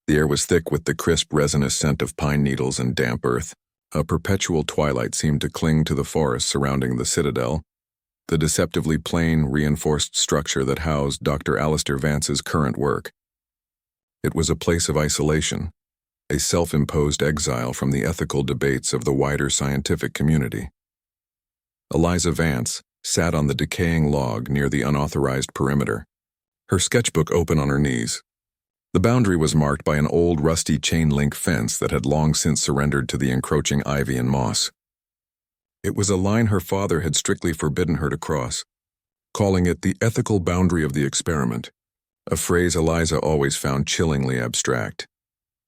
The air was thick with the crisp, resinous scent of pine needles and damp earth. A perpetual twilight seemed to cling to the forest surrounding the citadel, the deceptively plain, reinforced structure that housed Dr. Alistair Vance's current work. It was a place of isolation, a self-imposed exile from the ethical debates of the wider scientific community. Eliza Vance sat on the decaying log near the unauthorized perimeter, her sketchbook open on her knees. The boundary was marked by an old, rusty chain-link fence that had long since surrendered to the encroaching ivy and moss. It was a line her father had strictly forbidden her to cross, calling it the ethical boundary of the experiment, a phrase Eliza always found chillingly abstract.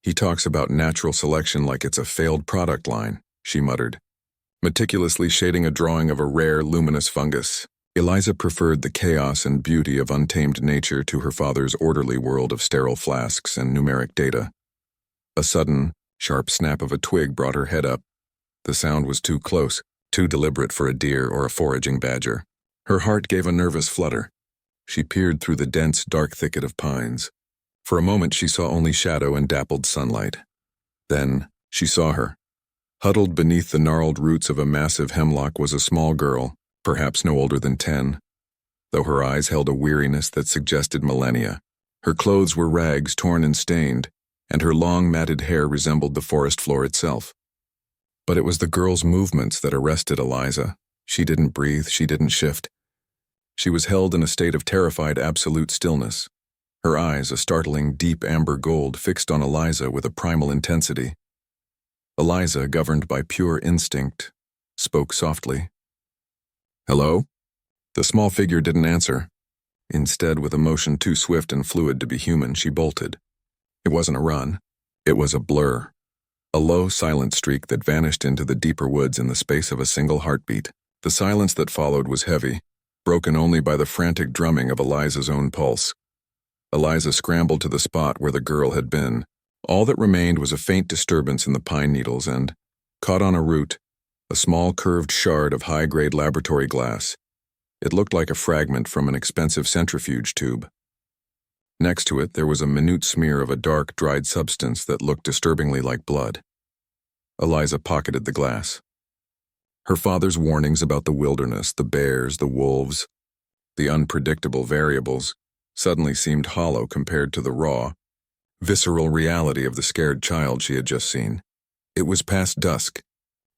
"He talks about natural selection like it's a failed product line," she muttered, meticulously shading a drawing of a rare, luminous fungus. Eliza preferred the chaos and beauty of untamed nature to her father's orderly world of sterile flasks and numeric data. A sudden, sharp snap of a twig brought her head up. The sound was too close, too deliberate for a deer or a foraging badger. Her heart gave a nervous flutter. She peered through the dense, dark thicket of pines. For a moment she saw only shadow and dappled sunlight. Then, she saw her. Huddled beneath the gnarled roots of a massive hemlock was a small girl, perhaps no older than 10, though her eyes held a weariness that suggested millennia. Her clothes were rags torn and stained, and her long matted hair resembled the forest floor itself. But it was the girl's movements that arrested Eliza. She didn't breathe, she didn't shift. She was held in a state of terrified absolute stillness. Her eyes, a startling deep amber gold, fixed on Eliza with a primal intensity. Eliza, governed by pure instinct, spoke softly. "Hello?" The small figure didn't answer. Instead, with a motion too swift and fluid to be human, she bolted. It wasn't a run. It was a blur. A low, silent streak that vanished into the deeper woods in the space of a single heartbeat. The silence that followed was heavy, broken only by the frantic drumming of Eliza's own pulse. Eliza scrambled to the spot where the girl had been. All that remained was a faint disturbance in the pine needles and, caught on a root, a small curved shard of high-grade laboratory glass. It looked like a fragment from an expensive centrifuge tube. Next to it, there was a minute smear of a dark, dried substance that looked disturbingly like blood. Eliza pocketed the glass. Her father's warnings about the wilderness, the bears, the wolves, the unpredictable variables, suddenly seemed hollow compared to the raw, visceral reality of the scared child she had just seen. It was past dusk.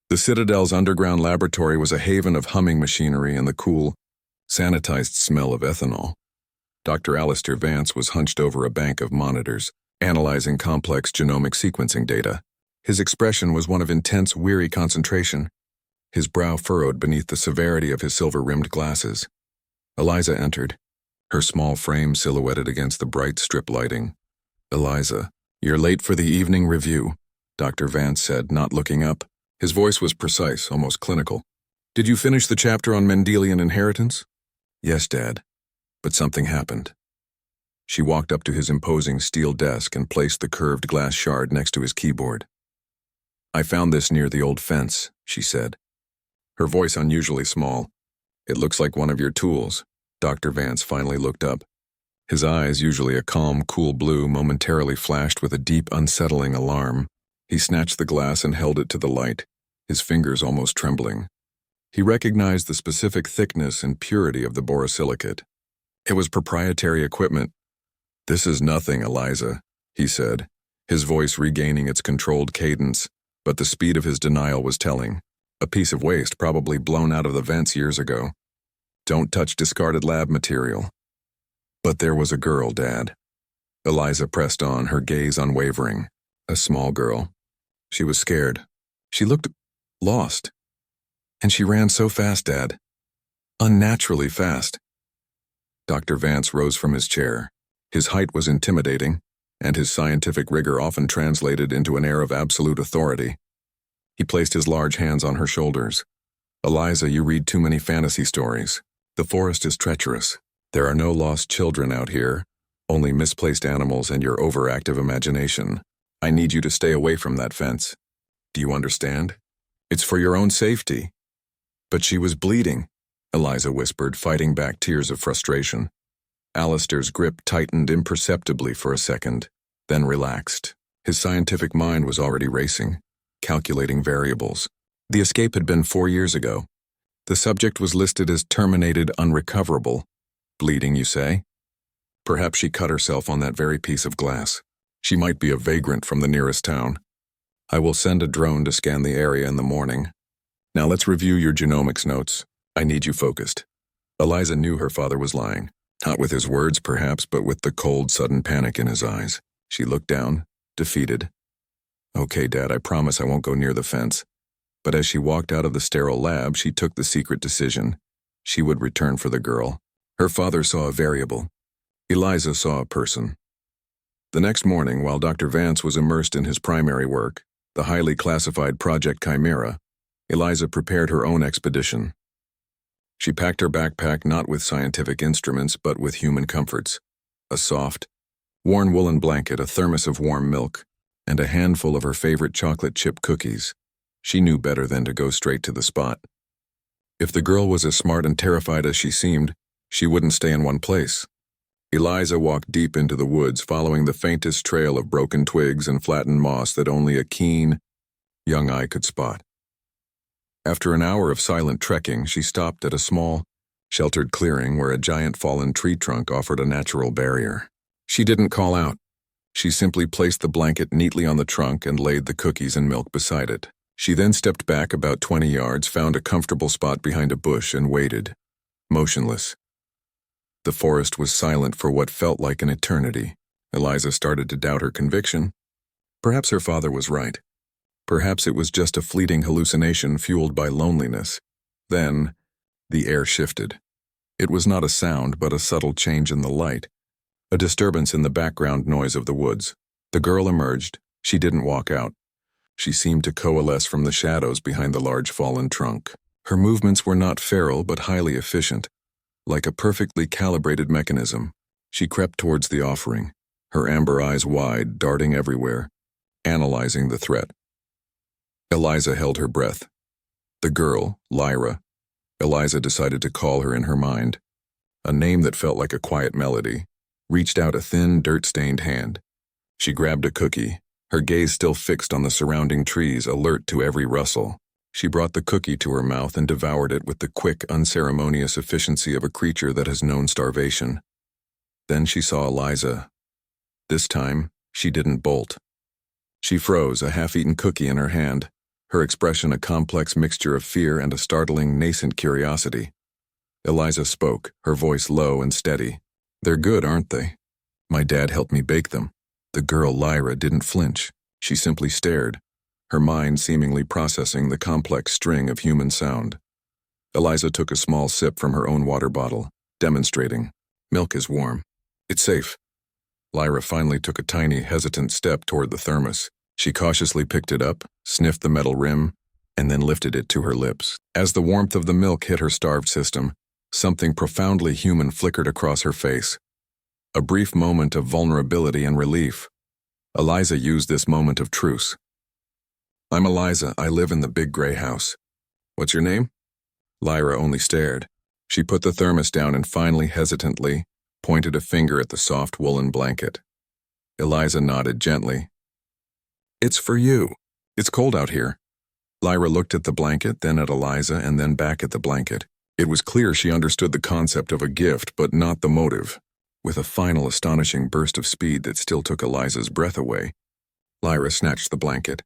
The Citadel's underground laboratory was a haven of humming machinery and the cool, sanitized smell of ethanol. Dr. Alistair Vance was hunched over a bank of monitors, analyzing complex genomic sequencing data. His expression was one of intense, weary concentration, his brow furrowed beneath the severity of his silver-rimmed glasses. Eliza entered, her small frame silhouetted against the bright strip lighting. "Eliza, you're late for the evening review," Dr. Vance said, not looking up. His voice was precise, almost clinical. "Did you finish the chapter on Mendelian inheritance?" "Yes, Dad, but something happened." She walked up to his imposing steel desk and placed the curved glass shard next to his keyboard. "I found this near the old fence," she said, her voice unusually small. "It looks like one of your tools." Dr. Vance finally looked up. His eyes, usually a calm, cool blue, momentarily flashed with a deep, unsettling alarm. He snatched the glass and held it to the light, his fingers almost trembling. He recognized the specific thickness and purity of the borosilicate. It was proprietary equipment. "This is nothing, Eliza," he said, his voice regaining its controlled cadence, but the speed of his denial was telling. "A piece of waste, probably blown out of the vents years ago. Don't touch discarded lab material." "But there was a girl, Dad." Eliza pressed on, her gaze unwavering. "A small girl. She was scared. She looked lost. And she ran so fast, Dad. Unnaturally fast." Dr. Vance rose from his chair. His height was intimidating, and his scientific rigor often translated into an air of absolute authority. He placed his large hands on her shoulders. "Eliza, you read too many fantasy stories. The forest is treacherous. There are no lost children out here, only misplaced animals and your overactive imagination. I need you to stay away from that fence. Do you understand? It's for your own safety." "But she was bleeding," Eliza whispered, fighting back tears of frustration. Alistair's grip tightened imperceptibly for a second, then relaxed. His scientific mind was already racing, calculating variables. The escape had been 4 years ago. The subject was listed as terminated unrecoverable. Bleeding, you say? Perhaps she cut herself on that very piece of glass. She might be a vagrant from the nearest town. I will send a drone to scan the area in the morning. Now let's review your genomics notes. I need you focused. Eliza knew her father was lying. Not with his words, perhaps, but with the cold, sudden panic in his eyes. She looked down, defeated. Okay, Dad, I promise I won't go near the fence. But as she walked out of the sterile lab, she took the secret decision. She would return for the girl. Her father saw a variable. Eliza saw a person. The next morning, while Dr. Vance was immersed in his primary work, the highly classified Project Chimera, Eliza prepared her own expedition. She packed her backpack not with scientific instruments, but with human comforts. A soft, worn woolen blanket, a thermos of warm milk, and a handful of her favorite chocolate chip cookies. She knew better than to go straight to the spot. If the girl was as smart and terrified as she seemed, she wouldn't stay in one place. Eliza walked deep into the woods, following the faintest trail of broken twigs and flattened moss that only a keen, young eye could spot. After an hour of silent trekking, she stopped at a small, sheltered clearing where a giant fallen tree trunk offered a natural barrier. She didn't call out. She simply placed the blanket neatly on the trunk and laid the cookies and milk beside it. She then stepped back about 20 yards, found a comfortable spot behind a bush, and waited, motionless. The forest was silent for what felt like an eternity. Eliza started to doubt her conviction. Perhaps her father was right. Perhaps it was just a fleeting hallucination fueled by loneliness. Then, the air shifted. It was not a sound, but a subtle change in the light, a disturbance in the background noise of the woods. The girl emerged. She didn't walk out. She seemed to coalesce from the shadows behind the large fallen trunk. Her movements were not feral, but highly efficient. Like a perfectly calibrated mechanism, she crept towards the offering, her amber eyes wide, darting everywhere, analyzing the threat. Eliza held her breath. The girl, Lyra, Eliza decided to call her in her mind. A name that felt like a quiet melody, reached out a thin, dirt-stained hand. She grabbed a cookie, her gaze still fixed on the surrounding trees, alert to every rustle. She brought the cookie to her mouth and devoured it with the quick, unceremonious efficiency of a creature that has known starvation. Then she saw Eliza. This time, she didn't bolt. She froze, a half-eaten cookie in her hand, her expression a complex mixture of fear and a startling, nascent curiosity. Eliza spoke, her voice low and steady. "They're good, aren't they? My dad helped me bake them." The girl, Lyra, didn't flinch. She simply stared, her mind seemingly processing the complex string of human sound. Eliza took a small sip from her own water bottle, demonstrating, "Milk is warm. It's safe." Lyra finally took a tiny, hesitant step toward the thermos. She cautiously picked it up, sniffed the metal rim, and then lifted it to her lips. As the warmth of the milk hit her starved system, something profoundly human flickered across her face. A brief moment of vulnerability and relief. Eliza used this moment of truce. "I'm Eliza. I live in the big gray house. What's your name?" Lyra only stared. She put the thermos down and finally, hesitantly, pointed a finger at the soft woolen blanket. Eliza nodded gently. "It's for you. It's cold out here." Lyra looked at the blanket, then at Eliza, and then back at the blanket. It was clear she understood the concept of a gift, but not the motive. With a final astonishing burst of speed that still took Eliza's breath away, Lyra snatched the blanket,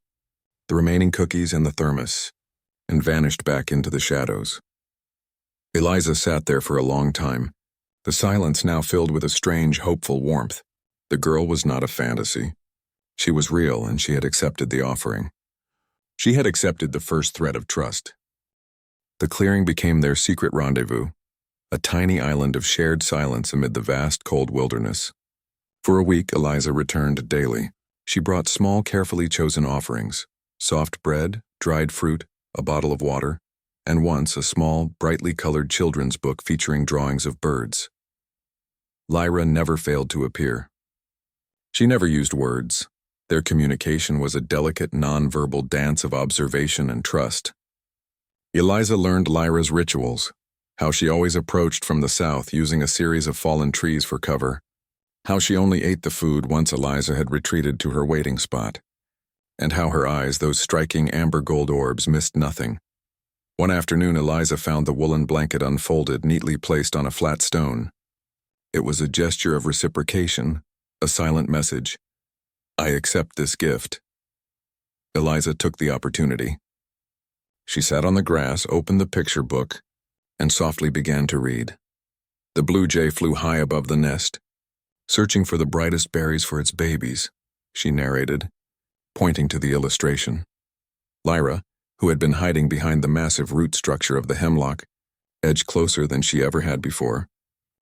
the remaining cookies and the thermos, and vanished back into the shadows. Eliza sat there for a long time, the silence now filled with a strange, hopeful warmth. The girl was not a fantasy. She was real, and she had accepted the offering. She had accepted the first threat of trust. The clearing became their secret rendezvous, a tiny island of shared silence amid the vast, cold wilderness. For a week, Eliza returned daily. She brought small, carefully chosen offerings, soft bread, dried fruit, a bottle of water, and once a small, brightly colored children's book featuring drawings of birds. Lyra never failed to appear. She never used words. Their communication was a delicate, non-verbal dance of observation and trust. Eliza learned Lyra's rituals, how she always approached from the south using a series of fallen trees for cover, How she only ate the food once Eliza had retreated to her waiting spot. And how her eyes, those striking amber gold orbs, missed nothing. One afternoon, Eliza found the woolen blanket unfolded, neatly placed on a flat stone. It was a gesture of reciprocation, a silent message. I accept this gift. Eliza took the opportunity. She sat on the grass, opened the picture book, and softly began to read. The blue jay flew high above the nest, searching for the brightest berries for its babies, she narrated, pointing to the illustration. Lyra, who had been hiding behind the massive root structure of the hemlock, edged closer than she ever had before.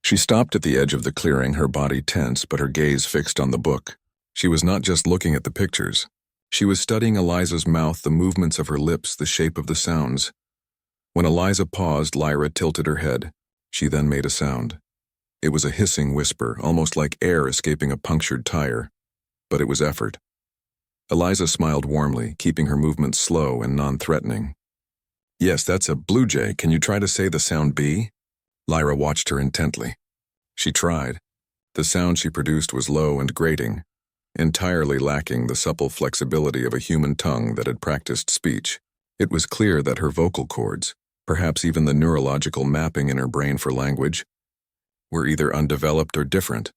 She stopped at the edge of the clearing, her body tense but her gaze fixed on the book. She was not just looking at the pictures. She was studying Eliza's mouth, the movements of her lips, the shape of the sounds. When Eliza paused, Lyra tilted her head. She then made a sound. It was a hissing whisper, almost like air escaping a punctured tire. But it was effort. Eliza smiled warmly, keeping her movements slow and non-threatening. Yes, that's a blue jay. Can you try to say the sound B? Lyra watched her intently. She tried. The sound she produced was low and grating, entirely lacking the supple flexibility of a human tongue that had practiced speech. It was clear that her vocal cords, perhaps even the neurological mapping in her brain for language, were either undeveloped or different.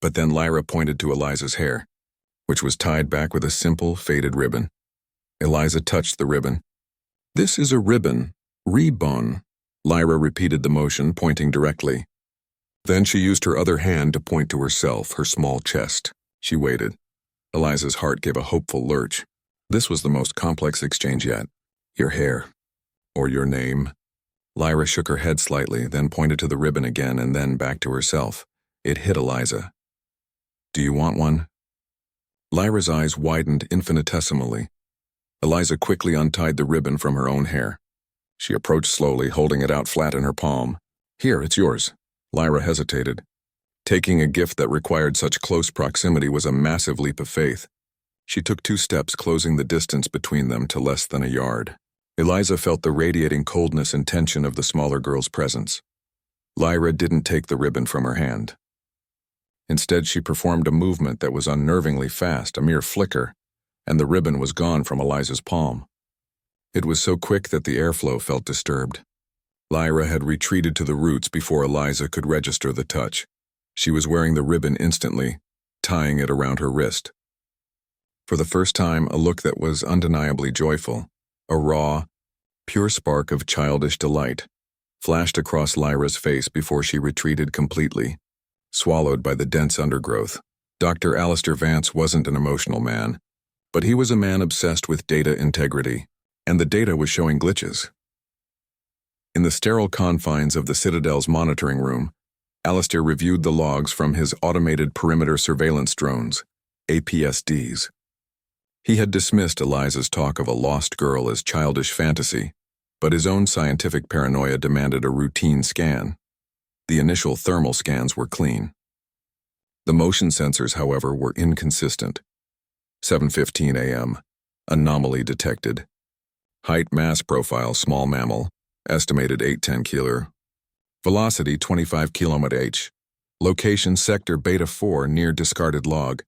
But then Lyra pointed to Eliza's hair, which was tied back with a simple, faded ribbon. Eliza touched the ribbon. This is a ribbon, ribbon. Lyra repeated the motion, pointing directly. Then she used her other hand to point to herself, her small chest. She waited. Eliza's heart gave a hopeful lurch. This was the most complex exchange yet. Your hair. Or your name. Lyra shook her head slightly, then pointed to the ribbon again and then back to herself. It hit Eliza. Do you want one? Lyra's eyes widened infinitesimally. Eliza quickly untied the ribbon from her own hair. She approached slowly, holding it out flat in her palm. Here, it's yours. Lyra hesitated. Taking a gift that required such close proximity was a massive leap of faith. She took 2 steps, closing the distance between them to less than a yard. Eliza felt the radiating coldness and tension of the smaller girl's presence. Lyra didn't take the ribbon from her hand. Instead, she performed a movement that was unnervingly fast, a mere flicker, and the ribbon was gone from Eliza's palm. It was so quick that the airflow felt disturbed. Lyra had retreated to the roots before Eliza could register the touch. She was wearing the ribbon instantly, tying it around her wrist. For the first time, a look that was undeniably joyful, a raw, pure spark of childish delight, flashed across Lyra's face before she retreated completely, swallowed by the dense undergrowth. Dr. Alistair Vance wasn't an emotional man, but he was a man obsessed with data integrity, and the data was showing glitches. In the sterile confines of the Citadel's monitoring room, Alistair reviewed the logs from his automated perimeter surveillance drones, APSDs. He had dismissed Eliza's talk of a lost girl as childish fantasy, but his own scientific paranoia demanded a routine scan. The initial thermal scans were clean. The motion sensors, however, were inconsistent. 7:15 a.m. Anomaly detected. Height mass profile small mammal, estimated 810 kg. Velocity 25 km/h. Location sector beta 4 near discarded log.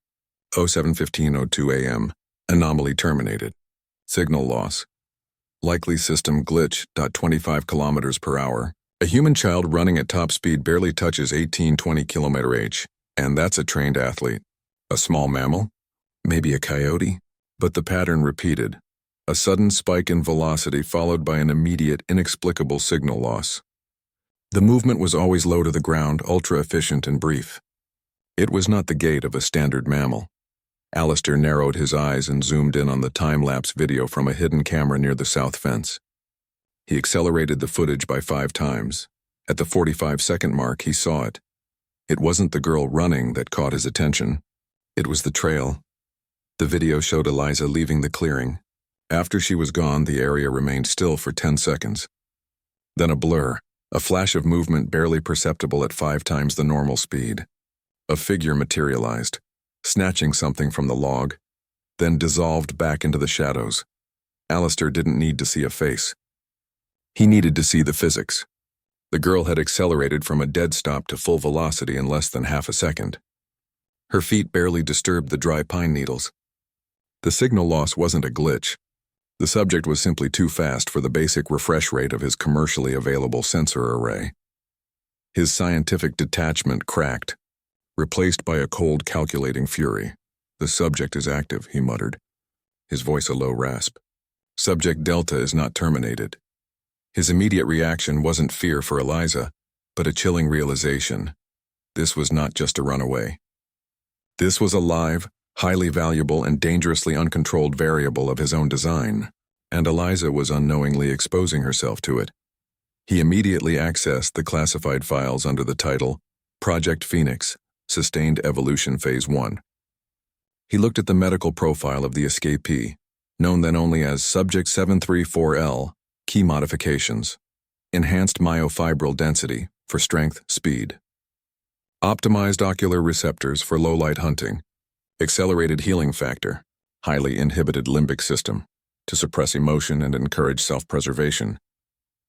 07:15:02 a.m. Anomaly terminated. Signal loss. Likely system glitch. 25 km/h. A human child running at top speed barely touches 18-20 km/h, and that's a trained athlete. A small mammal? Maybe a coyote? But the pattern repeated. A sudden spike in velocity followed by an immediate, inexplicable signal loss. The movement was always low to the ground, ultra-efficient and brief. It was not the gait of a standard mammal. Alistair narrowed his eyes and zoomed in on the time-lapse video from a hidden camera near the south fence. He accelerated the footage by 5 times. At the 45-second mark, he saw it. It wasn't the girl running that caught his attention. It was the trail. The video showed Eliza leaving the clearing. After she was gone, the area remained still for 10 seconds. Then a blur, a flash of movement barely perceptible at 5 times the normal speed. A figure materialized, snatching something from the log, then dissolved back into the shadows. Alistair didn't need to see a face. He needed to see the physics. The girl had accelerated from a dead stop to full velocity in less than half a second. Her feet barely disturbed the dry pine needles. The signal loss wasn't a glitch. The subject was simply too fast for the basic refresh rate of his commercially available sensor array. His scientific detachment cracked, replaced by a cold, calculating fury. "The subject is active," he muttered, his voice a low rasp. "Subject Delta is not terminated." His immediate reaction wasn't fear for Eliza, but a chilling realization. This was not just a runaway. This was a live, highly valuable and dangerously uncontrolled variable of his own design, and Eliza was unknowingly exposing herself to it. He immediately accessed the classified files under the title Project Phoenix, Sustained Evolution Phase 1. He looked at the medical profile of the escapee, known then only as Subject 734L, key modifications: enhanced myofibril density for strength, speed; optimized ocular receptors for low-light hunting; accelerated healing factor, highly inhibited limbic system, to suppress emotion and encourage self-preservation.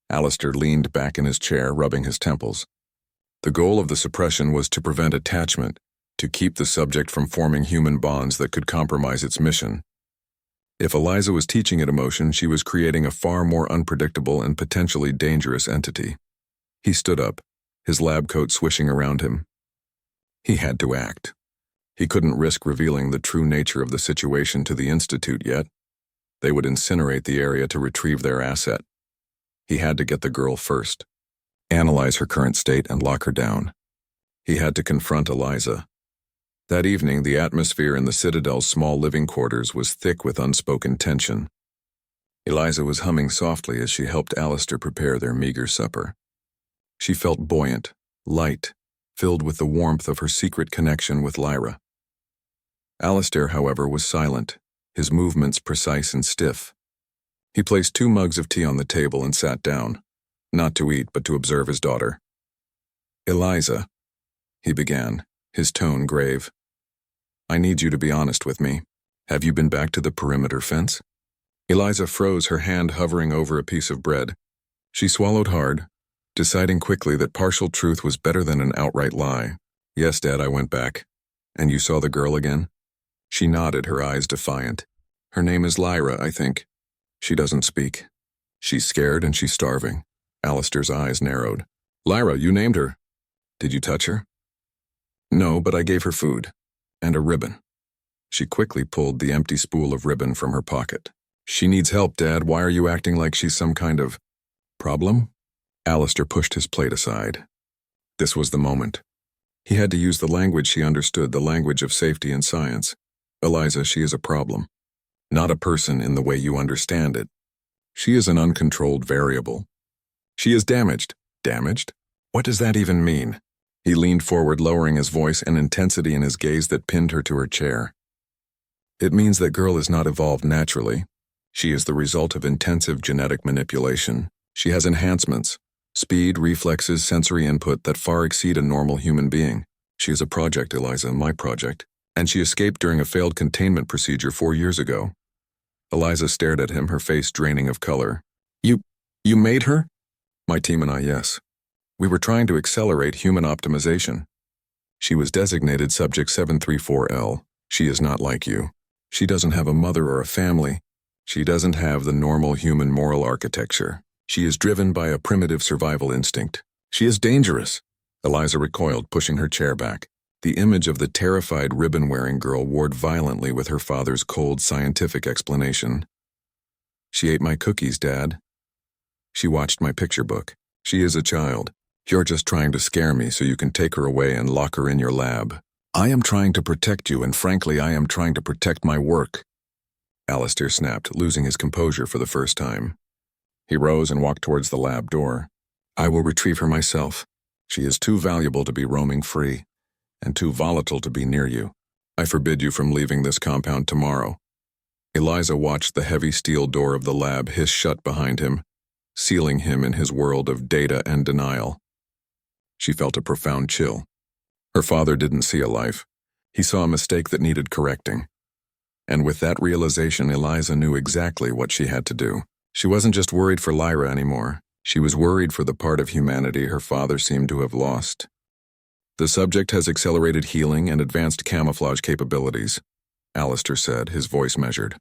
Alistair leaned back in his chair, rubbing his temples. The goal of the suppression was to prevent attachment, to keep the subject from forming human bonds that could compromise its mission. If Eliza was teaching it emotion, she was creating a far more unpredictable and potentially dangerous entity. He stood up, his lab coat swishing around him. He had to act. He couldn't risk revealing the true nature of the situation to the Institute yet. They would incinerate the area to retrieve their asset. He had to get the girl first, analyze her current state and lock her down. He had to confront Eliza. That evening, the atmosphere in the Citadel's small living quarters was thick with unspoken tension. Eliza was humming softly as she helped Alistair prepare their meager supper. She felt buoyant, light, filled with the warmth of her secret connection with Lyra. Alistair, however, was silent, his movements precise and stiff. He placed 2 mugs of tea on the table and sat down, not to eat but to observe his daughter. "Eliza," he began, his tone grave, "I need you to be honest with me. Have you been back to the perimeter fence?" Eliza froze, her hand hovering over a piece of bread. She swallowed hard, deciding quickly that partial truth was better than an outright lie. "Yes, Dad, I went back." "And you saw the girl again?" She nodded, her eyes defiant. "Her name is Lyra, I think. She doesn't speak. She's scared and she's starving." Alistair's eyes narrowed. "Lyra, you named her. Did you touch her?" "No, but I gave her food. And a ribbon." She quickly pulled the empty spool of ribbon from her pocket. "She needs help, Dad. Why are you acting like she's some kind of problem?" Alistair pushed his plate aside. This was the moment. He had to use the language she understood, the language of safety and science. "Eliza, she is a problem. Not a person in the way you understand it. She is an uncontrolled variable. She is damaged." "Damaged? What does that even mean?" He leaned forward, lowering his voice, an intensity in his gaze that pinned her to her chair. "It means that girl is not evolved naturally. She is the result of intensive genetic manipulation. She has enhancements, speed, reflexes, sensory input that far exceed a normal human being. She is a project, Eliza, my project. And she escaped during a failed containment procedure 4 years ago." Eliza stared at him, her face draining of color. You made her?" "My team and I, yes. We were trying to accelerate human optimization. She was designated Subject 734L. She is not like you. She doesn't have a mother or a family. She doesn't have the normal human moral architecture. She is driven by a primitive survival instinct. She is dangerous." Eliza recoiled, pushing her chair back. The image of the terrified ribbon-wearing girl warred violently with her father's cold scientific explanation. "She ate my cookies, Dad. She watched my picture book. She is a child. You're just trying to scare me so you can take her away and lock her in your lab. I am trying to protect you, and frankly, I am trying to protect my work." Alistair snapped, losing his composure for the first time. He rose and walked towards the lab door. "I will retrieve her myself. She is too valuable to be roaming free, and too volatile to be near you. I forbid you from leaving this compound tomorrow." Eliza watched the heavy steel door of the lab hiss shut behind him, sealing him in his world of data and denial. She felt a profound chill. Her father didn't see a life. He saw a mistake that needed correcting. And with that realization, Eliza knew exactly what she had to do. She wasn't just worried for Lyra anymore. She was worried for the part of humanity her father seemed to have lost. The subject has accelerated healing and advanced camouflage capabilities, Alistair said, his voice measured.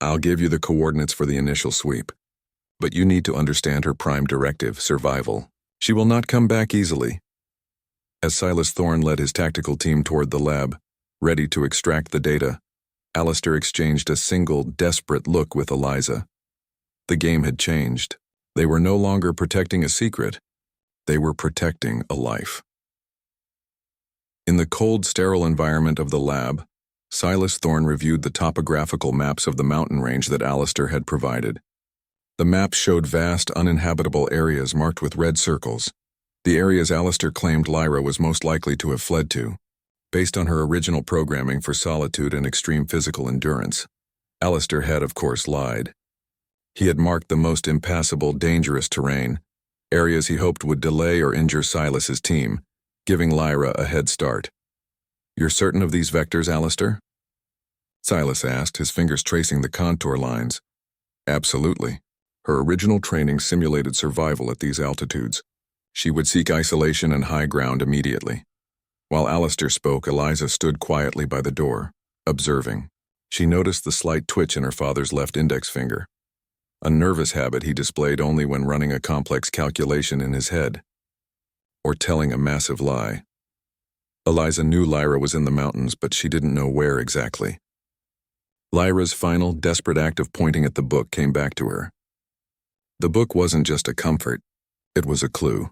I'll give you the coordinates for the initial sweep. But you need to understand her prime directive, survival. She will not come back easily. As Silas Thorne led his tactical team toward the lab, ready to extract the data, Alistair exchanged a single, desperate look with Eliza. The game had changed. They were no longer protecting a secret. They were protecting a life. In the cold, sterile environment of the lab, Silas Thorne reviewed the topographical maps of the mountain range that Alistair had provided. The maps showed vast, uninhabitable areas marked with red circles, the areas Alistair claimed Lyra was most likely to have fled to. Based on her original programming for solitude and extreme physical endurance, Alistair had, of course, lied. He had marked the most impassable, dangerous terrain, areas he hoped would delay or injure Silas's team, giving Lyra a head start. You're certain of these vectors, Alistair? Silas asked, his fingers tracing the contour lines. Absolutely. Her original training simulated survival at these altitudes. She would seek isolation and high ground immediately. While Alistair spoke, Eliza stood quietly by the door, observing. She noticed the slight twitch in her father's left index finger, a nervous habit he displayed only when running a complex calculation in his head, or telling a massive lie. Eliza knew Lyra was in the mountains, but she didn't know where exactly. Lyra's final, desperate act of pointing at the book came back to her. The book wasn't just a comfort, it was a clue.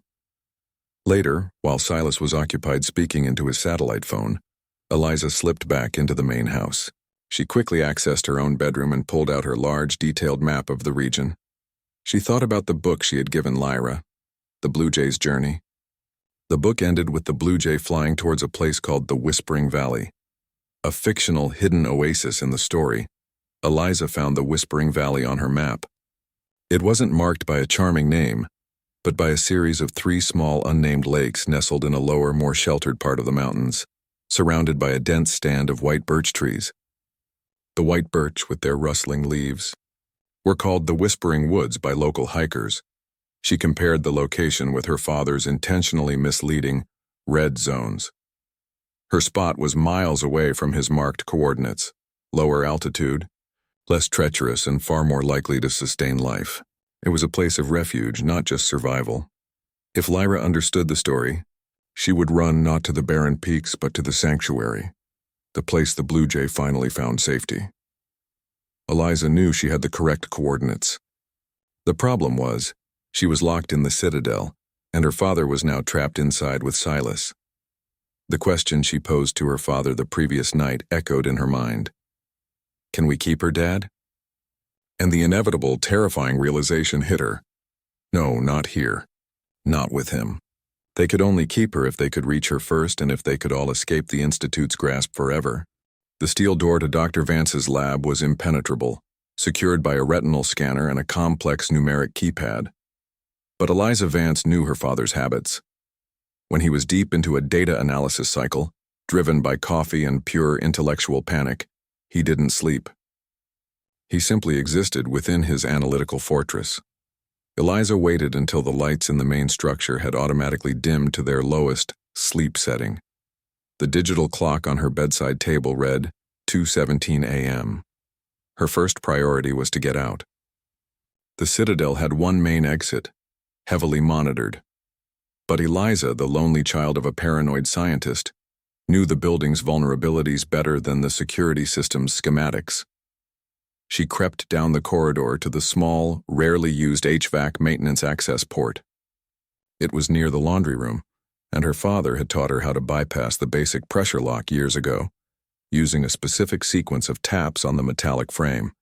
Later, while Silas was occupied speaking into his satellite phone, Eliza slipped back into the main house. She quickly accessed her own bedroom and pulled out her large, detailed map of the region. She thought about the book she had given Lyra, The Blue Jay's Journey. The book ended with the Blue Jay flying towards a place called the Whispering Valley, a fictional hidden oasis in the story. Eliza found the Whispering Valley on her map. It wasn't marked by a charming name, but by a series of 3 small unnamed lakes nestled in a lower, more sheltered part of the mountains, surrounded by a dense stand of white birch trees. The white birch, with their rustling leaves, were called the Whispering Woods by local hikers. She compared the location with her father's intentionally misleading red zones. Her spot was miles away from his marked coordinates, lower altitude, less treacherous and far more likely to sustain life. It was a place of refuge, not just survival. If Lyra understood the story, she would run not to the barren peaks but to the sanctuary, the place the Blue Jay finally found safety. Eliza knew she had the correct coordinates. The problem was, she was locked in the citadel, and her father was now trapped inside with Silas. The question she posed to her father the previous night echoed in her mind. Can we keep her, Dad? And the inevitable, terrifying realization hit her. No, not here. Not with him. They could only keep her if they could reach her first and if they could all escape the Institute's grasp forever. The steel door to Dr. Vance's lab was impenetrable, secured by a retinal scanner and a complex numeric keypad. But Eliza Vance knew her father's habits. When he was deep into a data analysis cycle, driven by coffee and pure intellectual panic, he didn't sleep. He simply existed within his analytical fortress. Eliza waited until the lights in the main structure had automatically dimmed to their lowest, sleep setting. The digital clock on her bedside table read 2:17 a.m. Her first priority was to get out. The Citadel had one main exit, heavily monitored. But Eliza, the lonely child of a paranoid scientist, knew the building's vulnerabilities better than the security system's schematics. She crept down the corridor to the small, rarely used HVAC maintenance access port. It was near the laundry room, and her father had taught her how to bypass the basic pressure lock years ago, using a specific sequence of taps on the metallic frame.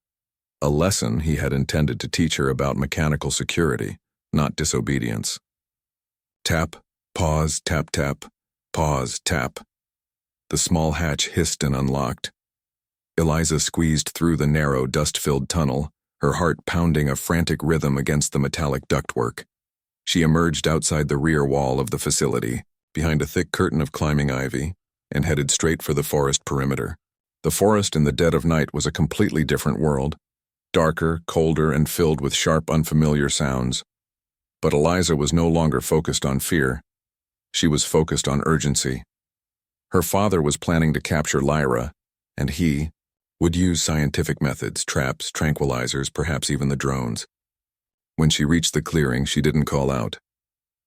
A lesson he had intended to teach her about mechanical security, not disobedience. Tap, pause, tap, tap, pause, tap. The small hatch hissed and unlocked. Eliza squeezed through the narrow, dust-filled tunnel, her heart pounding a frantic rhythm against the metallic ductwork. She emerged outside the rear wall of the facility, behind a thick curtain of climbing ivy, and headed straight for the forest perimeter. The forest in the dead of night was a completely different world, darker, colder, and filled with sharp, unfamiliar sounds. But Eliza was no longer focused on fear. She was focused on urgency. Her father was planning to capture Lyra, and he would use scientific methods, traps, tranquilizers, perhaps even the drones. When she reached the clearing, she didn't call out.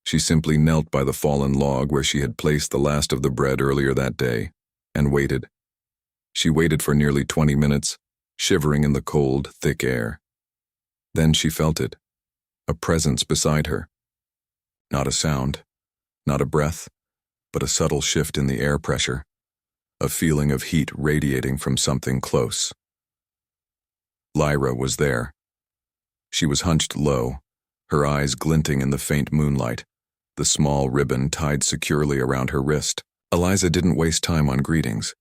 She simply knelt by the fallen log where she had placed the last of the bread earlier that day, and waited. She waited for nearly 20 minutes, shivering in the cold, thick air. Then she felt it, a presence beside her. Not a sound, not a breath, but a subtle shift in the air pressure, a feeling of heat radiating from something close. Lyra was there. She was hunched low, her eyes glinting in the faint moonlight, the small ribbon tied securely around her wrist. Eliza didn't waste time on greetings.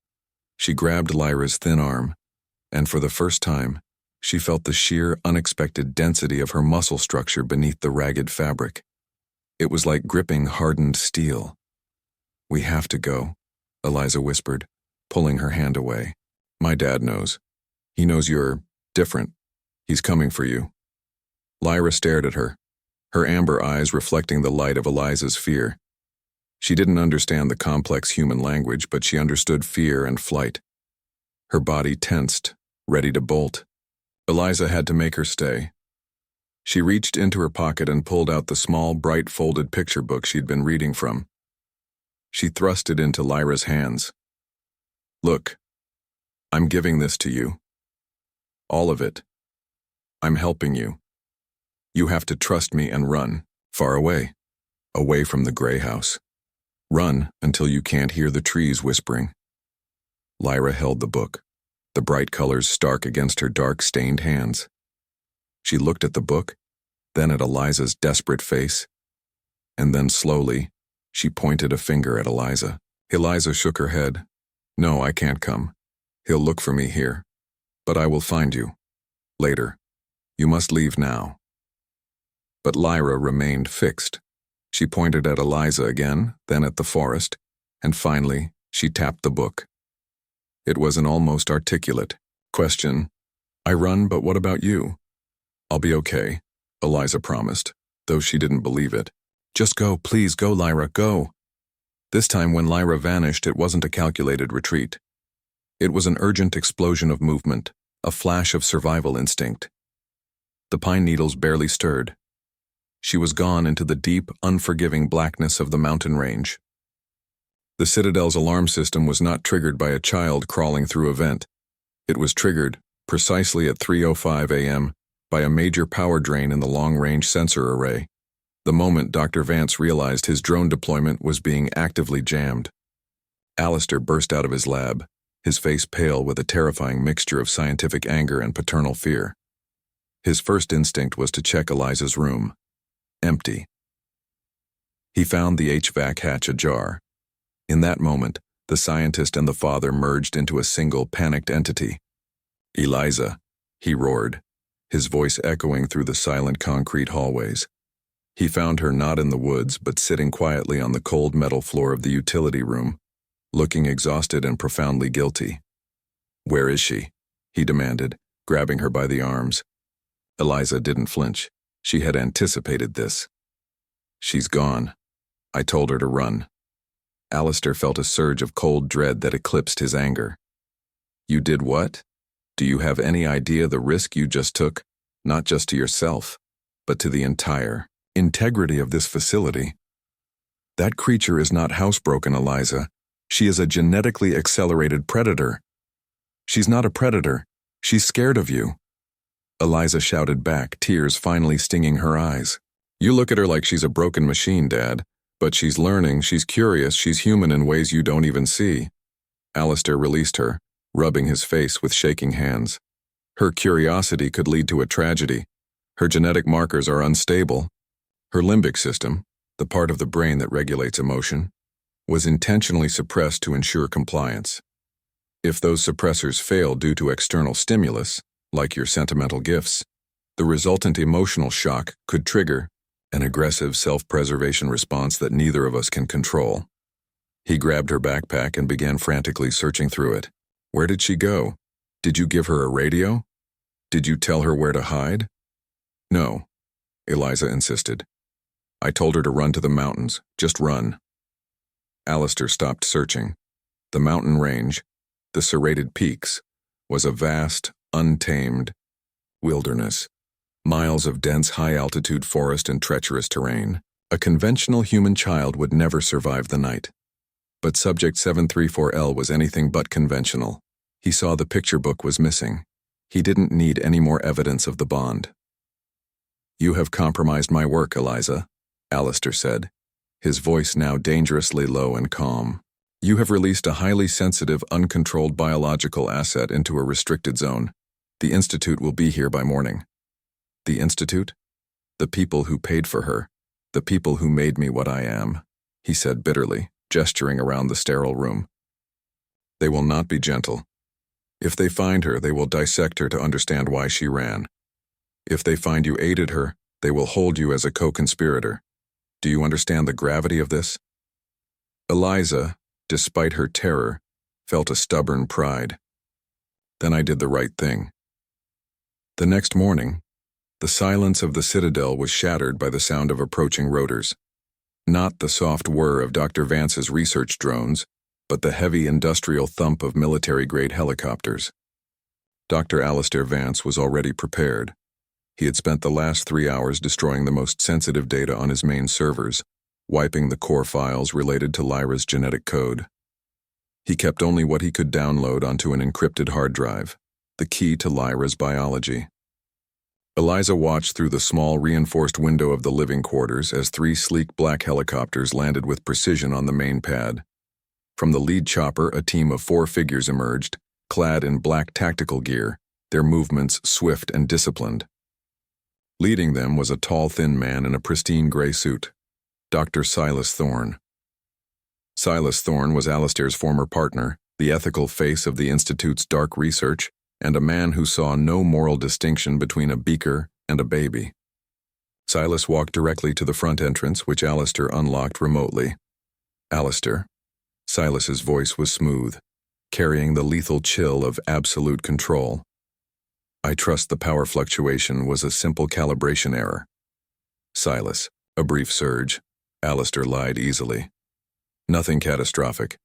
She grabbed Lyra's thin arm, and for the first time, she felt the sheer, unexpected density of her muscle structure beneath the ragged fabric. It was like gripping hardened steel. "We have to go," Eliza whispered, pulling her hand away. "My dad knows. He knows you're different. He's coming for you." Lyra stared at her, her amber eyes reflecting the light of Eliza's fear. She didn't understand the complex human language, but she understood fear and flight. Her body tensed, ready to bolt. Eliza had to make her stay. She reached into her pocket and pulled out the small, bright folded picture book she'd been reading from. She thrust it into Lyra's hands. "Look, I'm giving this to you. All of it. I'm helping you. You have to trust me and run, far away, away from the gray house. Run until you can't hear the trees whispering." Lyra held the book, the bright colors stark against her dark, stained hands. She looked at the book, then at Eliza's desperate face, and then slowly, she pointed a finger at Eliza. Eliza shook her head. "No, I can't come. He'll look for me here. But I will find you. Later. You must leave now." But Lyra remained fixed. She pointed at Eliza again, then at the forest, and finally, she tapped the book. It was an almost articulate question. "I run, but what about you?" "I'll be okay," Eliza promised, though she didn't believe it. "Just go, please go, Lyra, go." This time when Lyra vanished, it wasn't a calculated retreat. It was an urgent explosion of movement, a flash of survival instinct. The pine needles barely stirred. She was gone into the deep, unforgiving blackness of the mountain range. The Citadel's alarm system was not triggered by a child crawling through a vent. It was triggered, precisely at 3:05 a.m., by a major power drain in the long-range sensor array, the moment Dr. Vance realized his drone deployment was being actively jammed. Alistair burst out of his lab, his face pale with a terrifying mixture of scientific anger and paternal fear. His first instinct was to check Eliza's room. Empty. He found the HVAC hatch ajar. In that moment, the scientist and the father merged into a single panicked entity. "Eliza," he roared, his voice echoing through the silent concrete hallways. He found her not in the woods, but sitting quietly on the cold metal floor of the utility room, looking exhausted and profoundly guilty. "Where is she?" he demanded, grabbing her by the arms. Eliza didn't flinch. She had anticipated this. "She's gone. I told her to run." Alistair felt a surge of cold dread that eclipsed his anger. "You did what? Do you have any idea the risk you just took, not just to yourself, but to the entire integrity of this facility? That creature is not housebroken, Eliza. She is a genetically accelerated predator." "She's not a predator. She's scared of you," Eliza shouted back, tears finally stinging her eyes. "You look at her like she's a broken machine, Dad. But she's learning, she's curious, she's human in ways you don't even see." Alistair released her, rubbing his face with shaking hands. "Her curiosity could lead to a tragedy. Her genetic markers are unstable. Her limbic system, the part of the brain that regulates emotion, was intentionally suppressed to ensure compliance. If those suppressors fail due to external stimulus, like your sentimental gifts, the resultant emotional shock could trigger an aggressive self-preservation response that neither of us can control." He grabbed her backpack and began frantically searching through it. "Where did she go? Did you give her a radio? Did you tell her where to hide?" "No," Eliza insisted. "I told her to run to the mountains. Just run." Alistair stopped searching. The mountain range, the serrated peaks, was a vast, untamed wilderness. Miles of dense high-altitude forest and treacherous terrain. A conventional human child would never survive the night. But Subject 734L was anything but conventional. He saw the picture book was missing. He didn't need any more evidence of the bond. "You have compromised my work, Eliza," Alistair said, his voice now dangerously low and calm. "You have released a highly sensitive, uncontrolled biological asset into a restricted zone. The Institute will be here by morning." "The Institute?" "The people who paid for her. The people who made me what I am," he said bitterly, gesturing around the sterile room. "They will not be gentle. If they find her, they will dissect her to understand why she ran. If they find you aided her, they will hold you as a co-conspirator. Do you understand the gravity of this?" Eliza, despite her terror, felt a stubborn pride. "Then I did the right thing." The next morning, the silence of the citadel was shattered by the sound of approaching rotors. Not the soft whir of Dr. Vance's research drones, but the heavy industrial thump of military-grade helicopters. Dr. Alistair Vance was already prepared. He had spent the last 3 hours destroying the most sensitive data on his main servers, wiping the core files related to Lyra's genetic code. He kept only what he could download onto an encrypted hard drive, the key to Lyra's biology. Eliza watched through the small reinforced window of the living quarters as 3 sleek black helicopters landed with precision on the main pad. From the lead chopper, a team of 4 figures emerged, clad in black tactical gear, their movements swift and disciplined. Leading them was a tall, thin man in a pristine gray suit, Dr. Silas Thorne. Silas Thorne was Alistair's former partner, the ethical face of the Institute's dark research, and a man who saw no moral distinction between a beaker and a baby. Silas walked directly to the front entrance, which Alistair unlocked remotely. "Alistair." Silas's voice was smooth, carrying the lethal chill of absolute control. "I trust the power fluctuation was a simple calibration error." "Silas, a brief surge." Alistair lied easily. "Nothing catastrophic.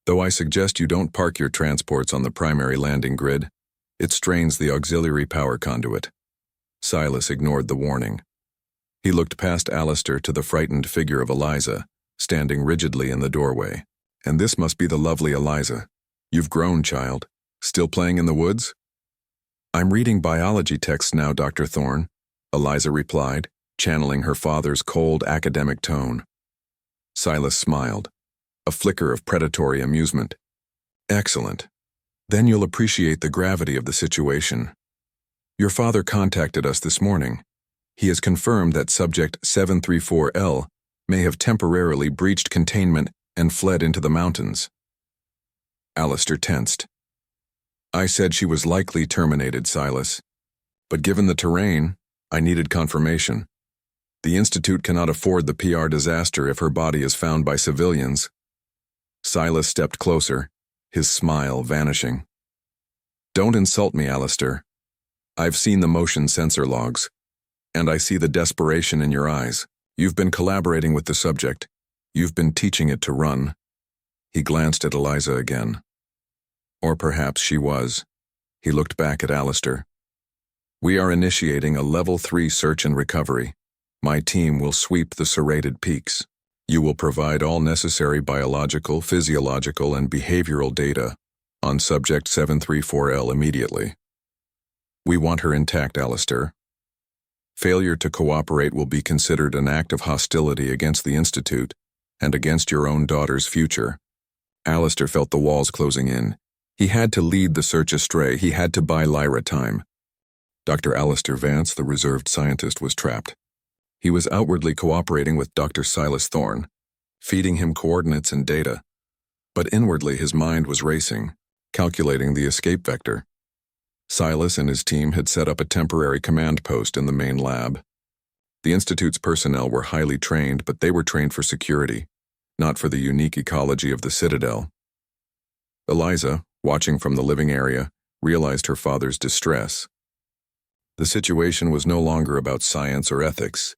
Though I suggest you don't park your transports on the primary landing grid. It strains the auxiliary power conduit." Silas ignored the warning. He looked past Alistair to the frightened figure of Eliza, standing rigidly in the doorway. "And this must be the lovely Eliza. You've grown, child. Still playing in the woods?" "I'm reading biology texts now, Dr. Thorne," Eliza replied, channeling her father's cold academic tone. Silas smiled, a flicker of predatory amusement. "Excellent. Then you'll appreciate the gravity of the situation. Your father contacted us this morning. He has confirmed that Subject 734L may have temporarily breached containment and fled into the mountains." Alistair tensed. "I said she was likely terminated, Silas. But given the terrain, I needed confirmation. The Institute cannot afford the PR disaster if her body is found by civilians." Silas stepped closer, his smile vanishing. "Don't insult me, Alistair. I've seen the motion sensor logs, and I see the desperation in your eyes. You've been collaborating with the subject. You've been teaching it to run." He glanced at Eliza again. Or perhaps she was. He looked back at Alistair. "We are initiating a Level 3 search and recovery. My team will sweep the serrated peaks. You will provide all necessary biological, physiological, and behavioral data on Subject 734L immediately. We want her intact, Alistair. Failure to cooperate will be considered an act of hostility against the Institute and against your own daughter's future." Alistair felt the walls closing in. He had to lead the search astray. He had to buy Lyra time. Dr. Alistair Vance, the reserved scientist, was trapped. He was outwardly cooperating with Dr. Silas Thorne, feeding him coordinates and data. But inwardly his mind was racing, calculating the escape vector. Silas and his team had set up a temporary command post in the main lab. The Institute's personnel were highly trained, but they were trained for security, not for the unique ecology of the Citadel. Eliza, watching from the living area, realized her father's distress. The situation was no longer about science or ethics.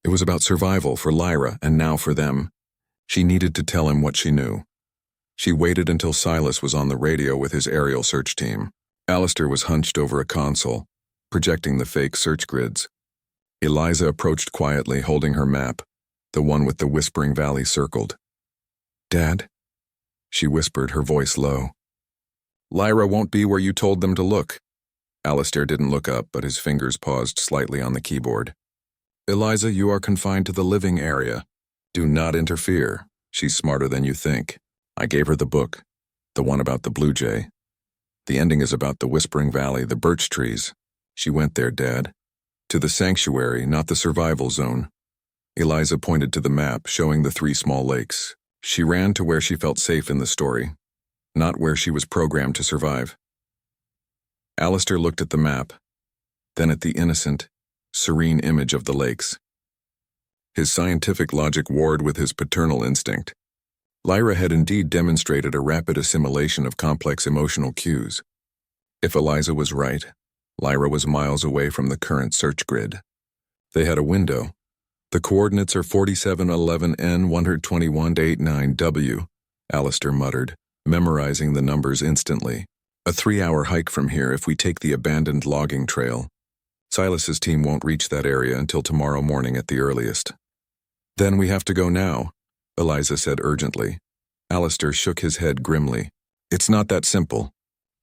It was about survival for Lyra and now for them. She needed to tell him what she knew. She waited until Silas was on the radio with his aerial search team. Alistair was hunched over a console, projecting the fake search grids. Eliza approached quietly, holding her map, the one with the Whispering Valley circled. "Dad?" she whispered, her voice low. "Lyra won't be where you told them to look." Alistair didn't look up, but his fingers paused slightly on the keyboard. "Eliza, you are confined to the living area. Do not interfere. She's smarter than you think." I gave her the book, the one about the blue jay. The ending is about the Whispering Valley, the birch trees. She went there, Dad. To the sanctuary, not the survival zone. Eliza pointed to the map, showing the 3 small lakes. She ran to where she felt safe in the story, not where she was programmed to survive. Alistair looked at the map, then at the innocent, serene image of the lakes. His scientific logic warred with his paternal instinct. Lyra had indeed demonstrated a rapid assimilation of complex emotional cues. If Eliza was right, Lyra was miles away from the current search grid. They had a window. The coordinates are 4711N 121-89W, Alistair muttered, memorizing the numbers instantly. A 3-hour hike from here if we take the abandoned logging trail. Silas's team won't reach that area until tomorrow morning at the earliest. Then we have to go now, Eliza said urgently. Alistair shook his head grimly. It's not that simple.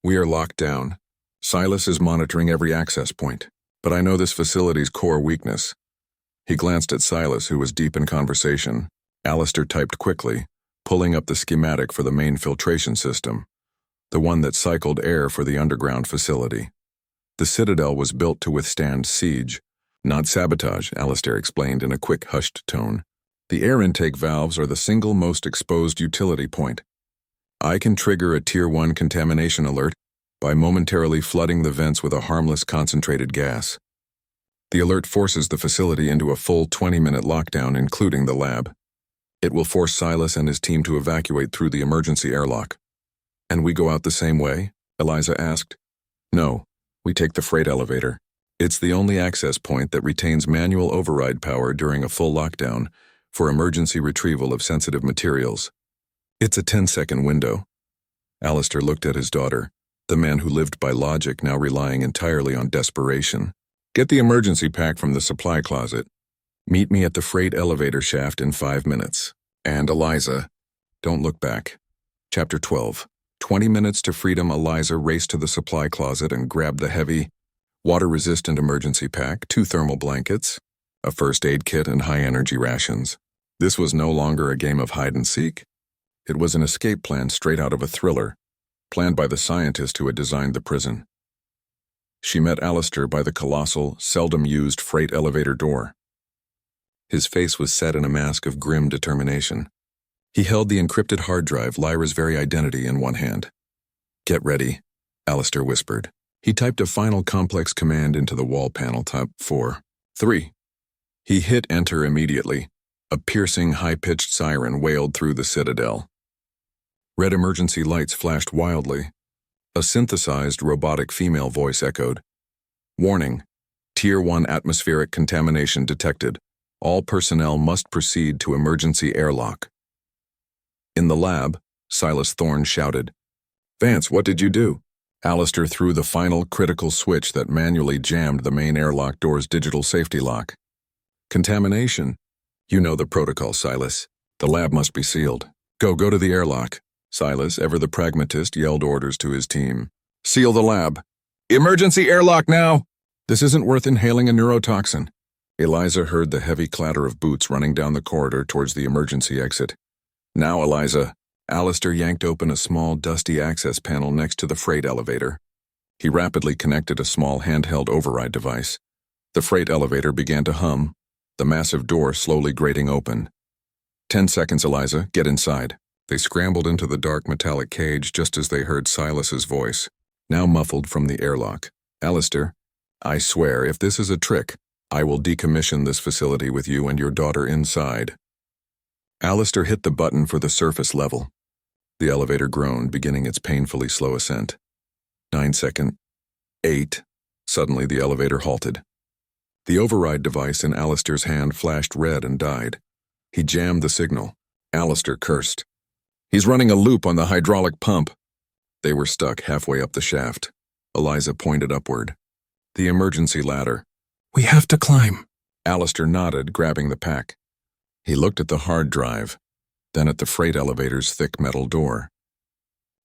We are locked down. Silas is monitoring every access point, but I know this facility's core weakness. He glanced at Silas, who was deep in conversation. Alistair typed quickly, pulling up the schematic for the main filtration system, the one that cycled air for the underground facility. The citadel was built to withstand siege, not sabotage, Alistair explained in a quick, hushed tone. The air intake valves are the single most exposed utility point. I can trigger a Tier 1 contamination alert by momentarily flooding the vents with a harmless concentrated gas. The alert forces the facility into a full 20-minute lockdown, including the lab. It will force Silas and his team to evacuate through the emergency airlock. And we go out the same way? Eliza asked. No, we take the freight elevator. It's the only access point that retains manual override power during a full lockdown for emergency retrieval of sensitive materials. It's a 10-second window. Alistair looked at his daughter, the man who lived by logic now relying entirely on desperation. Get the emergency pack from the supply closet. Meet me at the freight elevator shaft in 5 minutes. And Eliza, don't look back. Chapter 12. 20 minutes to freedom. Eliza raced to the supply closet and grabbed the heavy, water-resistant emergency pack, 2 thermal blankets, a first aid kit, and high-energy rations. This was no longer a game of hide-and-seek. It was an escape plan straight out of a thriller, planned by the scientist who had designed the prison. She met Alistair by the colossal, seldom-used freight elevator door. His face was set in a mask of grim determination. He held the encrypted hard drive, Lyra's very identity, in one hand. Get ready, Alistair whispered. He typed a final complex command into the wall panel. Type 4. 3. He hit enter immediately. A piercing, high-pitched siren wailed through the citadel. Red emergency lights flashed wildly. A synthesized, robotic female voice echoed. Warning. Tier 1 atmospheric contamination detected. All personnel must proceed to emergency airlock. In the lab, Silas Thorne shouted. Vance, what did you do? Alistair threw the final critical switch that manually jammed the main airlock door's digital safety lock. Contamination. You know the protocol, Silas. The lab must be sealed. Go to the airlock. Silas, ever the pragmatist, yelled orders to his team. Seal the lab. Emergency airlock now! This isn't worth inhaling a neurotoxin. Eliza heard the heavy clatter of boots running down the corridor towards the emergency exit. Now, Eliza. Alistair yanked open a small, dusty access panel next to the freight elevator. He rapidly connected a small handheld override device. The freight elevator began to hum, the massive door slowly grating open. 10 seconds, Eliza. Get inside. They scrambled into the dark metallic cage just as they heard Silas's voice, now muffled from the airlock. Alistair, I swear, if this is a trick, I will decommission this facility with you and your daughter inside. Alistair hit the button for the surface level. The elevator groaned, beginning its painfully slow ascent. 9 seconds. 8. Suddenly the elevator halted. The override device in Alistair's hand flashed red and died. He jammed the signal. Alistair cursed. "He's running a loop on the hydraulic pump." They were stuck halfway up the shaft. Eliza pointed upward. "The emergency ladder." "We have to climb." Alistair nodded, grabbing the pack. He looked at the hard drive, then at the freight elevator's thick metal door.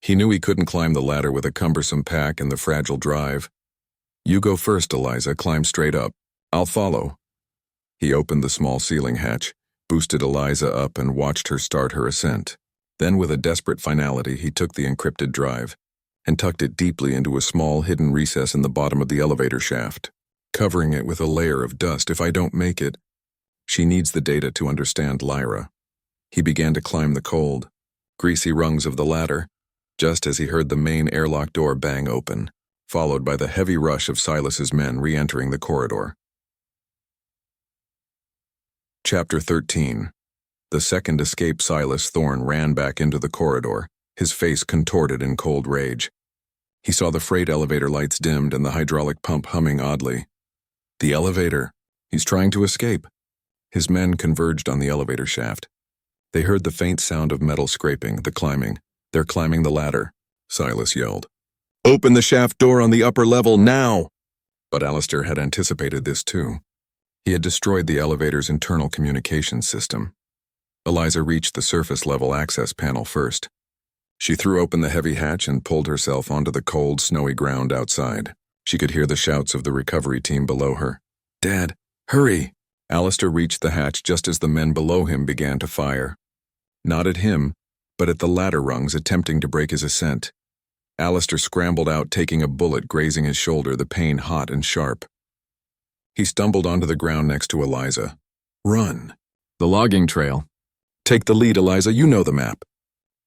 He knew he couldn't climb the ladder with a cumbersome pack and the fragile drive. "You go first, Eliza. Climb straight up. I'll follow." He opened the small ceiling hatch, boosted Eliza up, and watched her start her ascent. Then, with a desperate finality, he took the encrypted drive and tucked it deeply into a small hidden recess in the bottom of the elevator shaft, covering it with a layer of dust. "If I don't make it, she needs the data to understand Lyra." He began to climb the cold, greasy rungs of the ladder, just as he heard the main airlock door bang open, followed by the heavy rush of Silas's men re-entering the corridor. Chapter 13. The second escape, Silas Thorne ran back into the corridor, his face contorted in cold rage. He saw the freight elevator lights dimmed and the hydraulic pump humming oddly. "The elevator. He's trying to escape." His men converged on the elevator shaft. They heard the faint sound of metal scraping, the climbing. "They're climbing the ladder," Silas yelled. "Open the shaft door on the upper level now!" But Alistair had anticipated this too. He had destroyed the elevator's internal communications system. Eliza reached the surface-level access panel first. She threw open the heavy hatch and pulled herself onto the cold, snowy ground outside. She could hear the shouts of the recovery team below her. "Dad, hurry!" Alistair reached the hatch just as the men below him began to fire. Not at him, but at the ladder rungs attempting to break his ascent. Alistair scrambled out, taking a bullet grazing his shoulder, the pain hot and sharp. He stumbled onto the ground next to Eliza. "Run!" "The logging trail." "Take the lead, Eliza, you know the map."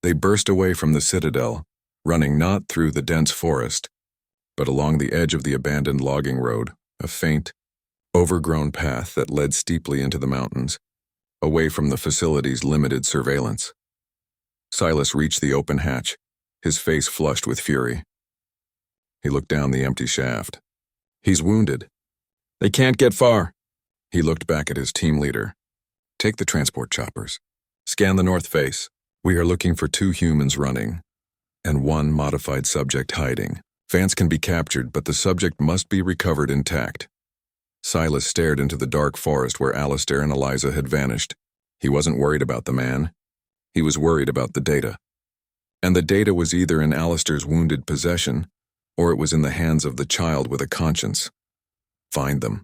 They burst away from the citadel, running not through the dense forest, but along the edge of the abandoned logging road, a faint, overgrown path that led steeply into the mountains, away from the facility's limited surveillance. Silas reached the open hatch, his face flushed with fury. He looked down the empty shaft. "He's wounded. They can't get far." He looked back at his team leader. "Take the transport choppers. Scan the north face. We are looking for 2 humans running, and 1 modified subject hiding. Vance can be captured, but the subject must be recovered intact." Silas stared into the dark forest where Alistair and Eliza had vanished. He wasn't worried about the man. He was worried about the data. And the data was either in Alistair's wounded possession, or it was in the hands of the child with a conscience. "Find them,"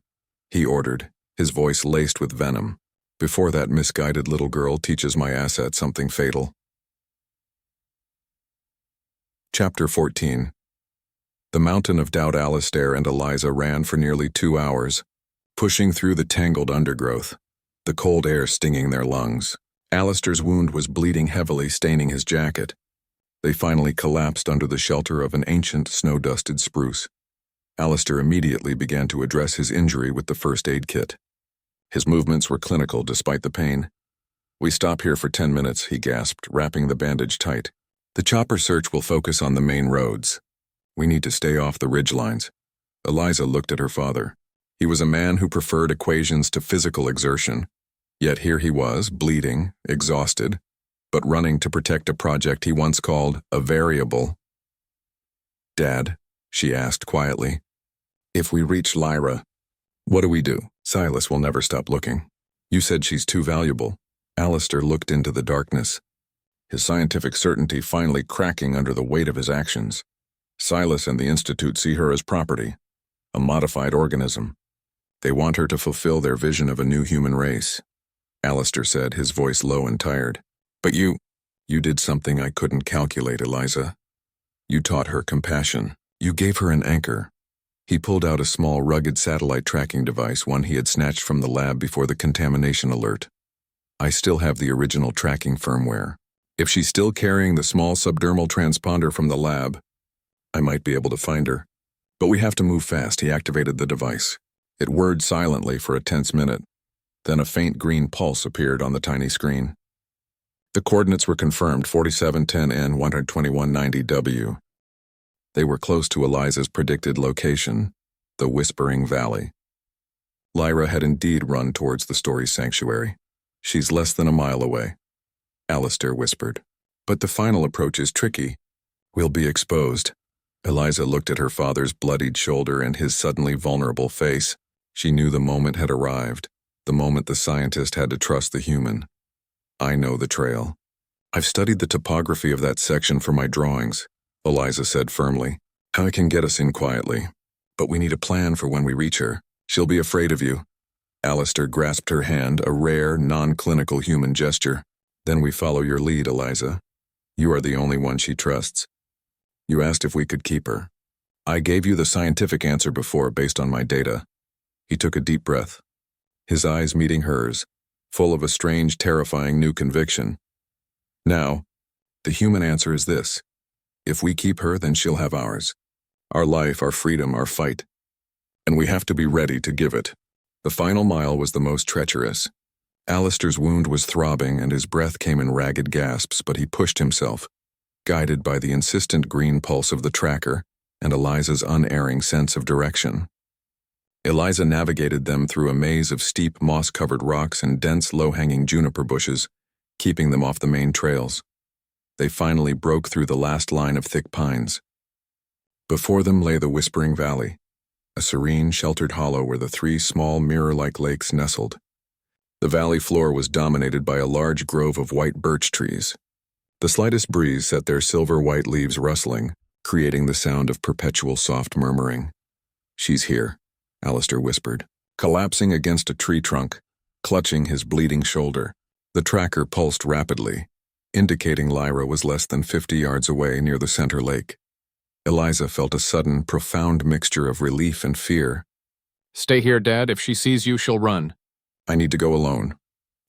he ordered, his voice laced with venom, "before that misguided little girl teaches my asset something fatal." Chapter 14. The mountain of doubt. Alistair and Eliza ran for nearly 2 hours, pushing through the tangled undergrowth, the cold air stinging their lungs. Alistair's wound was bleeding heavily, staining his jacket. They finally collapsed under the shelter of an ancient, snow-dusted spruce. Alistair immediately began to address his injury with the first aid kit. His movements were clinical despite the pain. "We stop here for 10 minutes, he gasped, wrapping the bandage tight. "The chopper search will focus on the main roads. We need to stay off the ridgelines." Eliza looked at her father. He was a man who preferred equations to physical exertion. Yet here he was, bleeding, exhausted, but running to protect a project he once called a variable. "Dad," she asked quietly, "if we reach Lyra, what do we do?" "Silas will never stop looking. You said she's too valuable." Alistair looked into the darkness, his scientific certainty finally cracking under the weight of his actions. "Silas and the Institute see her as property, a modified organism. They want her to fulfill their vision of a new human race." Alistair said, his voice low and tired. "But you did something I couldn't calculate, Eliza. You taught her compassion. You gave her an anchor." He pulled out a small, rugged satellite tracking device, one he had snatched from the lab before the contamination alert. "I still have the original tracking firmware. If she's still carrying the small subdermal transponder from the lab, I might be able to find her. But we have to move fast." He activated the device. It whirred silently for a tense minute. Then a faint green pulse appeared on the tiny screen. The coordinates were confirmed, 4710N, 12190W. They were close to Eliza's predicted location, the Whispering Valley. Lyra had indeed run towards the story's sanctuary. "She's less than a mile away." Alistair whispered. But the final approach is tricky. We'll be exposed. Eliza looked at her father's bloodied shoulder and his suddenly vulnerable face. She knew the moment had arrived, the moment the scientist had to trust the human. I know the trail. I've studied the topography of that section for my drawings, Eliza said firmly. I can get us in quietly. But we need a plan for when we reach her. She'll be afraid of you. Alistair grasped her hand, a rare, non-clinical human gesture. Then we follow your lead, Eliza. You are the only one she trusts. You asked if we could keep her. I gave you the scientific answer before based on my data. He took a deep breath, his eyes meeting hers, full of a strange, terrifying new conviction. Now, the human answer is this. If we keep her, then she'll have ours. Our life, our freedom, our fight. And we have to be ready to give it. The final mile was the most treacherous. Alistair's wound was throbbing and his breath came in ragged gasps, but he pushed himself, guided by the insistent green pulse of the tracker and Eliza's unerring sense of direction. Eliza navigated them through a maze of steep, moss-covered rocks and dense, low-hanging juniper bushes, keeping them off the main trails. They finally broke through the last line of thick pines. Before them lay the Whispering Valley, a serene, sheltered hollow where the three small, mirror-like lakes nestled. The valley floor was dominated by a large grove of white birch trees. The slightest breeze set their silver-white leaves rustling, creating the sound of perpetual soft murmuring. She's here, Alistair whispered, collapsing against a tree trunk, clutching his bleeding shoulder. The tracker pulsed rapidly, indicating Lyra was less than 50 yards away near the center lake. Eliza felt a sudden, profound mixture of relief and fear. Stay here, Dad. If she sees you, she'll run. I need to go alone.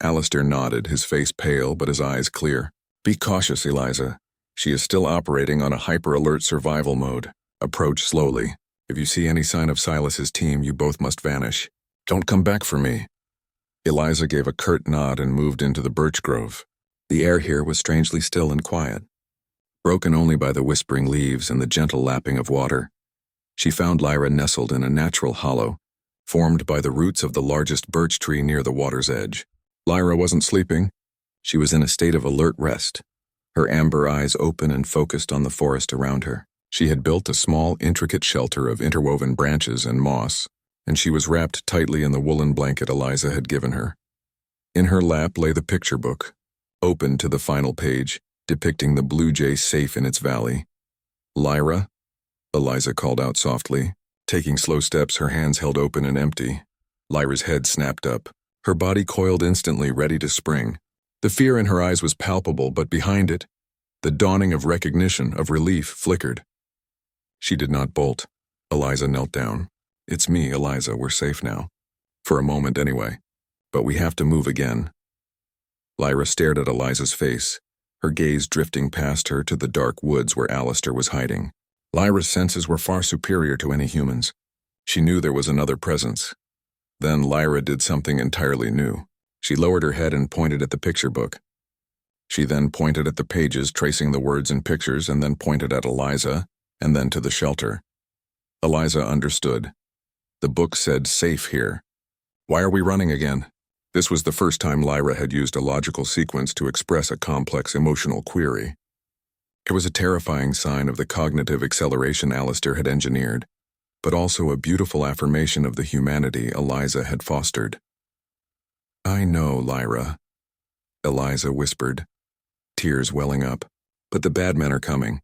Alistair nodded, his face pale but his eyes clear. Be cautious, Eliza. She is still operating on a hyper-alert survival mode. Approach slowly. If you see any sign of Silas's team, you both must vanish. Don't come back for me. Eliza gave a curt nod and moved into the birch grove. The air here was strangely still and quiet, broken only by the whispering leaves and the gentle lapping of water. She found Lyra nestled in a natural hollow, formed by the roots of the largest birch tree near the water's edge. Lyra wasn't sleeping. She was in a state of alert rest, her amber eyes open and focused on the forest around her. She had built a small, intricate shelter of interwoven branches and moss, and she was wrapped tightly in the woolen blanket Eliza had given her. In her lap lay the picture book, open to the final page, depicting the blue jay safe in its valley. Lyra, Eliza called out softly, taking slow steps, her hands held open and empty. Lyra's head snapped up, her body coiled instantly, ready to spring. The fear in her eyes was palpable, but behind it, the dawning of recognition, of relief, flickered. She did not bolt. Eliza knelt down. It's me, Eliza, we're safe now. For a moment anyway. But we have to move again. Lyra stared at Eliza's face, her gaze drifting past her to the dark woods where Alistair was hiding. Lyra's senses were far superior to any human's. She knew there was another presence. Then Lyra did something entirely new. She lowered her head and pointed at the picture book. She then pointed at the pages, tracing the words and pictures, and then pointed at Eliza, and then to the shelter. Eliza understood. The book said, "Safe here." Why are we running again? This was the first time Lyra had used a logical sequence to express a complex emotional query. It was a terrifying sign of the cognitive acceleration Alistair had engineered, but also a beautiful affirmation of the humanity Eliza had fostered. I know, Lyra, Eliza whispered, tears welling up. But the bad men are coming.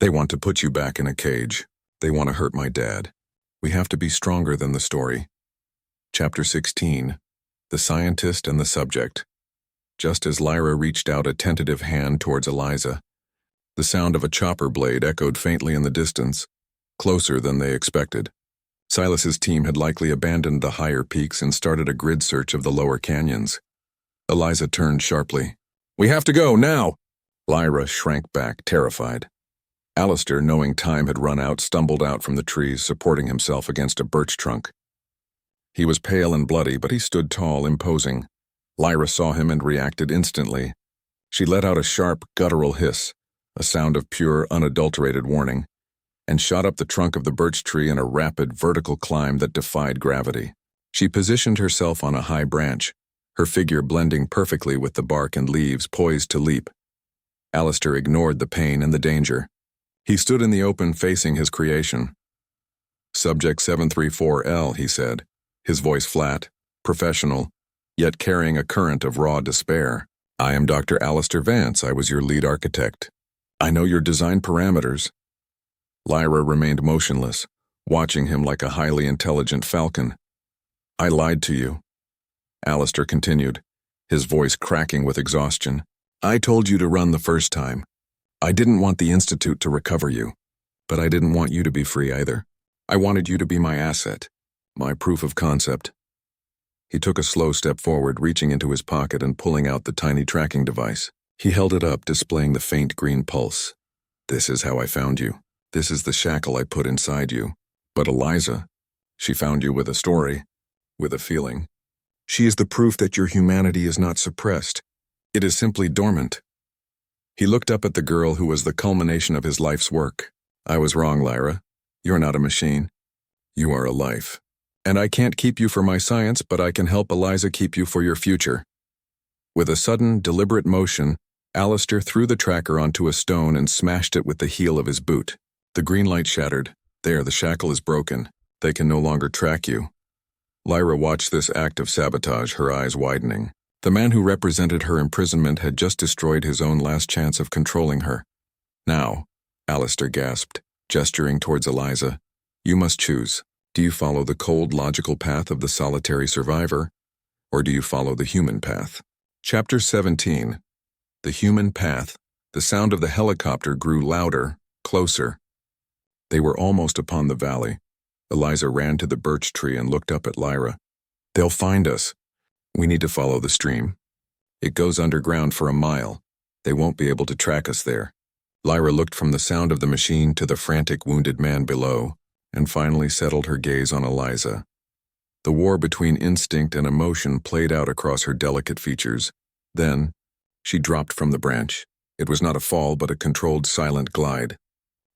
They want to put you back in a cage. They want to hurt my dad. We have to be stronger than the story. Chapter 16. The Scientist and the Subject. Just as Lyra reached out a tentative hand towards Eliza, the sound of a chopper blade echoed faintly in the distance, closer than they expected. Silas's team had likely abandoned the higher peaks and started a grid search of the lower canyons. Eliza turned sharply. We have to go, now! Lyra shrank back, terrified. Alistair, knowing time had run out, stumbled out from the trees, supporting himself against a birch trunk. He was pale and bloody, but he stood tall, imposing. Lyra saw him and reacted instantly. She let out a sharp, guttural hiss, a sound of pure, unadulterated warning, and shot up the trunk of the birch tree in a rapid, vertical climb that defied gravity. She positioned herself on a high branch, her figure blending perfectly with the bark and leaves poised to leap. Alistair ignored the pain and the danger. He stood in the open facing his creation. Subject 734L, he said, his voice flat, professional, yet carrying a current of raw despair. I am Dr. Alistair Vance. I was your lead architect. I know your design parameters. Lyra remained motionless, watching him like a highly intelligent falcon. I lied to you. Alistair continued, his voice cracking with exhaustion. I told you to run the first time. I didn't want the Institute to recover you, but I didn't want you to be free either. I wanted you to be my asset, my proof of concept. He took a slow step forward, reaching into his pocket and pulling out the tiny tracking device. He held it up, displaying the faint green pulse. This is how I found you. This is the shackle I put inside you. But Eliza, she found you with a story, with a feeling. She is the proof that your humanity is not suppressed. It is simply dormant. He looked up at the girl who was the culmination of his life's work. I was wrong, Lyra. You're not a machine. You are a life. And I can't keep you for my science, but I can help Eliza keep you for your future. With a sudden, deliberate motion, Alistair threw the tracker onto a stone and smashed it with the heel of his boot. The green light shattered. There, the shackle is broken. They can no longer track you. Lyra watched this act of sabotage, her eyes widening. The man who represented her imprisonment had just destroyed his own last chance of controlling her. Now, Alistair gasped, gesturing towards Eliza, you must choose. Do you follow the cold, logical path of the solitary survivor, or do you follow the human path? Chapter 17. The Human Path. The sound of the helicopter grew louder, closer. They were almost upon the valley. Eliza ran to the birch tree and looked up at Lyra. They'll find us. We need to follow the stream. It goes underground for a mile. They won't be able to track us there. Lyra looked from the sound of the machine to the frantic wounded man below, and finally settled her gaze on Eliza. The war between instinct and emotion played out across her delicate features. Then, she dropped from the branch. It was not a fall, but a controlled, silent glide.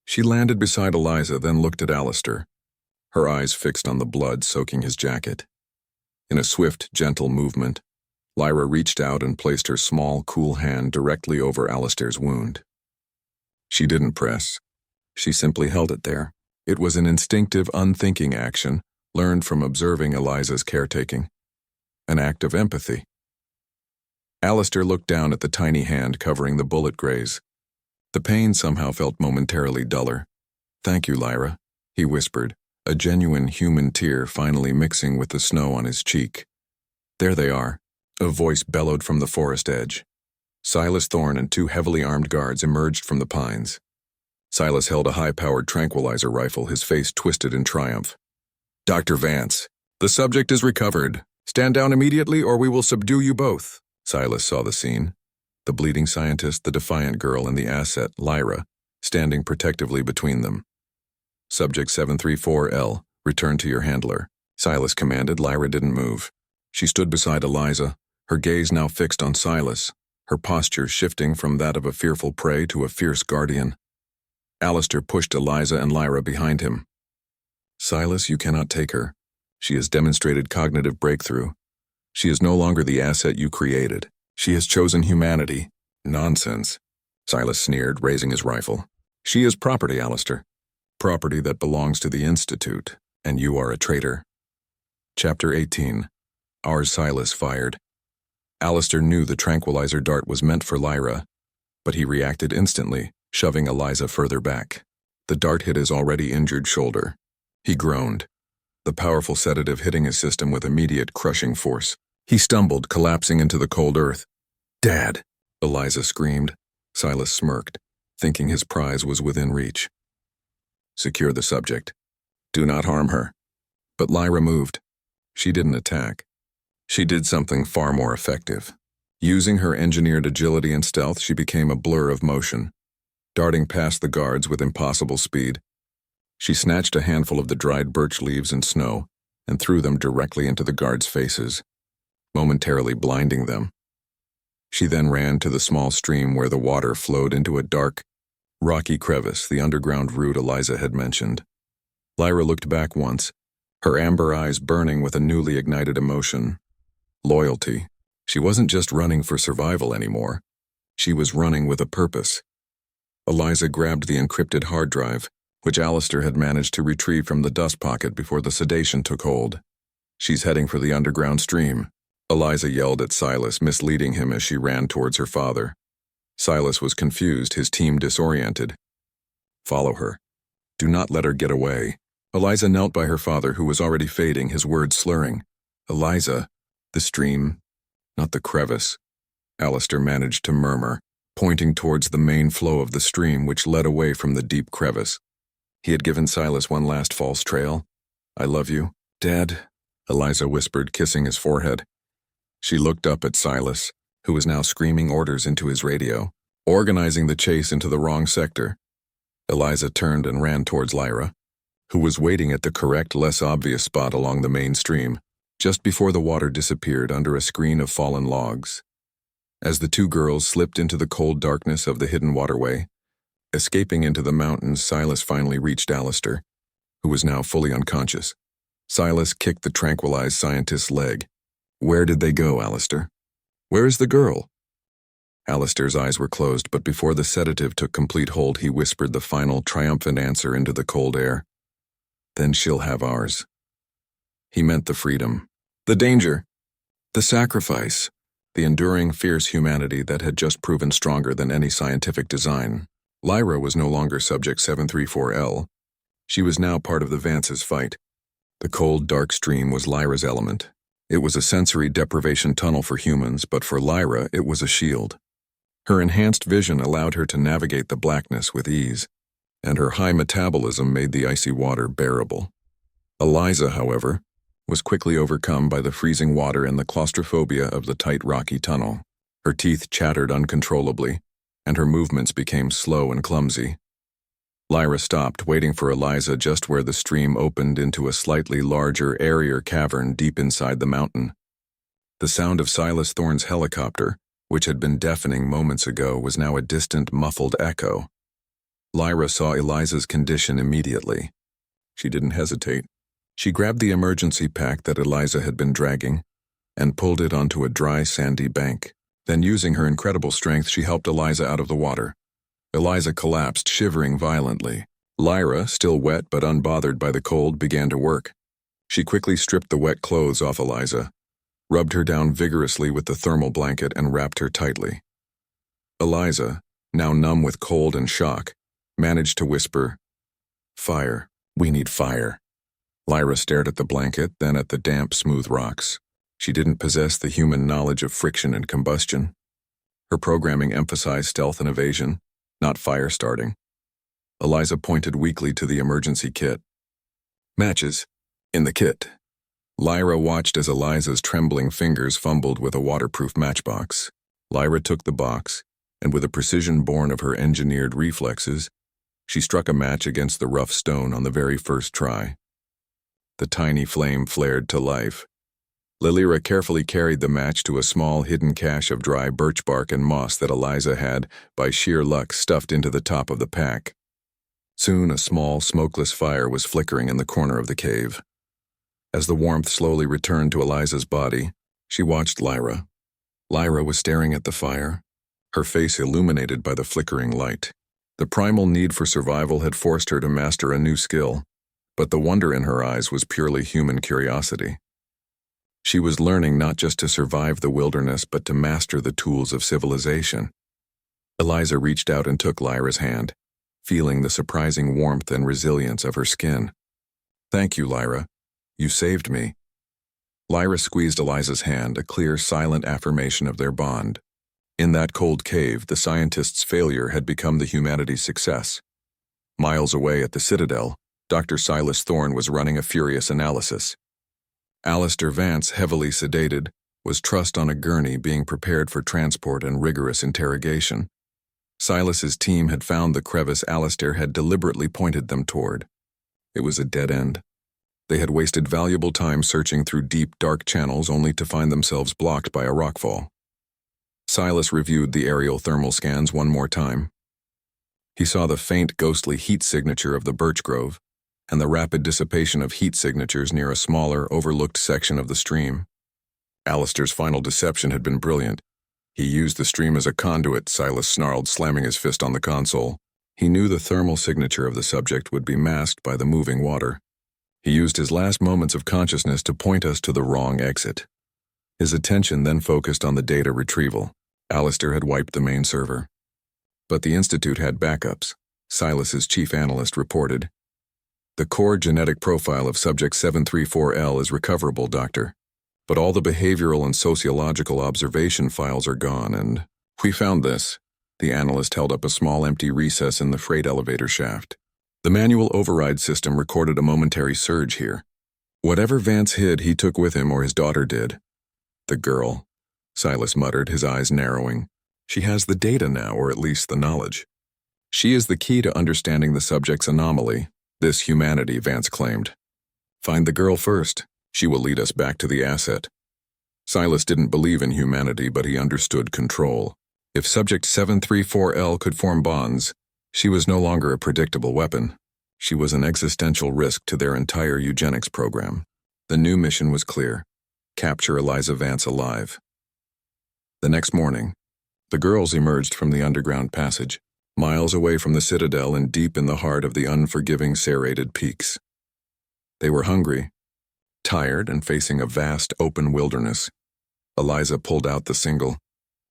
She landed beside Eliza, then looked at Alistair, her eyes fixed on the blood soaking his jacket. In a swift, gentle movement, Lyra reached out and placed her small, cool hand directly over Alistair's wound. She didn't press. She simply held it there. It was an instinctive, unthinking action, learned from observing Eliza's caretaking. An act of empathy. Alistair looked down at the tiny hand covering the bullet graze. The pain somehow felt momentarily duller. Thank you, Lyra, he whispered, a genuine human tear finally mixing with the snow on his cheek. There they are, a voice bellowed from the forest edge. Silas Thorne and two heavily armed guards emerged from the pines. Silas held a high-powered tranquilizer rifle, his face twisted in triumph. Dr. Vance, the subject is recovered. Stand down immediately or we will subdue you both. Silas saw the scene. The bleeding scientist, the defiant girl, and the asset, Lyra, standing protectively between them. Subject 734L, return to your handler. Silas commanded. Lyra didn't move. She stood beside Eliza, her gaze now fixed on Silas, her posture shifting from that of a fearful prey to a fierce guardian. Alistair pushed Eliza and Lyra behind him. Silas, you cannot take her. She has demonstrated cognitive breakthrough. She is no longer the asset you created. She has chosen humanity. Nonsense. Silas sneered, raising his rifle. She is property, Alistair. Property that belongs to the Institute, and you are a traitor. Chapter 18. Our Silas fired. Alistair knew the tranquilizer dart was meant for Lyra, but he reacted instantly, shoving Eliza further back. The dart hit his already injured shoulder. He groaned, the powerful sedative hitting his system with immediate crushing force. He stumbled, collapsing into the cold earth. Dad! Eliza screamed. Silas smirked, thinking his prize was within reach. Secure the subject. Do not harm her. But Lyra moved. She didn't attack. She did something far more effective. Using her engineered agility and stealth, she became a blur of motion, darting past the guards with impossible speed. She snatched a handful of the dried birch leaves and snow and threw them directly into the guards' faces, momentarily blinding them. She then ran to the small stream where the water flowed into a dark, rocky crevice, the underground route Eliza had mentioned. Lyra looked back once, her amber eyes burning with a newly ignited emotion. Loyalty, She wasn't just running for survival anymore. She was running with a purpose. Eliza grabbed the encrypted hard drive, which Alistair had managed to retrieve from the dust pocket before the sedation took hold. "She's heading for the underground stream," Eliza yelled at Silas, misleading him as she ran towards her father. Silas was confused, his team disoriented. "Follow her. Do not let her get away." Eliza knelt by her father, who was already fading, his words slurring. "Eliza, the stream, not the crevice," Alistair managed to murmur, pointing towards the main flow of the stream which led away from the deep crevice. He had given Silas one last false trail. "I love you, Dad," Eliza whispered, kissing his forehead. She looked up at Silas, who was now screaming orders into his radio, organizing the chase into the wrong sector. Eliza turned and ran towards Lyra, who was waiting at the correct, less obvious spot along the main stream, just before the water disappeared under a screen of fallen logs. As the two girls slipped into the cold darkness of the hidden waterway, escaping into the mountains, Silas finally reached Alistair, who was now fully unconscious. Silas kicked the tranquilized scientist's leg. "Where did they go, Alistair? Where is the girl?" Alistair's eyes were closed, but before the sedative took complete hold, he whispered the final, triumphant answer into the cold air. "Then she'll have ours." He meant the freedom, the danger, the sacrifice, the enduring, fierce humanity that had just proven stronger than any scientific design. Lyra was no longer Subject 734L. She was now part of the Vance's fight. The cold, dark stream was Lyra's element. It was a sensory deprivation tunnel for humans, but for Lyra it was a shield. Her enhanced vision allowed her to navigate the blackness with ease, and her high metabolism made the icy water bearable. Eliza, however, was quickly overcome by the freezing water and the claustrophobia of the tight, rocky tunnel. Her teeth chattered uncontrollably, and her movements became slow and clumsy. Lyra stopped, waiting for Eliza just where the stream opened into a slightly larger, airier cavern deep inside the mountain. The sound of Silas Thorne's helicopter, which had been deafening moments ago, was now a distant, muffled echo. Lyra saw Eliza's condition immediately. She didn't hesitate. She grabbed the emergency pack that Eliza had been dragging and pulled it onto a dry, sandy bank. Then, using her incredible strength, she helped Eliza out of the water. Eliza collapsed, shivering violently. Lyra, still wet but unbothered by the cold, began to work. She quickly stripped the wet clothes off Eliza, rubbed her down vigorously with the thermal blanket, and wrapped her tightly. Eliza, now numb with cold and shock, managed to whisper, "Fire. We need fire." Lyra stared at the blanket, then at the damp, smooth rocks. She didn't possess the human knowledge of friction and combustion. Her programming emphasized stealth and evasion, not fire starting. Eliza pointed weakly to the emergency kit. "Matches. In the kit." Lyra watched as Eliza's trembling fingers fumbled with a waterproof matchbox. Lyra took the box, and with a precision born of her engineered reflexes, she struck a match against the rough stone on the very first try. The tiny flame flared to life. Lyra carefully carried the match to a small hidden cache of dry birch bark and moss that Eliza had, by sheer luck, stuffed into the top of the pack. Soon a small, smokeless fire was flickering in the corner of the cave. As the warmth slowly returned to Eliza's body, she watched Lyra. Lyra was staring at the fire, her face illuminated by the flickering light. The primal need for survival had forced her to master a new skill, but the wonder in her eyes was purely human curiosity. She was learning not just to survive the wilderness, but to master the tools of civilization. Eliza reached out and took Lyra's hand, feeling the surprising warmth and resilience of her skin. "Thank you, Lyra. You saved me." Lyra squeezed Eliza's hand, a clear, silent affirmation of their bond. In that cold cave, the scientist's failure had become the humanity's success. Miles away at the Citadel, Dr. Silas Thorne was running a furious analysis. Alistair Vance, heavily sedated, was trussed on a gurney being prepared for transport and rigorous interrogation. Silas's team had found the crevice Alistair had deliberately pointed them toward. It was a dead end. They had wasted valuable time searching through deep, dark channels only to find themselves blocked by a rockfall. Silas reviewed the aerial thermal scans one more time. He saw the faint, ghostly heat signature of the birch grove, and the rapid dissipation of heat signatures near a smaller, overlooked section of the stream. Alistair's final deception had been brilliant. He used the stream as a conduit, Silas snarled, slamming his fist on the console. He knew the thermal signature of the subject would be masked by the moving water. He used his last moments of consciousness to point us to the wrong exit. His attention then focused on the data retrieval. Alistair had wiped the main server. But the Institute had backups, Silas's chief analyst reported. The core genetic profile of subject 734L is recoverable, Doctor. But all the behavioral and sociological observation files are gone, and we found this. The analyst held up a small empty recess in the freight elevator shaft. The manual override system recorded a momentary surge here. Whatever Vance hid, he took with him, or his daughter did. The girl, Silas muttered, his eyes narrowing. She has the data now, or at least the knowledge. She is the key to understanding the subject's anomaly, this humanity, Vance claimed. Find the girl first. She will lead us back to the asset. Silas didn't believe in humanity, but he understood control. If subject 734L could form bonds, she was no longer a predictable weapon. She was an existential risk to their entire eugenics program. The new mission was clear: capture Eliza Vance alive. The next morning, the girls emerged from the underground passage, miles away from the citadel and deep in the heart of the unforgiving serrated peaks. They were hungry, tired, and facing a vast open wilderness. Eliza pulled out the single,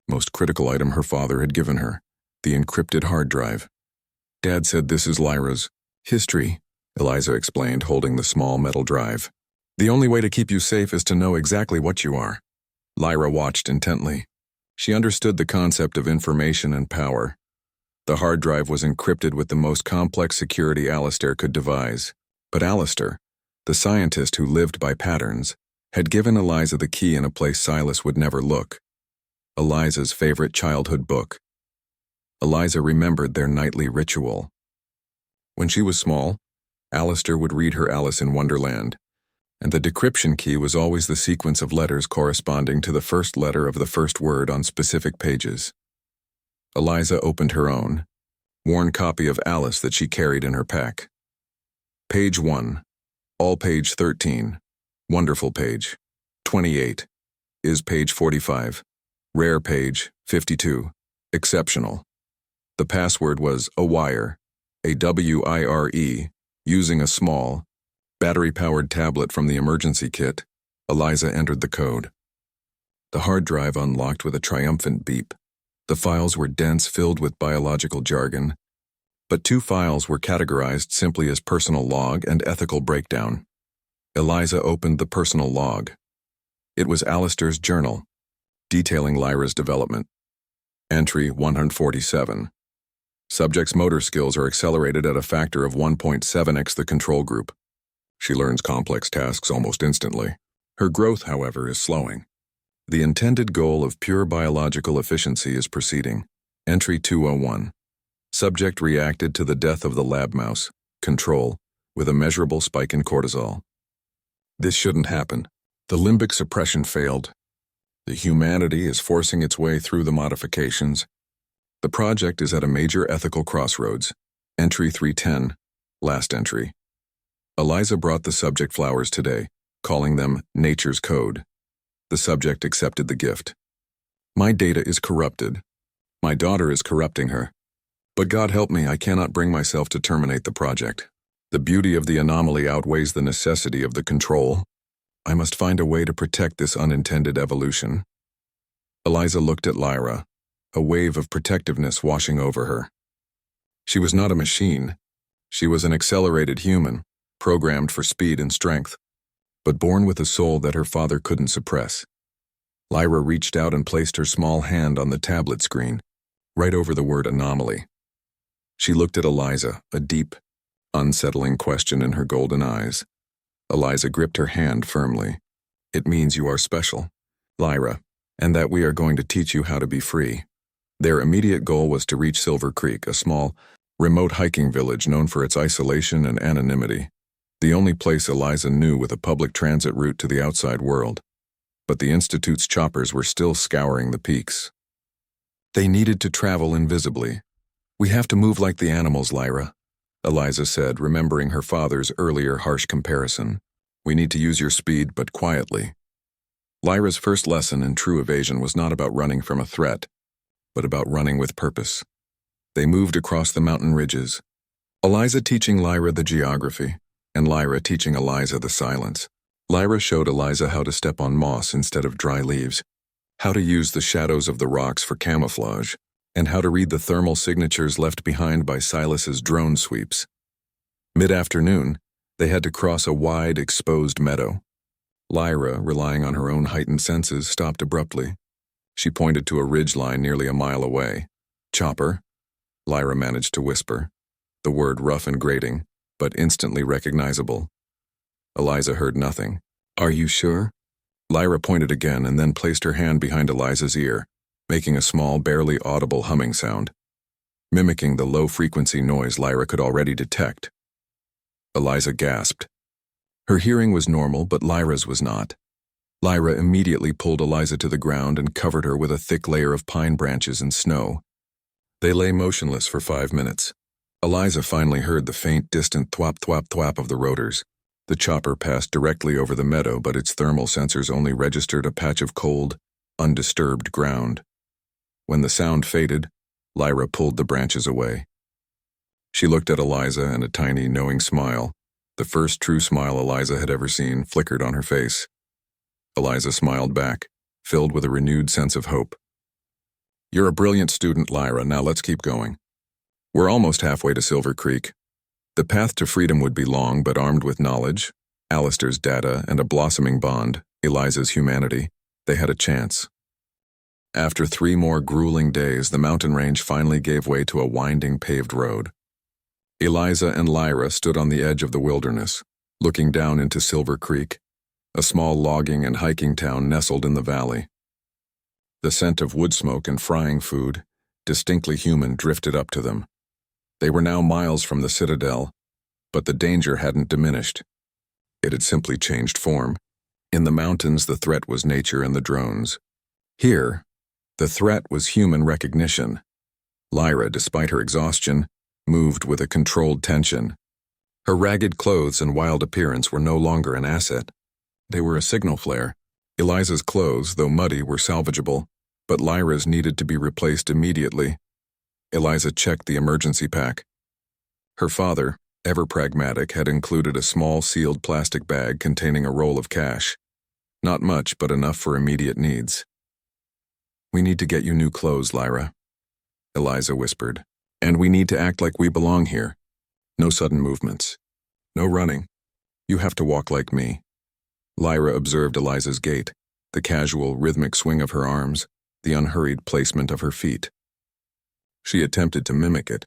most critical item her father had given her, the encrypted hard drive. Dad said this is Lyra's history, Eliza explained, holding the small metal drive. The only way to keep you safe is to know exactly what you are. Lyra watched intently. She understood the concept of information and power. The hard drive was encrypted with the most complex security Alistair could devise. But Alistair, the scientist who lived by patterns, had given Eliza the key in a place Silas would never look. Eliza's favorite childhood book. Eliza remembered their nightly ritual. When she was small, Alistair would read her Alice in Wonderland, and the decryption key was always the sequence of letters corresponding to the first letter of the first word on specific pages. Eliza opened her own, worn copy of Alice that she carried in her pack. Page 1. All page 13. Wonderful page. 28. Is page 45. Rare page 52. Exceptional. The password was a wire, A-W-I-R-E, using a small, battery-powered tablet from the emergency kit. Eliza entered the code. The hard drive unlocked with a triumphant beep. The files were dense, filled with biological jargon, but 2 files were categorized simply as personal log and ethical breakdown. Eliza opened the personal log. It was Alistair's journal, detailing Lyra's development. Entry 147. Subject's motor skills are accelerated at a factor of 1.7x the control group. She learns complex tasks almost instantly. Her growth, however, is slowing. The intended goal of pure biological efficiency is proceeding. Entry 201. Subject reacted to the death of the lab mouse, control, with a measurable spike in cortisol. This shouldn't happen. The limbic suppression failed. The humanity is forcing its way through the modifications. The project is at a major ethical crossroads. Entry 310. Last entry. Eliza brought the subject flowers today, calling them nature's code. The subject accepted the gift. My data is corrupted. My daughter is corrupting her. But God help me, I cannot bring myself to terminate the project. The beauty of the anomaly outweighs the necessity of the control. I must find a way to protect this unintended evolution. Eliza looked at Lyra, a wave of protectiveness washing over her. She was not a machine. She was an accelerated human, programmed for speed and strength, but born with a soul that her father couldn't suppress. Lyra reached out and placed her small hand on the tablet screen, right over the word anomaly. She looked at Eliza, a deep, unsettling question in her golden eyes. Eliza gripped her hand firmly. It means you are special, Lyra, and that we are going to teach you how to be free. Their immediate goal was to reach Silver Creek, a small, remote hiking village known for its isolation and anonymity. The only place Eliza knew with a public transit route to the outside world. But the Institute's choppers were still scouring the peaks. They needed to travel invisibly. We have to move like the animals, Lyra, Eliza said, remembering her father's earlier harsh comparison. We need to use your speed, but quietly. Lyra's first lesson in true evasion was not about running from a threat, but about running with purpose. They moved across the mountain ridges, Eliza teaching Lyra the geography, and Lyra teaching Eliza the silence. Lyra showed Eliza how to step on moss instead of dry leaves, how to use the shadows of the rocks for camouflage, and how to read the thermal signatures left behind by Silas's drone sweeps. Mid-afternoon, they had to cross a wide, exposed meadow. Lyra, relying on her own heightened senses, stopped abruptly. She pointed to a ridgeline nearly a mile away. "Chopper," Lyra managed to whisper, the word rough and grating, but instantly recognizable. Eliza heard nothing. "Are you sure?" Lyra pointed again and then placed her hand behind Eliza's ear, making a small, barely audible humming sound, mimicking the low-frequency noise Lyra could already detect. Eliza gasped. Her hearing was normal, but Lyra's was not. Lyra immediately pulled Eliza to the ground and covered her with a thick layer of pine branches and snow. They lay motionless for 5 minutes. Eliza finally heard the faint, distant thwap-thwap-thwap of the rotors. The chopper passed directly over the meadow, but its thermal sensors only registered a patch of cold, undisturbed ground. When the sound faded, Lyra pulled the branches away. She looked at Eliza, and a tiny, knowing smile, the first true smile Eliza had ever seen, flickered on her face. Eliza smiled back, filled with a renewed sense of hope. "You're a brilliant student, Lyra. Now let's keep going. We're almost halfway to Silver Creek. The path to freedom would be long, but armed with knowledge, Alistair's data, and a blossoming bond, Eliza's humanity, they had a chance." After 3 more grueling days, the mountain range finally gave way to a winding paved road. Eliza and Lyra stood on the edge of the wilderness, looking down into Silver Creek, a small logging and hiking town nestled in the valley. The scent of wood smoke and frying food, distinctly human, drifted up to them. They were now miles from the citadel, but the danger hadn't diminished. It had simply changed form. In the mountains, the threat was nature and the drones. Here, the threat was human recognition. Lyra, despite her exhaustion, moved with a controlled tension. Her ragged clothes and wild appearance were no longer an asset. They were a signal flare. Eliza's clothes, though muddy, were salvageable, but Lyra's needed to be replaced immediately. Eliza checked the emergency pack. Her father, ever pragmatic, had included a small sealed plastic bag containing a roll of cash. Not much, but enough for immediate needs. "We need to get you new clothes, Lyra," Eliza whispered. "And we need to act like we belong here. No sudden movements. No running. You have to walk like me." Lyra observed Eliza's gait, the casual, rhythmic swing of her arms, the unhurried placement of her feet. She attempted to mimic it.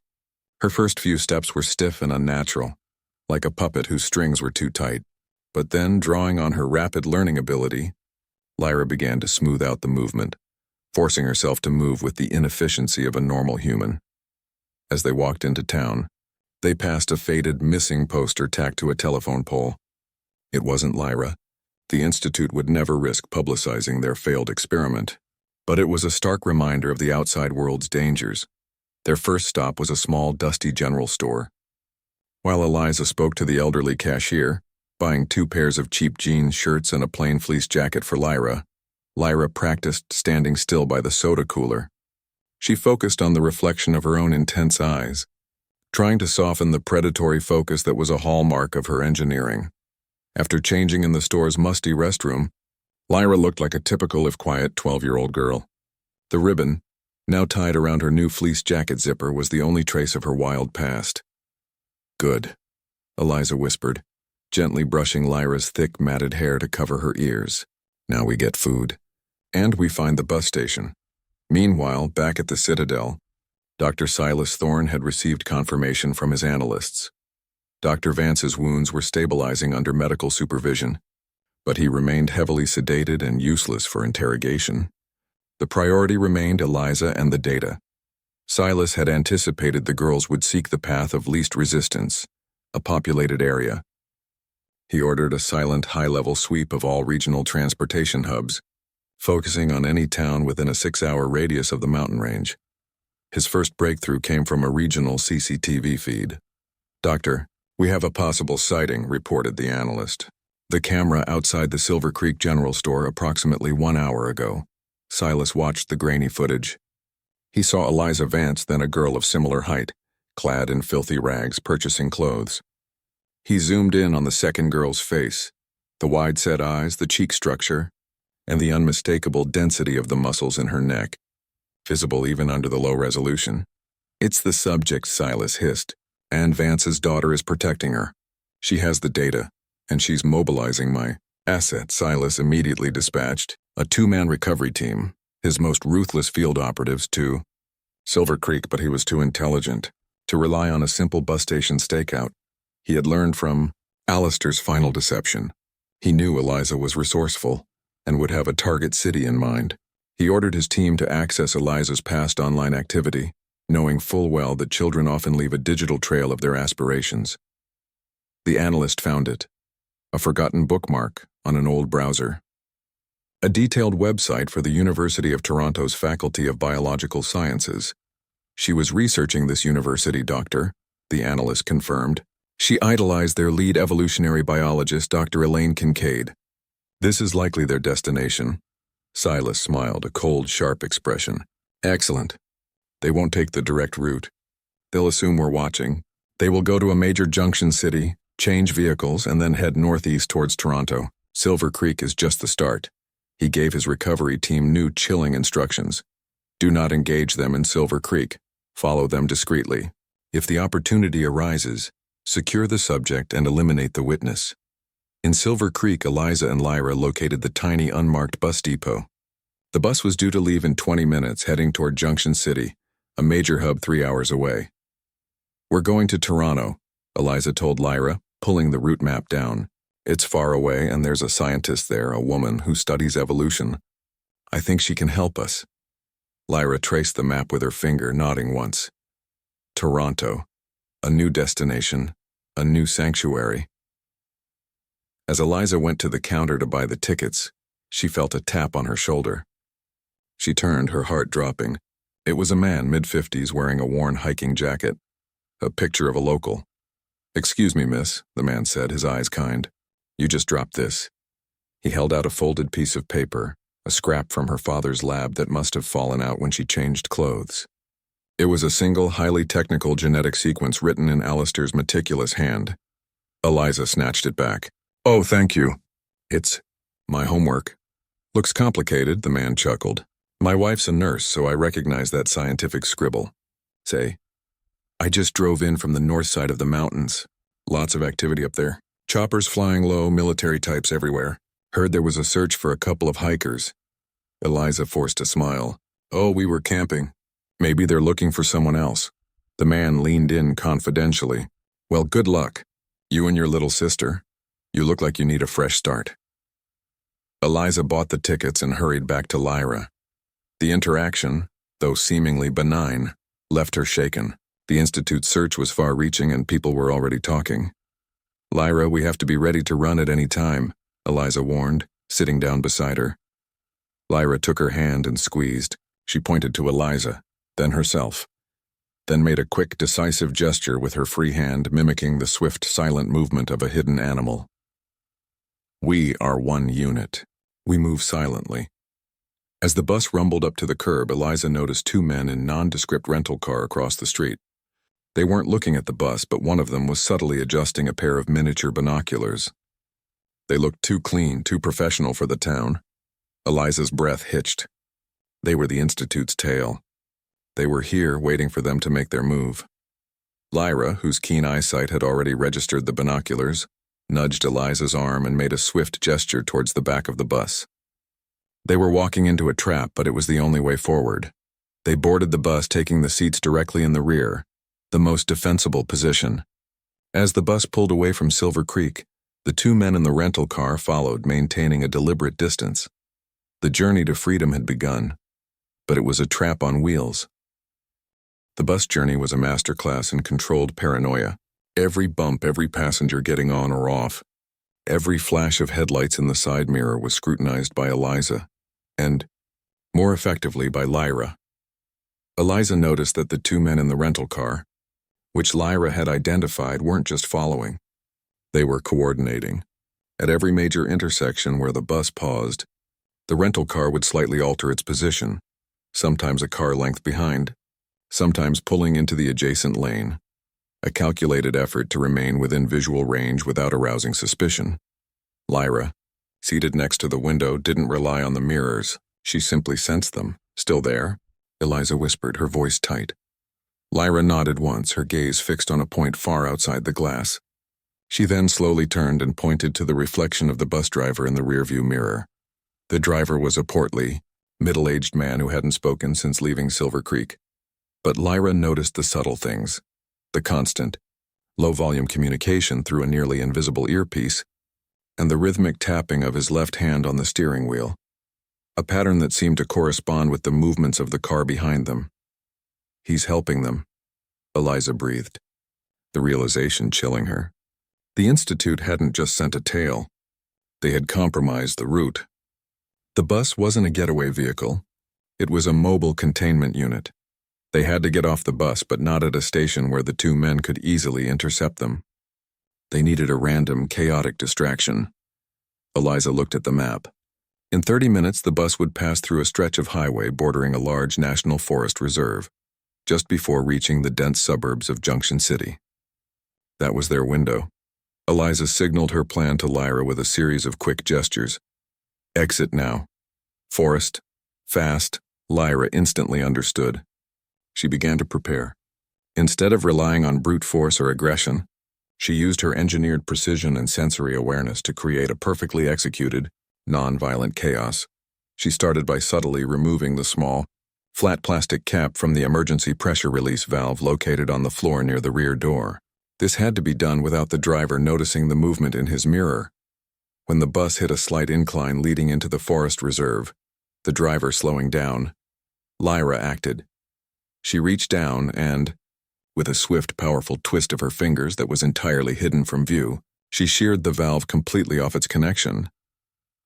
Her first few steps were stiff and unnatural, like a puppet whose strings were too tight. But then, drawing on her rapid learning ability, Lyra began to smooth out the movement, forcing herself to move with the inefficiency of a normal human. As they walked into town, they passed a faded missing poster tacked to a telephone pole. It wasn't Lyra. The Institute would never risk publicizing their failed experiment, but it was a stark reminder of the outside world's dangers. Their first stop was a small, dusty general store. While Eliza spoke to the elderly cashier, buying 2 pairs of cheap jeans shirts and a plain fleece jacket for Lyra, Lyra practiced standing still by the soda cooler. She focused on the reflection of her own intense eyes, trying to soften the predatory focus that was a hallmark of her engineering. After changing in the store's musty restroom, Lyra looked like a typical if quiet 12-year-old girl. The ribbon, now tied around her new fleece jacket zipper, was the only trace of her wild past. "Good," Eliza whispered, gently brushing Lyra's thick, matted hair to cover her ears. "Now we get food. And we find the bus station." Meanwhile, back at the Citadel, Dr. Silas Thorne had received confirmation from his analysts. Dr. Vance's wounds were stabilizing under medical supervision, but he remained heavily sedated and useless for interrogation. The priority remained Eliza and the data. Silas had anticipated the girls would seek the path of least resistance, a populated area. He ordered a silent, high-level sweep of all regional transportation hubs, focusing on any town within a 6-hour radius of the mountain range. His first breakthrough came from a regional CCTV feed. "Doctor, we have a possible sighting," reported the analyst. The camera outside the Silver Creek General Store approximately 1 hour ago. Silas watched the grainy footage. He saw Aliza Vance, then a girl of similar height, clad in filthy rags, purchasing clothes. He zoomed in on the second girl's face, the wide-set eyes, the cheek structure, and the unmistakable density of the muscles in her neck, visible even under the low resolution. "It's the subject," Silas hissed, "and Vance's daughter is protecting her. She has the data, and she's mobilizing my asset." Silas immediately dispatched a 2-man recovery team, his most ruthless field operatives, to Silver Creek, but he was too intelligent to rely on a simple bus station stakeout. He had learned from Alistair's final deception. He knew Eliza was resourceful and would have a target city in mind. He ordered his team to access Eliza's past online activity, knowing full well that children often leave a digital trail of their aspirations. The analyst found it, a forgotten bookmark on an old browser. A detailed website for the University of Toronto's Faculty of Biological Sciences. She was researching this university, doctor, the analyst confirmed. She idolized their lead evolutionary biologist, Dr. Elaine Kincaid. "This is likely their destination." Silas smiled, a cold, sharp expression. "Excellent. They won't take the direct route. They'll assume we're watching. They will go to a major junction city, change vehicles, and then head northeast towards Toronto. Silver Creek is just the start." He gave his recovery team new, chilling instructions. "Do not engage them in Silver Creek. Follow them discreetly. If the opportunity arises, secure the subject and eliminate the witness." In Silver Creek, Eliza and Lyra located the tiny, unmarked bus depot. The bus was due to leave in 20 minutes, heading toward Junction City, a major hub 3 hours away. "We're going to Toronto," Eliza told Lyra, pulling the route map down. "It's far away, and there's a scientist there, a woman who studies evolution. I think she can help us." Lyra traced the map with her finger, nodding once. Toronto. A new destination. A new sanctuary. As Eliza went to the counter to buy the tickets, she felt a tap on her shoulder. She turned, her heart dropping. It was a man, mid-50s, wearing a worn hiking jacket. A picture of a local. "Excuse me, miss," the man said, his eyes kind. "You just dropped this." He held out a folded piece of paper, a scrap from her father's lab that must have fallen out when she changed clothes. It was a single, highly technical genetic sequence written in Alistair's meticulous hand. Eliza snatched it back. "Oh, thank you. It's my homework." "Looks complicated," the man chuckled. "My wife's a nurse, so I recognize that scientific scribble. Say, I just drove in from the north side of the mountains. Lots of activity up there. Choppers flying low, military types everywhere. Heard there was a search for a couple of hikers." Eliza forced a smile. "Oh, we were camping. Maybe they're looking for someone else." The man leaned in confidentially. "Well, good luck. You and your little sister. You look like you need a fresh start." Eliza bought the tickets and hurried back to Lyra. The interaction, though seemingly benign, left her shaken. The Institute's search was far-reaching and people were already talking. "Lyra, we have to be ready to run at any time," Eliza warned, sitting down beside her. Lyra took her hand and squeezed. She pointed to Eliza, then herself, then made a quick, decisive gesture with her free hand, mimicking the swift, silent movement of a hidden animal. "We are one unit. We move silently." As the bus rumbled up to the curb, Eliza noticed 2 men in nondescript rental car across the street. They weren't looking at the bus, but one of them was subtly adjusting a pair of miniature binoculars. They looked too clean, too professional for the town. Eliza's breath hitched. They were the Institute's tail. They were here, waiting for them to make their move. Lyra, whose keen eyesight had already registered the binoculars, nudged Eliza's arm and made a swift gesture towards the back of the bus. They were walking into a trap, but it was the only way forward. They boarded the bus, taking the seats directly in the rear, the most defensible position. As the bus pulled away from Silver Creek, the 2 men in the rental car followed, maintaining a deliberate distance. The journey to freedom had begun, but it was a trap on wheels. The bus journey was a masterclass in controlled paranoia. Every bump, every passenger getting on or off, every flash of headlights in the side mirror was scrutinized by Eliza, and, more effectively, by Lyra. Eliza noticed that the 2 men in the rental car, which Lyra had identified, weren't just following. They were coordinating. At every major intersection where the bus paused, the rental car would slightly alter its position, sometimes a car length behind, sometimes pulling into the adjacent lane, a calculated effort to remain within visual range without arousing suspicion. Lyra, seated next to the window, didn't rely on the mirrors. She simply sensed them. Still there? Eliza whispered, her voice tight. Lyra nodded once, her gaze fixed on a point far outside the glass. She then slowly turned and pointed to the reflection of the bus driver in the rearview mirror. The driver was a portly, middle-aged man who hadn't spoken since leaving Silver Creek. But Lyra noticed the subtle things. The constant, low-volume communication through a nearly invisible earpiece, and the rhythmic tapping of his left hand on the steering wheel, a pattern that seemed to correspond with the movements of the car behind them. He's helping them, Eliza breathed, the realization chilling her. The Institute hadn't just sent a tail. They had compromised the route. The bus wasn't a getaway vehicle. It was a mobile containment unit. They had to get off the bus, but not at a station where the two men could easily intercept them. They needed a random, chaotic distraction. Eliza looked at the map. In 30 minutes, the bus would pass through a stretch of highway bordering a large national forest reserve, just before reaching the dense suburbs of Junction City. That was their window. Eliza signaled her plan to Lyra with a series of quick gestures. Exit now. Forest. Fast. Lyra instantly understood. She began to prepare. Instead of relying on brute force or aggression, she used her engineered precision and sensory awareness to create a perfectly executed, non-violent chaos. She started by subtly removing the small, flat plastic cap from the emergency pressure release valve located on the floor near the rear door. This had to be done without the driver noticing the movement in his mirror. When the bus hit a slight incline leading into the forest reserve, the driver slowing down, Lyra acted. She reached down and, with a swift, powerful twist of her fingers that was entirely hidden from view, she sheared the valve completely off its connection.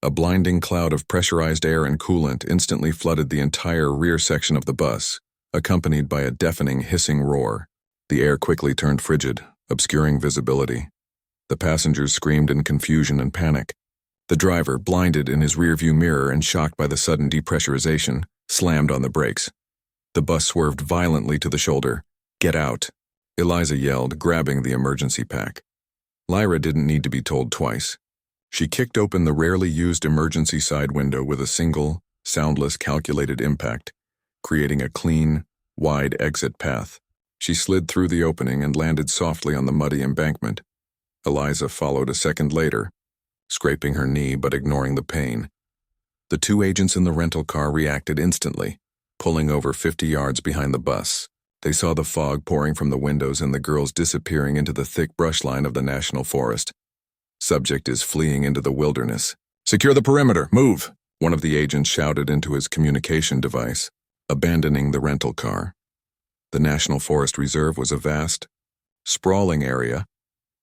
A blinding cloud of pressurized air and coolant instantly flooded the entire rear section of the bus, accompanied by a deafening hissing roar. The air quickly turned frigid, obscuring visibility. The passengers screamed in confusion and panic. The driver, blinded in his rearview mirror and shocked by the sudden depressurization, slammed on the brakes. The bus swerved violently to the shoulder. "Get out," Eliza yelled, grabbing the emergency pack. Lyra didn't need to be told twice. She kicked open the rarely used emergency side window with a single, soundless, calculated impact, creating a clean, wide exit path. She slid through the opening and landed softly on the muddy embankment. Eliza followed a second later, scraping her knee but ignoring the pain. The two agents in the rental car reacted instantly, pulling over 50 yards behind the bus. They saw the fog pouring from the windows and the girls disappearing into the thick brush line of the national forest. Subject is fleeing into the wilderness. "Secure the perimeter! Move!" One of the agents shouted into his communication device, abandoning the rental car. The National Forest Reserve was a vast, sprawling area,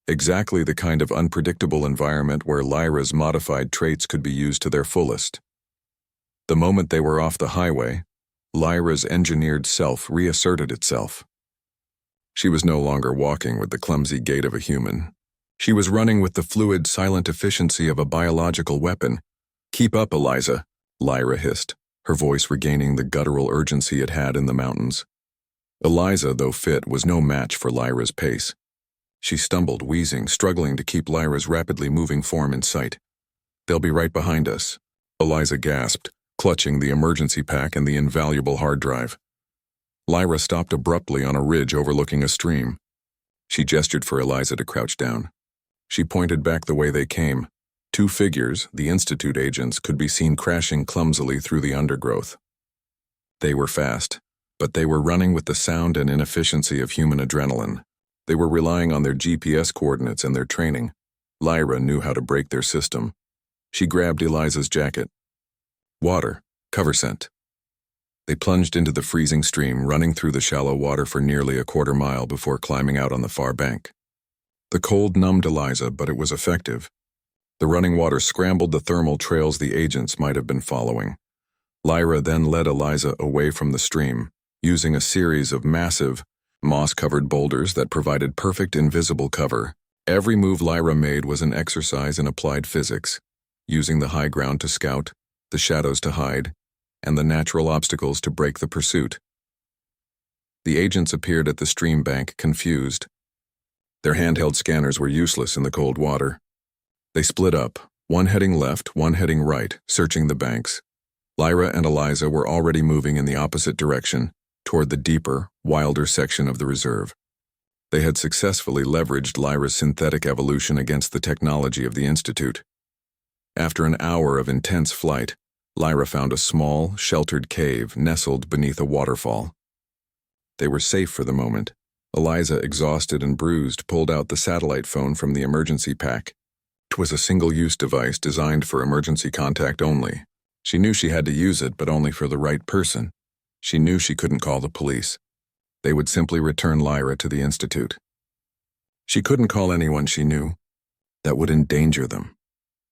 exactly the kind of unpredictable environment where Lyra's modified traits could be used to their fullest. The moment they were off the highway, Lyra's engineered self reasserted itself. She was no longer walking with the clumsy gait of a human. She was running with the fluid, silent efficiency of a biological weapon. "Keep up, Eliza," Lyra hissed, her voice regaining the guttural urgency it had in the mountains. Eliza, though fit, was no match for Lyra's pace. She stumbled, wheezing, struggling to keep Lyra's rapidly moving form in sight. "They'll be right behind us," Eliza gasped, clutching the emergency pack and the invaluable hard drive. Lyra stopped abruptly on a ridge overlooking a stream. She gestured for Eliza to crouch down. She pointed back the way they came. Two figures, the Institute agents, could be seen crashing clumsily through the undergrowth. They were fast, but they were running with the sound and inefficiency of human adrenaline. They were relying on their GPS coordinates and their training. Lyra knew how to break their system. She grabbed Eliza's jacket. "Water, cover scent." They plunged into the freezing stream, running through the shallow water for nearly a quarter mile before climbing out on the far bank. The cold numbed Eliza, but it was effective. The running water scrambled the thermal trails the agents might have been following. Lyra then led Eliza away from the stream, using a series of massive, moss-covered boulders that provided perfect invisible cover. Every move Lyra made was an exercise in applied physics, using the high ground to scout, the shadows to hide, and the natural obstacles to break the pursuit. The agents appeared at the stream bank, confused. Their handheld scanners were useless in the cold water. They split up, one heading left, one heading right, searching the banks. Lyra and Eliza were already moving in the opposite direction, toward the deeper, wilder section of the reserve. They had successfully leveraged Lyra's synthetic evolution against the technology of the Institute. After an hour of intense flight, Lyra found a small, sheltered cave nestled beneath a waterfall. They were safe for the moment. Eliza, exhausted and bruised, pulled out the satellite phone from the emergency pack. It was a single-use device designed for emergency contact only. She knew she had to use it, but only for the right person. She knew she couldn't call the police. They would simply return Lyra to the Institute. She couldn't call anyone she knew. That would endanger them.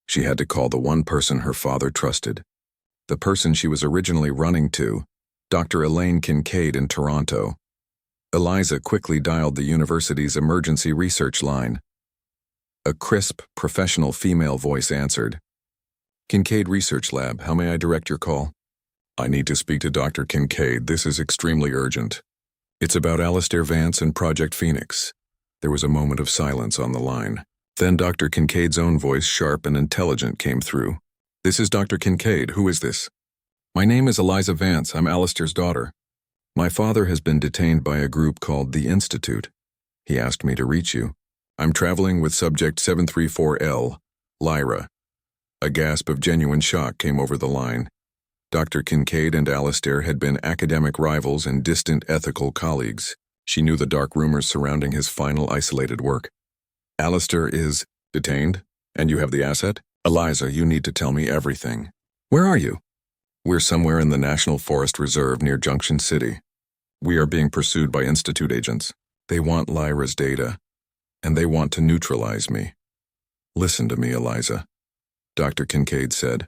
She had to call the one person her father trusted. The person she was originally running to, Dr. Elaine Kincaid in Toronto. Eliza quickly dialed the university's emergency research line. A crisp, professional female voice answered. Kincaid Research Lab, how may I direct your call? I need to speak to Dr. Kincaid. This is extremely urgent. It's about Alistair Vance and Project Phoenix. There was a moment of silence on the line. Then Dr. Kincaid's own voice, sharp and intelligent, came through. This is Dr. Kincaid. Who is this? My name is Eliza Vance. I'm Alistair's daughter. My father has been detained by a group called the Institute. He asked me to reach you. I'm traveling with subject 734L, Lyra. A gasp of genuine shock came over the line. Dr. Kincaid and Alistair had been academic rivals and distant ethical colleagues. She knew the dark rumors surrounding his final isolated work. Alistair is detained, and you have the asset? Eliza, you need to tell me everything. Where are you? We're somewhere in the National Forest Reserve near Junction City. We are being pursued by Institute agents. They want Lyra's data, and they want to neutralize me. Listen to me, Eliza, Dr. Kincaid said,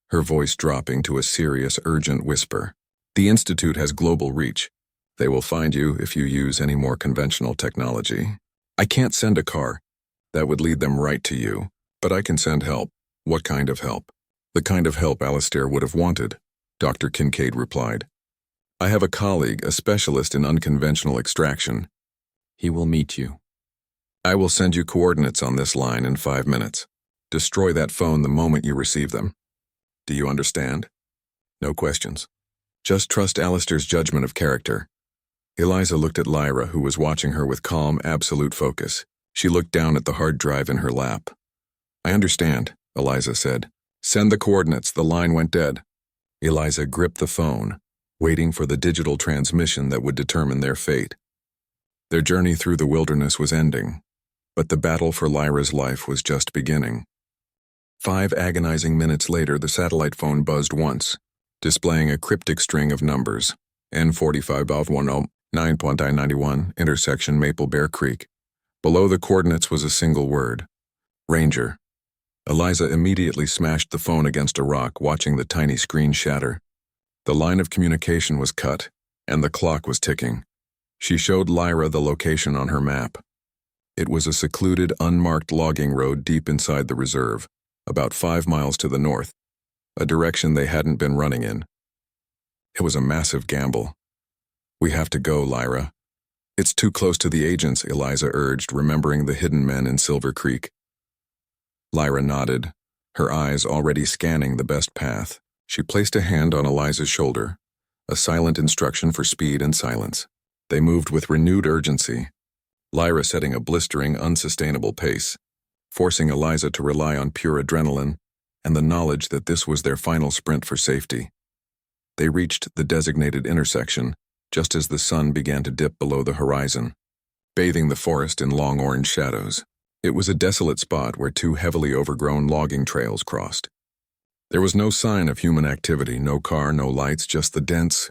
her voice dropping to a serious, urgent whisper. The Institute has global reach. They will find you if you use any more conventional technology. I can't send a car. That would lead them right to you. But I can send help. What kind of help? The kind of help Alistair would have wanted, Dr. Kincaid replied. I have a colleague, a specialist in unconventional extraction. He will meet you. I will send you coordinates on this line in 5 minutes. Destroy that phone the moment you receive them. Do you understand? No questions. Just trust Alistair's judgment of character. Eliza looked at Lyra, who was watching her with calm, absolute focus. She looked down at the hard drive in her lap. I understand, Eliza said. Send the coordinates. The line went dead. Eliza gripped the phone, waiting for the digital transmission that would determine their fate. Their journey through the wilderness was ending, but the battle for Lyra's life was just beginning. 5 agonizing minutes later, the satellite phone buzzed once, displaying a cryptic string of numbers. N45-10, 9.I91, intersection Maple Bear Creek. Below the coordinates was a single word. Ranger. Eliza immediately smashed the phone against a rock, watching the tiny screen shatter. The line of communication was cut, and the clock was ticking. She showed Lyra the location on her map. It was a secluded, unmarked logging road deep inside the reserve, about 5 miles to the north, a direction they hadn't been running in. It was a massive gamble. We have to go, Lyra. It's too close to the agents, Eliza urged, remembering the hidden men in Silver Creek. Lyra nodded, her eyes already scanning the best path. She placed a hand on Eliza's shoulder, a silent instruction for speed and silence. They moved with renewed urgency, Lyra setting a blistering, unsustainable pace, forcing Eliza to rely on pure adrenaline and the knowledge that this was their final sprint for safety. They reached the designated intersection just as the sun began to dip below the horizon, bathing the forest in long orange shadows. It was a desolate spot where 2 heavily overgrown logging trails crossed. There was no sign of human activity, no car, no lights, just the dense,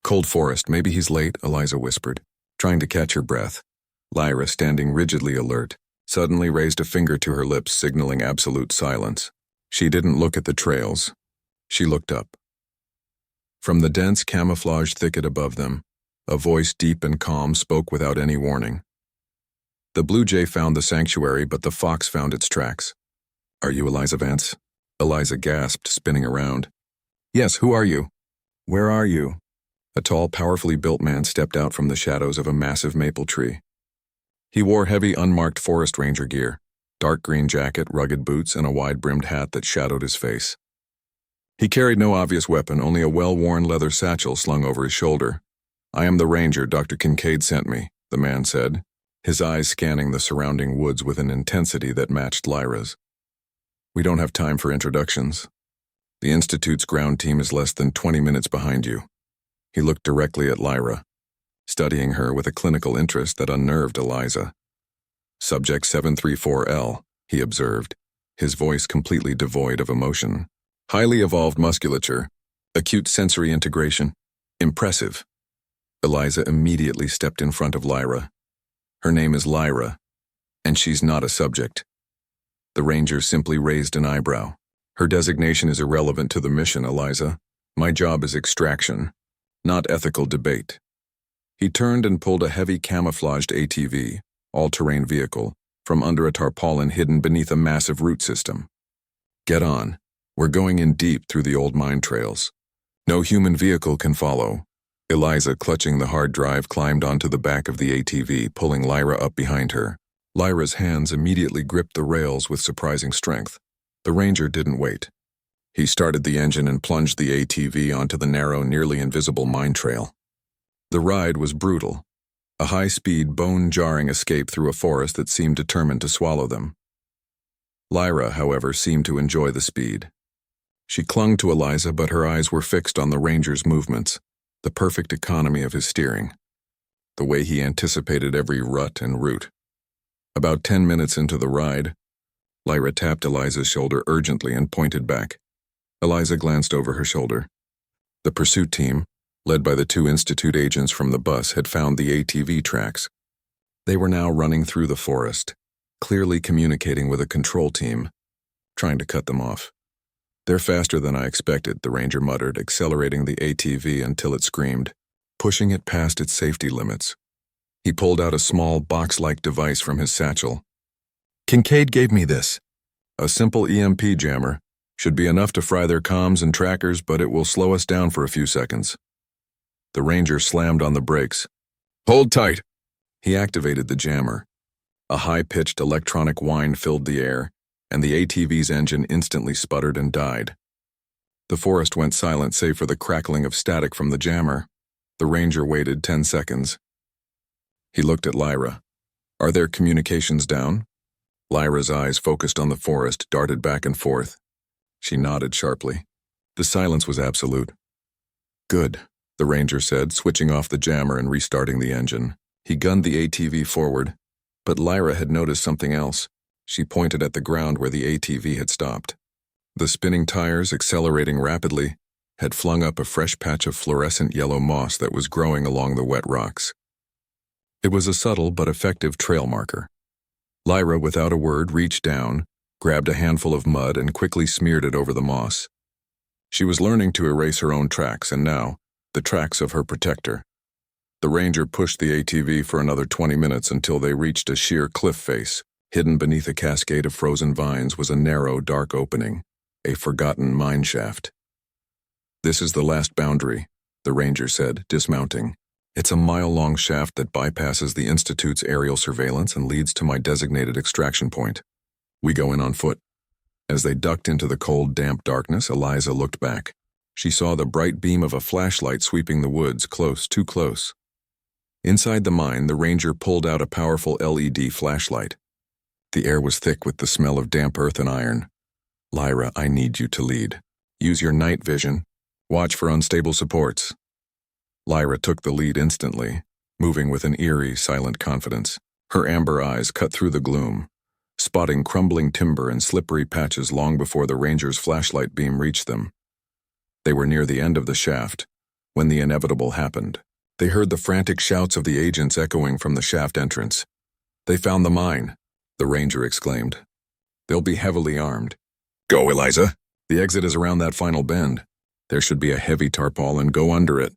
cold forest. Maybe he's late, Eliza whispered, trying to catch her breath. Lyra, standing rigidly alert, suddenly raised a finger to her lips, signaling absolute silence. She didn't look at the trails. She looked up. From the dense camouflage thicket above them, a voice deep and calm spoke without any warning. The blue jay found the sanctuary, but the fox found its tracks. "Are you Eliza Vance?" Eliza gasped, spinning around. "Yes, who are you?" "Where are you?" A tall, powerfully built man stepped out from the shadows of a massive maple tree. He wore heavy, unmarked forest ranger gear, dark green jacket, rugged boots, and a wide-brimmed hat that shadowed his face. He carried no obvious weapon, only a well-worn leather satchel slung over his shoulder. "I am the ranger Dr. Kincaid sent me," the man said, his eyes scanning the surrounding woods with an intensity that matched Lyra's. "We don't have time for introductions. The Institute's ground team is less than 20 minutes behind you." He looked directly at Lyra, studying her with a clinical interest that unnerved Eliza. "Subject 734L, he observed, his voice completely devoid of emotion. "Highly evolved musculature, acute sensory integration. Impressive." Eliza immediately stepped in front of Lyra. "Her name is Lyra, and she's not a subject." The ranger simply raised an eyebrow. "Her designation is irrelevant to the mission, Eliza. My job is extraction, not ethical debate." He turned and pulled a heavy camouflaged ATV, all-terrain vehicle, from under a tarpaulin hidden beneath a massive root system. "Get on. We're going in deep through the old mine trails. No human vehicle can follow." Eliza, clutching the hard drive, climbed onto the back of the ATV, pulling Lyra up behind her. Lyra's hands immediately gripped the rails with surprising strength. The ranger didn't wait. He started the engine and plunged the ATV onto the narrow, nearly invisible mine trail. The ride was brutal. A high-speed, bone-jarring escape through a forest that seemed determined to swallow them. Lyra, however, seemed to enjoy the speed. She clung to Eliza, but her eyes were fixed on the ranger's movements, the perfect economy of his steering, the way he anticipated every rut and root. About 10 minutes into the ride, Lyra tapped Eliza's shoulder urgently and pointed back. Eliza glanced over her shoulder. The pursuit team, led by the 2 Institute agents from the bus, had found the ATV tracks. They were now running through the forest, clearly communicating with a control team, trying to cut them off. "They're faster than I expected," the ranger muttered, accelerating the ATV until it screamed, pushing it past its safety limits. He pulled out a small, box-like device from his satchel. "Kincaid gave me this. A simple EMP jammer. Should be enough to fry their comms and trackers, but it will slow us down for a few seconds." The ranger slammed on the brakes. "Hold tight." He activated the jammer. A high-pitched electronic whine filled the air, and the ATV's engine instantly sputtered and died. The forest went silent save for the crackling of static from the jammer. The ranger waited 10 seconds. He looked at Lyra. "Are their communications down?" Lyra's eyes, focused on the forest, darted back and forth. She nodded sharply. The silence was absolute. "Good," the ranger said, switching off the jammer and restarting the engine. He gunned the ATV forward, but Lyra had noticed something else. She pointed at the ground where the ATV had stopped. The spinning tires, accelerating rapidly, had flung up a fresh patch of fluorescent yellow moss that was growing along the wet rocks. It was a subtle but effective trail marker. Lyra, without a word, reached down, grabbed a handful of mud, and quickly smeared it over the moss. She was learning to erase her own tracks, and now, the tracks of her protector. The ranger pushed the ATV for another 20 minutes until they reached a sheer cliff face. Hidden beneath a cascade of frozen vines was a narrow, dark opening, a forgotten mine shaft. "This is the last boundary," the ranger said, dismounting. "It's a mile-long shaft that bypasses the Institute's aerial surveillance and leads to my designated extraction point. We go in on foot." As they ducked into the cold, damp darkness, Eliza looked back. She saw the bright beam of a flashlight sweeping the woods, close, too close. Inside the mine, the ranger pulled out a powerful LED flashlight. The air was thick with the smell of damp earth and iron. "Lyra, I need you to lead. Use your night vision. Watch for unstable supports." Lyra took the lead instantly, moving with an eerie, silent confidence. Her amber eyes cut through the gloom, spotting crumbling timber and slippery patches long before the ranger's flashlight beam reached them. They were near the end of the shaft, when the inevitable happened. They heard the frantic shouts of the agents echoing from the shaft entrance. "They found the mine," the ranger exclaimed. "They'll be heavily armed." "Go, Eliza. The exit is around that final bend. There should be a heavy tarpaulin. Go under it."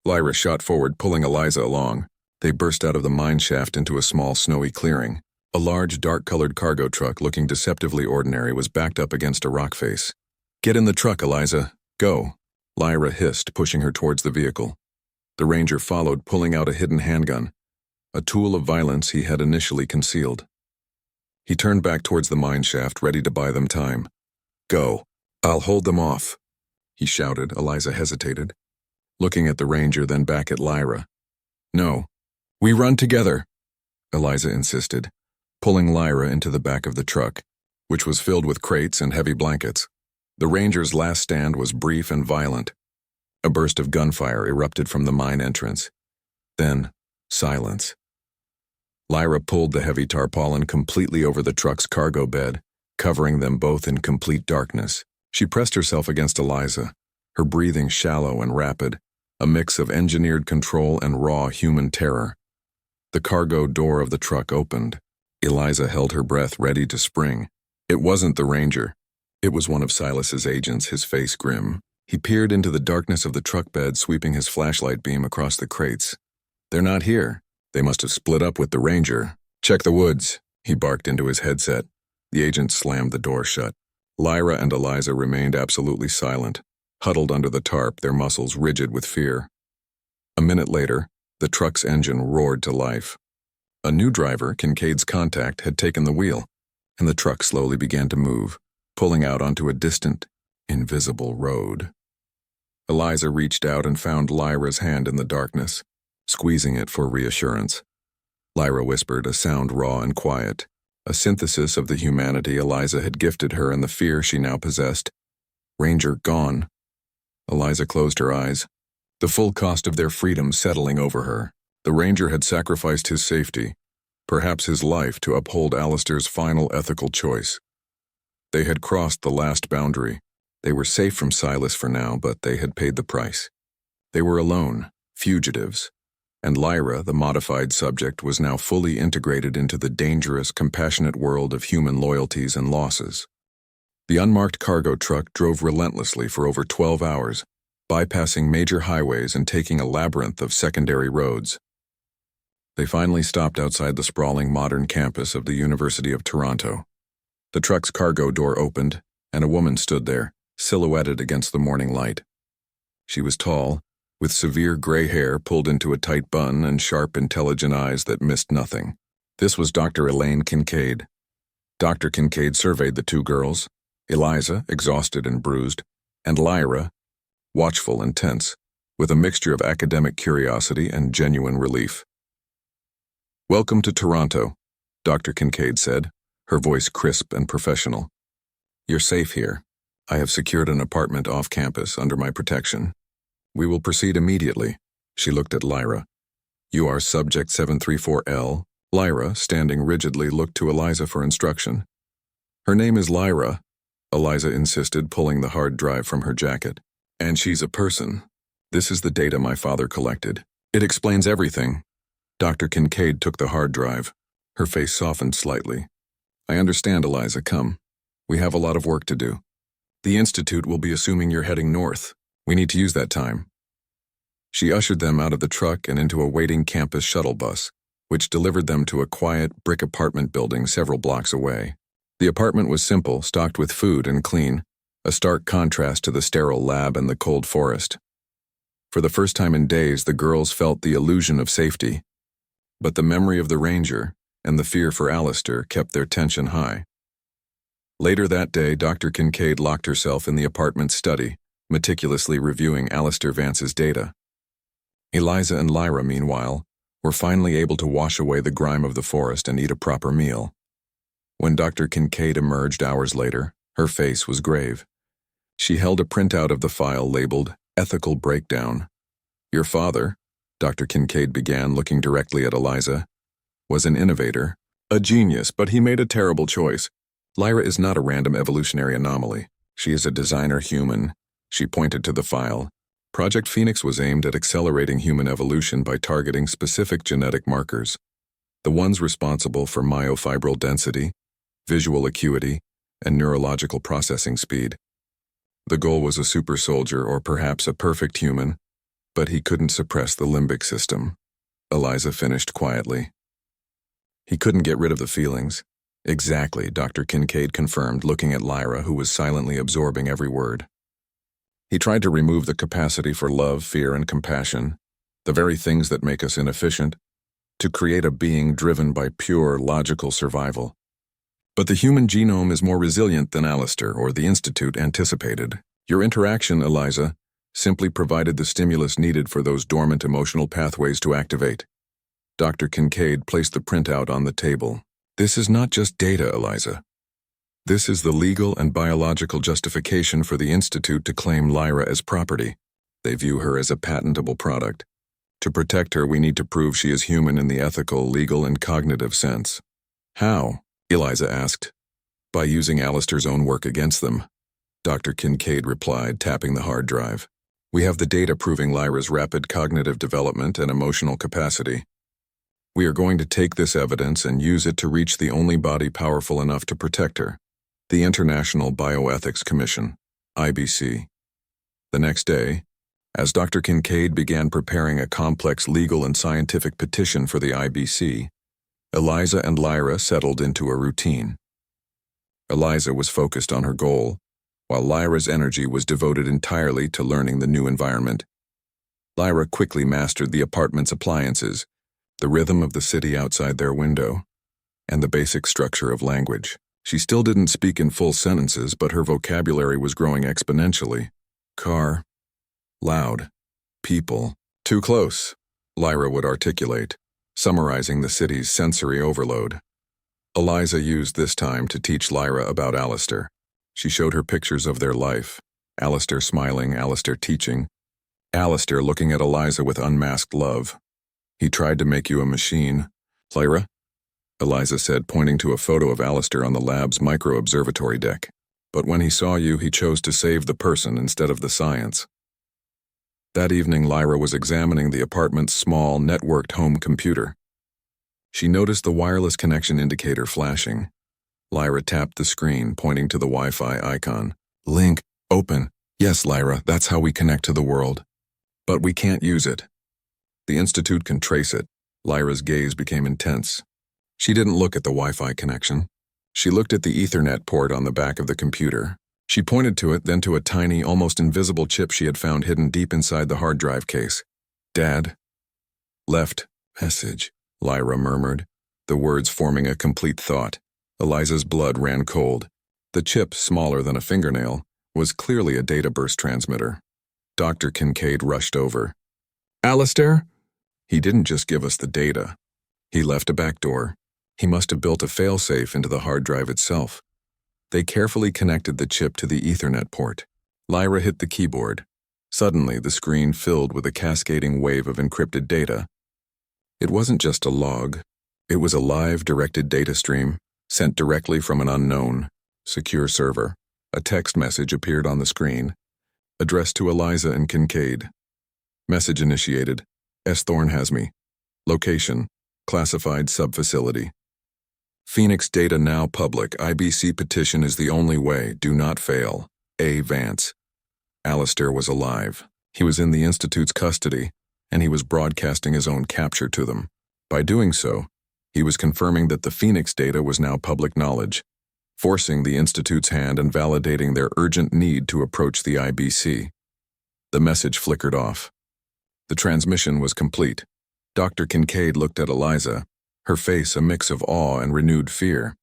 Lyra shot forward, pulling Eliza along. They burst out of the mine shaft into a small snowy clearing. A large, dark-colored cargo truck looking deceptively ordinary was backed up against a rock face. "Get in the truck, Eliza. Go," Lyra hissed, pushing her towards the vehicle. The ranger followed, pulling out a hidden handgun, a tool of violence he had initially concealed. He turned back towards the mine shaft, ready to buy them time. "Go. I'll hold them off," he shouted. Eliza hesitated, looking at the ranger, then back at Lyra. "No. We run together," Eliza insisted, pulling Lyra into the back of the truck, which was filled with crates and heavy blankets. The ranger's last stand was brief and violent. A burst of gunfire erupted from the mine entrance. Then, silence. Lyra pulled the heavy tarpaulin completely over the truck's cargo bed, covering them both in complete darkness. She pressed herself against Eliza, her breathing shallow and rapid, a mix of engineered control and raw human terror. The cargo door of the truck opened. Eliza held her breath, ready to spring. It wasn't the ranger. It was one of Silas's agents, his face grim. He peered into the darkness of the truck bed, sweeping his flashlight beam across the crates. "They're not here. They must have split up with the ranger. Check the woods," he barked into his headset. The agent slammed the door shut. Lyra and Eliza remained absolutely silent, huddled under the tarp, their muscles rigid with fear. A minute later, the truck's engine roared to life. A new driver, Kincaid's contact, had taken the wheel, and the truck slowly began to move, pulling out onto a distant, invisible road. Eliza reached out and found Lyra's hand in the darkness, squeezing it for reassurance. Lyra whispered, a sound raw and quiet, a synthesis of the humanity Eliza had gifted her and the fear she now possessed. "Ranger gone." Eliza closed her eyes, the full cost of their freedom settling over her. The ranger had sacrificed his safety, perhaps his life, to uphold Alistair's final ethical choice. They had crossed the last boundary. They were safe from Silas for now, but they had paid the price. They were alone, fugitives, and Lyra, the modified subject, was now fully integrated into the dangerous, compassionate world of human loyalties and losses. The unmarked cargo truck drove relentlessly for over 12 hours, bypassing major highways and taking a labyrinth of secondary roads. They finally stopped outside the sprawling modern campus of the University of Toronto. The truck's cargo door opened, and a woman stood there, silhouetted against the morning light. She was tall, with severe gray hair pulled into a tight bun and sharp, intelligent eyes that missed nothing. This was Dr. Elaine Kincaid. Dr. Kincaid surveyed the two girls, Eliza, exhausted and bruised, and Lyra, watchful and tense, with a mixture of academic curiosity and genuine relief. "Welcome to Toronto," Dr. Kincaid said, her voice crisp and professional. "You're safe here. I have secured an apartment off campus under my protection. We will proceed immediately." She looked at Lyra. "You are subject 734L. Lyra, standing rigidly, looked to Eliza for instruction. "Her name is Lyra," Eliza insisted, pulling the hard drive from her jacket. "And she's a person. This is the data my father collected. It explains everything." Dr. Kincaid took the hard drive. Her face softened slightly. "I understand, Eliza. Come. We have a lot of work to do. The Institute will be assuming you're heading north. We need to use that time." She ushered them out of the truck and into a waiting campus shuttle bus, which delivered them to a quiet, brick apartment building several blocks away. The apartment was simple, stocked with food and clean, a stark contrast to the sterile lab and the cold forest. For the first time in days, the girls felt the illusion of safety, but the memory of the ranger and the fear for Alistair kept their tension high. Later that day, Dr. Kincaid locked herself in the apartment study, meticulously reviewing Alistair Vance's data. Eliza and Lyra, meanwhile, were finally able to wash away the grime of the forest and eat a proper meal. When Dr. Kincaid emerged hours later, her face was grave. She held a printout of the file labeled Ethical Breakdown. "Your father," Dr. Kincaid began, looking directly at Eliza, "was an innovator, a genius, but he made a terrible choice. Lyra is not a random evolutionary anomaly. She is a designer human." She pointed to the file. Project Phoenix was aimed at accelerating human evolution by targeting specific genetic markers, the ones responsible for myofibril density, visual acuity, and neurological processing speed. The goal was a super soldier or perhaps a perfect human, but he couldn't suppress the limbic system. Eliza finished quietly. He couldn't get rid of the feelings. Exactly, Dr. Kincaid confirmed, looking at Lyra, who was silently absorbing every word. He tried to remove the capacity for love, fear, and compassion, the very things that make us inefficient, to create a being driven by pure, logical survival. But the human genome is more resilient than Alistair or the Institute anticipated. Your interaction, Eliza, simply provided the stimulus needed for those dormant emotional pathways to activate. Dr. Kincaid placed the printout on the table. This is not just data, Eliza. This is the legal and biological justification for the Institute to claim Lyra as property. They view her as a patentable product. To protect her, we need to prove she is human in the ethical, legal, and cognitive sense. How? Eliza asked. By using Alistair's own work against them. Dr. Kincaid replied, tapping the hard drive. We have the data proving Lyra's rapid cognitive development and emotional capacity. We are going to take this evidence and use it to reach the only body powerful enough to protect her, the International Bioethics Commission, IBC. The next day, as Dr. Kincaid began preparing a complex legal and scientific petition for the IBC, Eliza and Lyra settled into a routine. Eliza was focused on her goal, while Lyra's energy was devoted entirely to learning the new environment. Lyra quickly mastered the apartment's appliances, the rhythm of the city outside their window, and the basic structure of language. She still didn't speak in full sentences, but her vocabulary was growing exponentially. Car, loud, people, too close, Lyra would articulate, summarizing the city's sensory overload. Eliza used this time to teach Lyra about Alistair. She showed her pictures of their life, Alistair smiling, Alistair teaching, Alistair looking at Eliza with unmasked love. He tried to make you a machine. Lyra? Eliza said, pointing to a photo of Alistair on the lab's micro-observatory deck. But when he saw you, he chose to save the person instead of the science. That evening, Lyra was examining the apartment's small, networked home computer. She noticed the wireless connection indicator flashing. Lyra tapped the screen, pointing to the Wi-Fi icon. Link, open. Yes, Lyra, that's how we connect to the world. But we can't use it. The Institute can trace it. Lyra's gaze became intense. She didn't look at the Wi-Fi connection. She looked at the Ethernet port on the back of the computer. She pointed to it, then to a tiny, almost invisible chip she had found hidden deep inside the hard drive case. Dad? Left message, Lyra murmured, the words forming a complete thought. Eliza's blood ran cold. The chip, smaller than a fingernail, was clearly a data burst transmitter. Dr. Kincaid rushed over. Alistair? He didn't just give us the data. He left a back door. He must have built a failsafe into the hard drive itself. They carefully connected the chip to the Ethernet port. Lyra hit the keyboard. Suddenly, the screen filled with a cascading wave of encrypted data. It wasn't just a log. It was a live, directed data stream, sent directly from an unknown, secure server. A text message appeared on the screen, addressed to Eliza and Kincaid. Message initiated. S. Thorne has me. Location, classified sub-facility. Phoenix data now public. IBC petition is the only way. Do not fail. A. Vance. Alistair was alive. He was in the Institute's custody, and he was broadcasting his own capture to them. By doing so, he was confirming that the Phoenix data was now public knowledge, forcing the Institute's hand and validating their urgent need to approach the IBC. The message flickered off. The transmission was complete. Dr. Kincaid looked at Eliza, her face a mix of awe and renewed fear.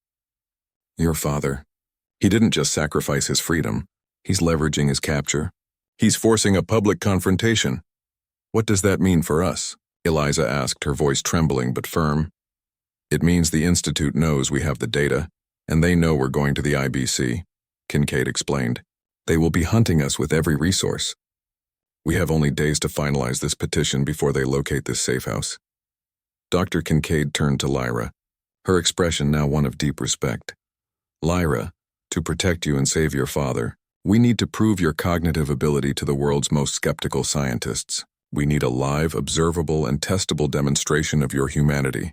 Your father. He didn't just sacrifice his freedom. He's leveraging his capture. He's forcing a public confrontation. What does that mean for us? Eliza asked, her voice trembling but firm. It means the Institute knows we have the data, and they know we're going to the IBC, Kincaid explained. They will be hunting us with every resource. We have only days to finalize this petition before they locate this safe house. Dr. Kincaid turned to Lyra, her expression now one of deep respect. Lyra, to protect you and save your father, we need to prove your cognitive ability to the world's most skeptical scientists. We need a live, observable, and testable demonstration of your humanity.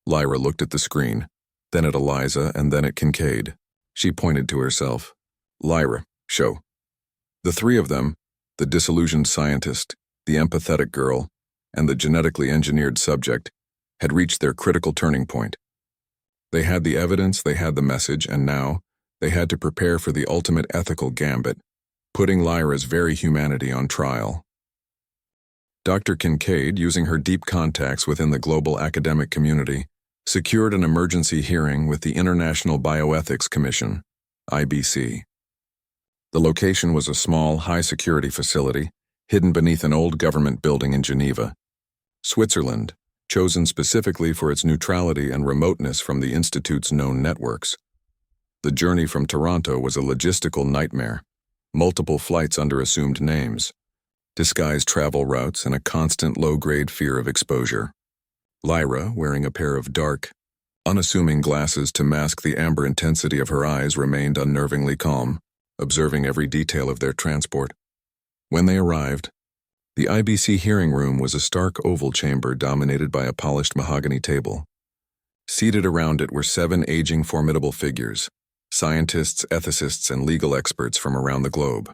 Lyra looked at the screen, then at Eliza, and then at Kincaid. She pointed to herself. Lyra, show. The three of them, the disillusioned scientist, the empathetic girl, and the genetically engineered subject had reached their critical turning point. They had the evidence, they had the message, and now they had to prepare for the ultimate ethical gambit, putting Lyra's very humanity on trial. Dr. Kincaid, using her deep contacts within the global academic community, secured an emergency hearing with the International Bioethics Commission, IBC. The location was a small, high-security facility hidden beneath an old government building in Geneva, Switzerland, chosen specifically for its neutrality and remoteness from the Institute's known networks. The journey from Toronto was a logistical nightmare, multiple flights under assumed names, disguised travel routes, and a constant low-grade fear of exposure. Lyra, wearing a pair of dark, unassuming glasses to mask the amber intensity of her eyes, remained unnervingly calm, observing every detail of their transport. When they arrived, the IBC hearing room was a stark oval chamber dominated by a polished mahogany table. Seated around it were 7 aging, formidable figures, scientists, ethicists, and legal experts from around the globe.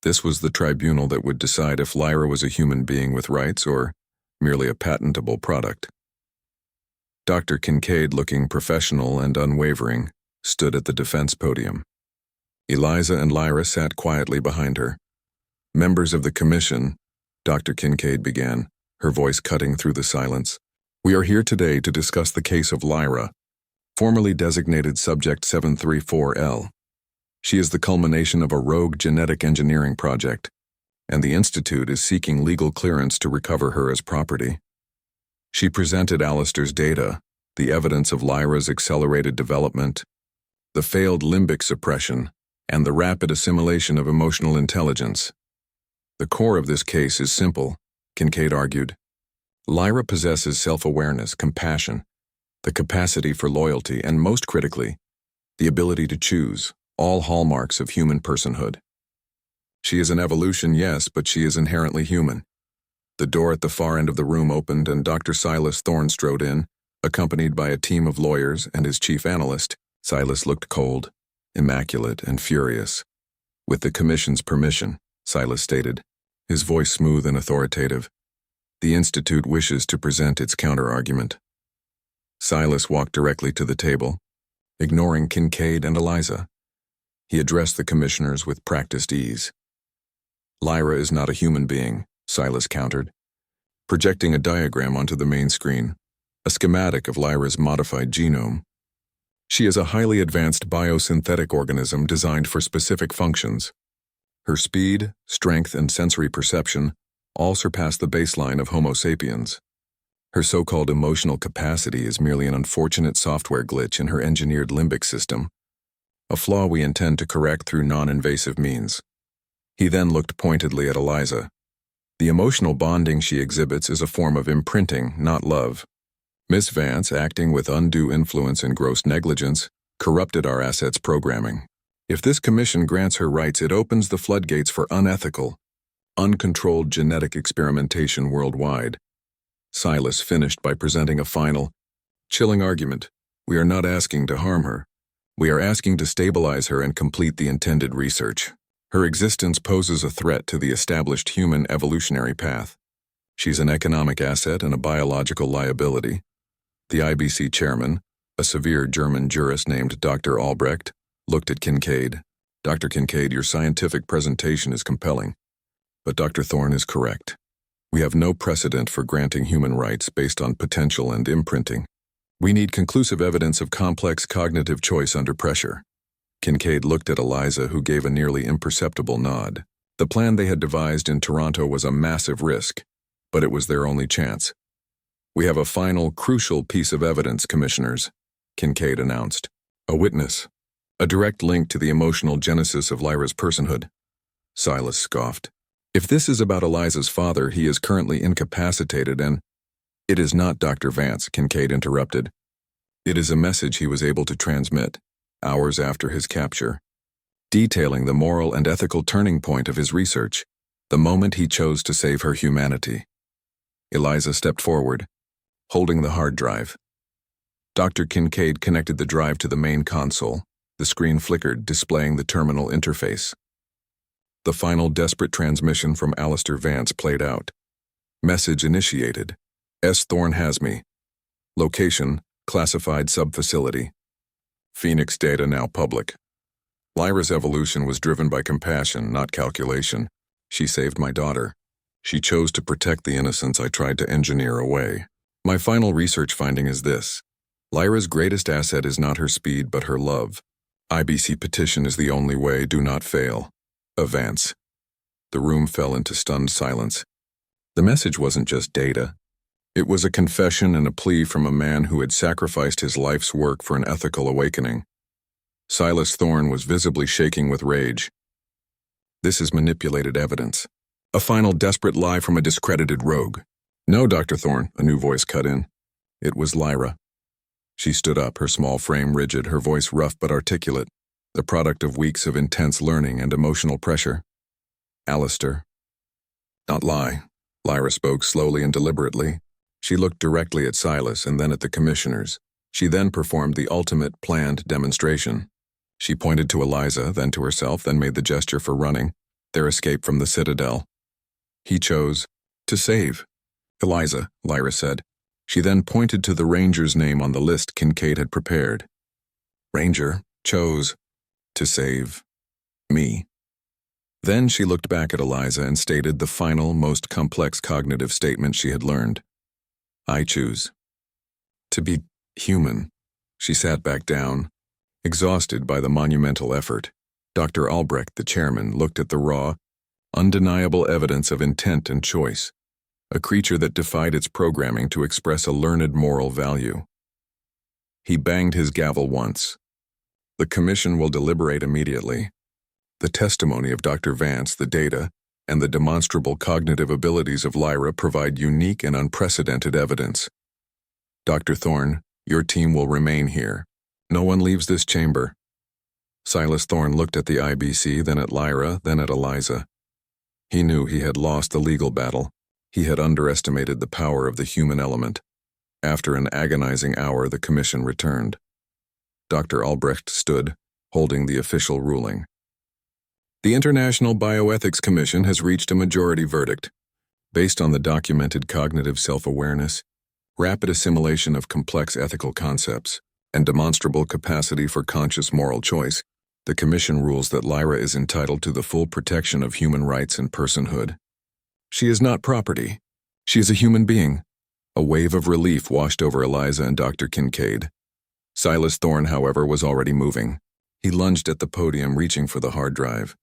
This was the tribunal that would decide if Lyra was a human being with rights or merely a patentable product. Dr. Kincaid, looking professional and unwavering, stood at the defense podium. Eliza and Lyra sat quietly behind her. Members of the commission, Dr. Kincaid began, her voice cutting through the silence. We are here today to discuss the case of Lyra, formerly designated Subject 734L. She is the culmination of a rogue genetic engineering project, and the Institute is seeking legal clearance to recover her as property. She presented Alistair's data, the evidence of Lyra's accelerated development, the failed limbic suppression, and the rapid assimilation of emotional intelligence. The core of this case is simple, Kincaid argued. Lyra possesses self-awareness, compassion, the capacity for loyalty, and most critically, the ability to choose, all hallmarks of human personhood. She is an evolution, yes, but she is inherently human. The door at the far end of the room opened and Dr. Silas Thorne strode in, accompanied by a team of lawyers and his chief analyst. Silas looked cold, immaculate, and furious. With the commission's permission, Silas stated, his voice smooth and authoritative, the Institute wishes to present its counter-argument. Silas walked directly to the table, ignoring Kincaid and Eliza. He addressed the commissioners with practiced ease. Lyra is not a human being, Silas countered, projecting a diagram onto the main screen, a schematic of Lyra's modified genome. She is a highly advanced biosynthetic organism designed for specific functions. Her speed, strength, and sensory perception all surpass the baseline of Homo sapiens. Her so-called emotional capacity is merely an unfortunate software glitch in her engineered limbic system, a flaw we intend to correct through non-invasive means. He then looked pointedly at Eliza. The emotional bonding she exhibits is a form of imprinting, not love. Miss Vance, acting with undue influence and gross negligence, corrupted our assets' programming. If this commission grants her rights, it opens the floodgates for unethical, uncontrolled genetic experimentation worldwide. Silas finished by presenting a final, chilling argument. We are not asking to harm her. We are asking to stabilize her and complete the intended research. Her existence poses a threat to the established human evolutionary path. She's an economic asset and a biological liability. The IBC chairman, a severe German jurist named Dr. Albrecht, looked at Kincaid. Dr. Kincaid, your scientific presentation is compelling, but Dr. Thorne is correct. We have no precedent for granting human rights based on potential and imprinting. We need conclusive evidence of complex cognitive choice under pressure. Kincaid looked at Eliza, who gave a nearly imperceptible nod. The plan they had devised in Toronto was a massive risk, but it was their only chance. We have a final, crucial piece of evidence, commissioners, Kincaid announced. A witness. A direct link to the emotional genesis of Lyra's personhood. Silas scoffed. If this is about Eliza's father, he is currently incapacitated and— It is not Dr. Vance, Kincaid interrupted. It is a message he was able to transmit, hours after his capture, detailing the moral and ethical turning point of his research, the moment he chose to save her humanity. Eliza stepped forward, holding the hard drive. Dr. Kincaid connected the drive to the main console. The screen flickered, displaying the terminal interface. The final desperate transmission from Alistair Vance played out. Message initiated. S. Thorne has me. Location, classified sub-facility. Phoenix data now public. Lyra's evolution was driven by compassion, not calculation. She saved my daughter. She chose to protect the innocents I tried to engineer away. My final research finding is this. Lyra's greatest asset is not her speed, but her love. IBC petition is the only way, do not fail. Vance. The room fell into stunned silence. The message wasn't just data. It was a confession and a plea from a man who had sacrificed his life's work for an ethical awakening. Silas Thorne was visibly shaking with rage. This is manipulated evidence. A final desperate lie from a discredited rogue. No, Dr. Thorne, a new voice cut in. It was Lyra. She stood up, her small frame rigid, her voice rough but articulate, the product of weeks of intense learning and emotional pressure. Alistair. Not lie. Lyra spoke slowly and deliberately. She looked directly at Silas and then at the commissioners. She then performed the ultimate planned demonstration. She pointed to Eliza, then to herself, then made the gesture for running, their escape from the Citadel. He chose to save. Eliza, Lyra said. She then pointed to the ranger's name on the list Kincaid had prepared. Ranger chose to save me. Then she looked back at Eliza and stated the final, most complex cognitive statement she had learned. I choose to be human. She sat back down, exhausted by the monumental effort. Dr. Albrecht, the chairman, looked at the raw, undeniable evidence of intent and choice, a creature that defied its programming to express a learned moral value. He banged his gavel once. The commission will deliberate immediately. The testimony of Dr. Vance, the data, and the demonstrable cognitive abilities of Lyra provide unique and unprecedented evidence. Dr. Thorne, your team will remain here. No one leaves this chamber. Silas Thorne looked at the IBC, then at Lyra, then at Eliza. He knew he had lost the legal battle. He had underestimated the power of the human element. After an agonizing hour, the commission returned. Dr. Albrecht stood, holding the official ruling. The International Bioethics Commission has reached a majority verdict. Based on the documented cognitive self-awareness, rapid assimilation of complex ethical concepts, and demonstrable capacity for conscious moral choice, the Commission rules that Lyra is entitled to the full protection of human rights and personhood. She is not property. She is a human being. A wave of relief washed over Eliza and Dr. Kincaid. Silas Thorne, however, was already moving. He lunged at the podium, reaching for the hard drive.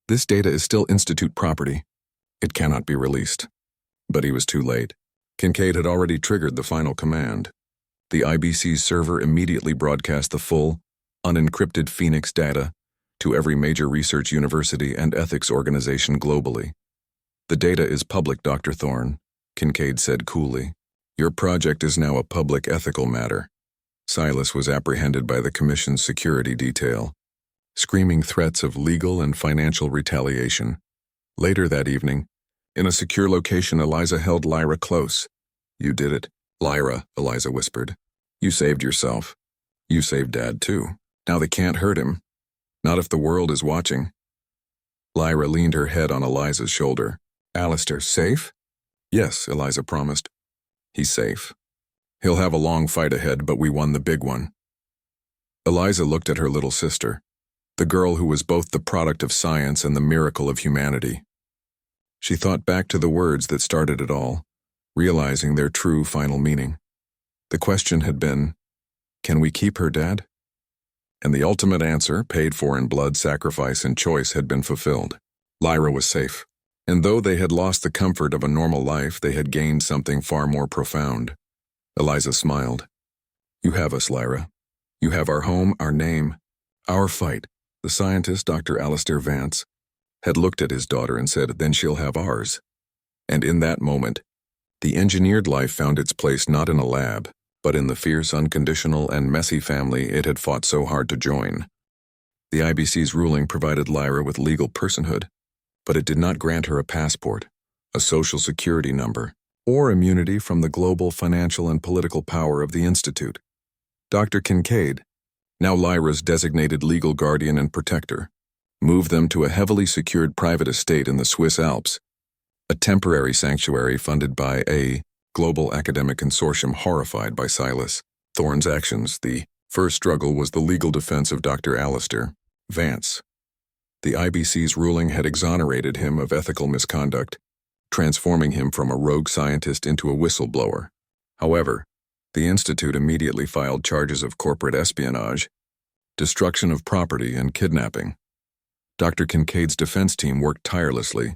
This data is still Institute property. It cannot be released. But he was too late. Kincaid had already triggered the final command. The IBC's server immediately broadcast the full, unencrypted Phoenix data to every major research university and ethics organization globally. The data is public, Dr. Thorne, Kincaid said coolly. Your project is now a public ethical matter. Silas was apprehended by the Commission's security detail, screaming threats of legal and financial retaliation. Later that evening, in a secure location, Eliza held Lyra close. You did it, Lyra, Eliza whispered. You saved yourself. You saved Dad, too. Now they can't hurt him. Not if the world is watching. Lyra leaned her head on Eliza's shoulder. Alistair, safe? Yes, Eliza promised. He's safe. He'll have a long fight ahead, but we won the big one. Eliza looked at her little sister, the girl who was both the product of science and the miracle of humanity. She thought back to the words that started it all, realizing their true final meaning. The question had been, can we keep her, Dad? And the ultimate answer, paid for in blood, sacrifice, and choice, had been fulfilled. Lyra was safe. And though they had lost the comfort of a normal life, they had gained something far more profound. Eliza smiled. You have us, Lyra. You have our home, our name, our fight. The scientist, Dr. Alistair Vance, had looked at his daughter and said, then she'll have ours. And in that moment, the engineered life found its place not in a lab, but in the fierce, unconditional, and messy family it had fought so hard to join. The IBC's ruling provided Lyra with legal personhood, but it did not grant her a passport, a social security number, or immunity from the global financial and political power of the Institute. Dr. Kincaid, now Lyra's designated legal guardian and protector, moved them to a heavily secured private estate in the Swiss Alps, a temporary sanctuary funded by a global academic consortium horrified by Silas Thorne's actions. The first struggle was the legal defense of Dr. Alistair Vance. The IBC's ruling had exonerated him of ethical misconduct, transforming him from a rogue scientist into a whistleblower. However, the Institute immediately filed charges of corporate espionage, destruction of property, and kidnapping. Dr. Kincaid's defense team worked tirelessly,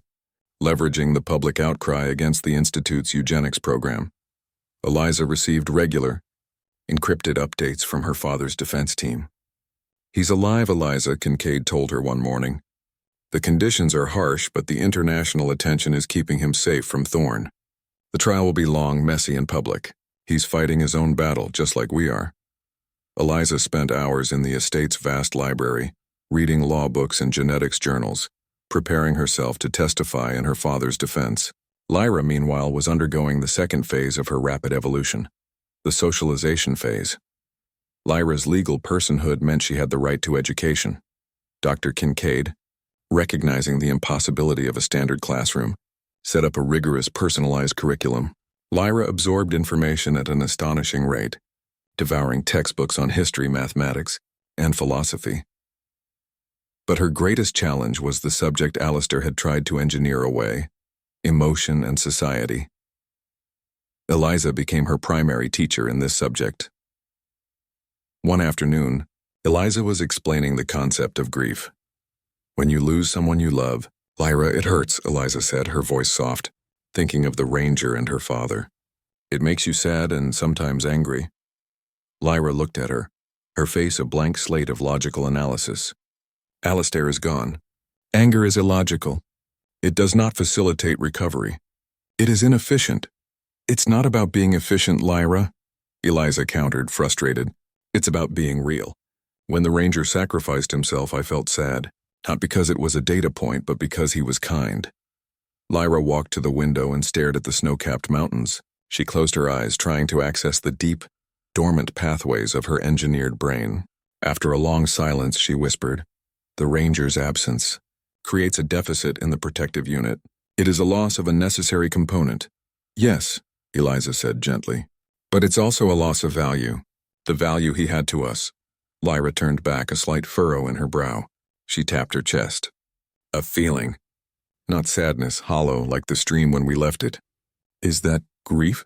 leveraging the public outcry against the Institute's eugenics program. Eliza received regular, encrypted updates from her father's defense team. "He's alive, Eliza," Kincaid told her one morning. "The conditions are harsh, but the international attention is keeping him safe from Thorne. The trial will be long, messy, and public. He's fighting his own battle, just like we are." Eliza spent hours in the estate's vast library, reading law books and genetics journals, preparing herself to testify in her father's defense. Lyra, meanwhile, was undergoing the second phase of her rapid evolution, the socialization phase. Lyra's legal personhood meant she had the right to education. Dr. Kincaid, recognizing the impossibility of a standard classroom, set up a rigorous personalized curriculum. Lyra absorbed information at an astonishing rate, devouring textbooks on history, mathematics, and philosophy. But her greatest challenge was the subject Alistair had tried to engineer away: emotion and society. Eliza became her primary teacher in this subject. One afternoon, Eliza was explaining the concept of grief. "When you lose someone you love, Lyra, it hurts," Eliza said, her voice soft, thinking of the ranger and her father. "It makes you sad and sometimes angry." Lyra looked at her, her face a blank slate of logical analysis. "Alistair is gone. Anger is illogical. It does not facilitate recovery. It is inefficient." "It's not about being efficient, Lyra," Eliza countered, frustrated. "It's about being real. When the ranger sacrificed himself, I felt sad, not because it was a data point, but because he was kind." Lyra walked to the window and stared at the snow-capped mountains. She closed her eyes, trying to access the deep, dormant pathways of her engineered brain. After a long silence, she whispered, "The ranger's absence creates a deficit in the protective unit. It is a loss of a necessary component." "Yes," Eliza said gently, "but it's also a loss of value. The value he had to us." Lyra turned back, a slight furrow in her brow. She tapped her chest. "A feeling. Not sadness, hollow like the stream when we left it." "Is that grief?"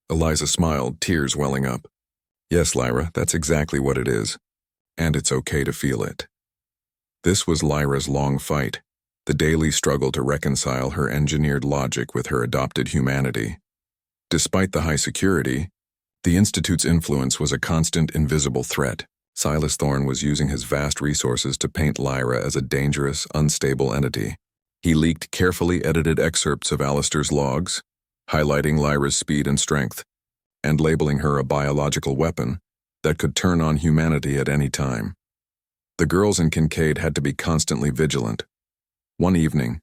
Eliza smiled, tears welling up. "Yes, Lyra, that's exactly what it is. And it's okay to feel it." This was Lyra's long fight, the daily struggle to reconcile her engineered logic with her adopted humanity. Despite the high security, the Institute's influence was a constant, invisible threat. Silas Thorne was using his vast resources to paint Lyra as a dangerous, unstable entity. He leaked carefully edited excerpts of Alistair's logs, highlighting Lyra's speed and strength, and labeling her a biological weapon that could turn on humanity at any time. The girls and Kincaid had to be constantly vigilant. One evening,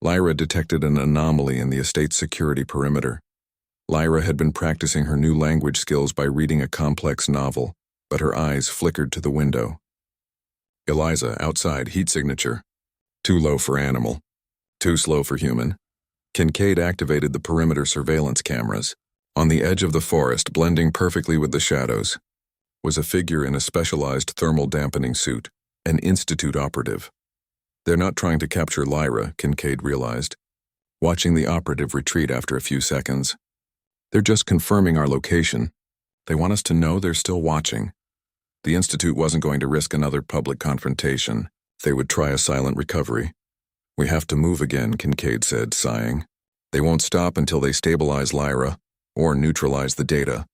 Lyra detected an anomaly in the estate's security perimeter. Lyra had been practicing her new language skills by reading a complex novel, but her eyes flickered to the window. "Eliza, outside, heat signature. Too low for animal. Too slow for human." Kincaid activated the perimeter surveillance cameras. On the edge of the forest, blending perfectly with the shadows, was a figure in a specialized thermal dampening suit, an Institute operative. "They're not trying to capture Lyra," Kincaid realized, watching the operative retreat after a few seconds. "They're just confirming our location. They want us to know they're still watching." The Institute wasn't going to risk another public confrontation. They would try a silent recovery. "We have to move again," Kincaid said, sighing. "They won't stop until they stabilize Lyra or neutralize the data.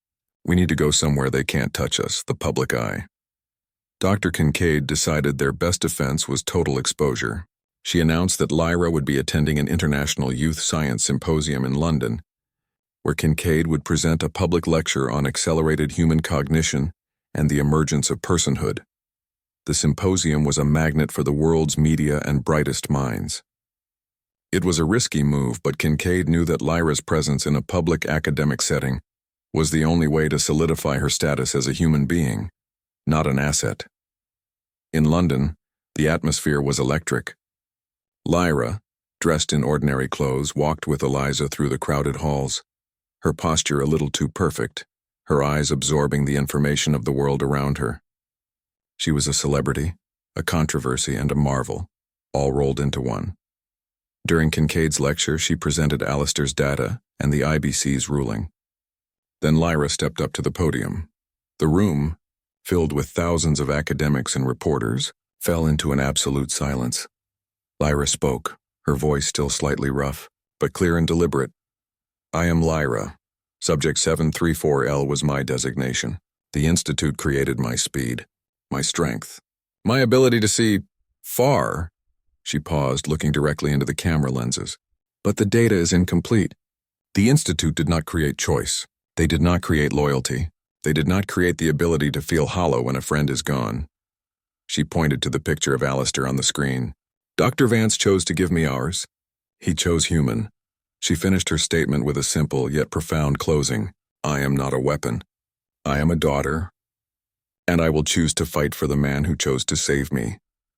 We need to go somewhere they can't touch us, the public eye." Dr. Kincaid decided their best defense was total exposure. She announced that Lyra would be attending an International Youth Science Symposium in London, where Kincaid would present a public lecture on accelerated human cognition and the emergence of personhood. The symposium was a magnet for the world's media and brightest minds. It was a risky move, but Kincaid knew that Lyra's presence in a public academic setting was the only way to solidify her status as a human being, not an asset. In London, the atmosphere was electric. Lyra, dressed in ordinary clothes, walked with Eliza through the crowded halls, her posture a little too perfect, her eyes absorbing the information of the world around her. She was a celebrity, a controversy, and a marvel, all rolled into one. During Kincaid's lecture, she presented Alistair's data and the IBC's ruling. Then Lyra stepped up to the podium. The room, filled with thousands of academics and reporters, fell into an absolute silence. Lyra spoke, her voice still slightly rough, but clear and deliberate. "I am Lyra. Subject 734L was my designation. The Institute created my speed, my strength, my ability to see far." She paused, looking directly into the camera lenses. "But the data is incomplete. The Institute did not create choice. They did not create loyalty. They did not create the ability to feel hollow when a friend is gone." She pointed to the picture of Alistair on the screen. "Dr. Vance chose to give me ours. He chose human." She finished her statement with a simple yet profound closing. "I am not a weapon. I am a daughter, and I will choose to fight for the man who chose to save me."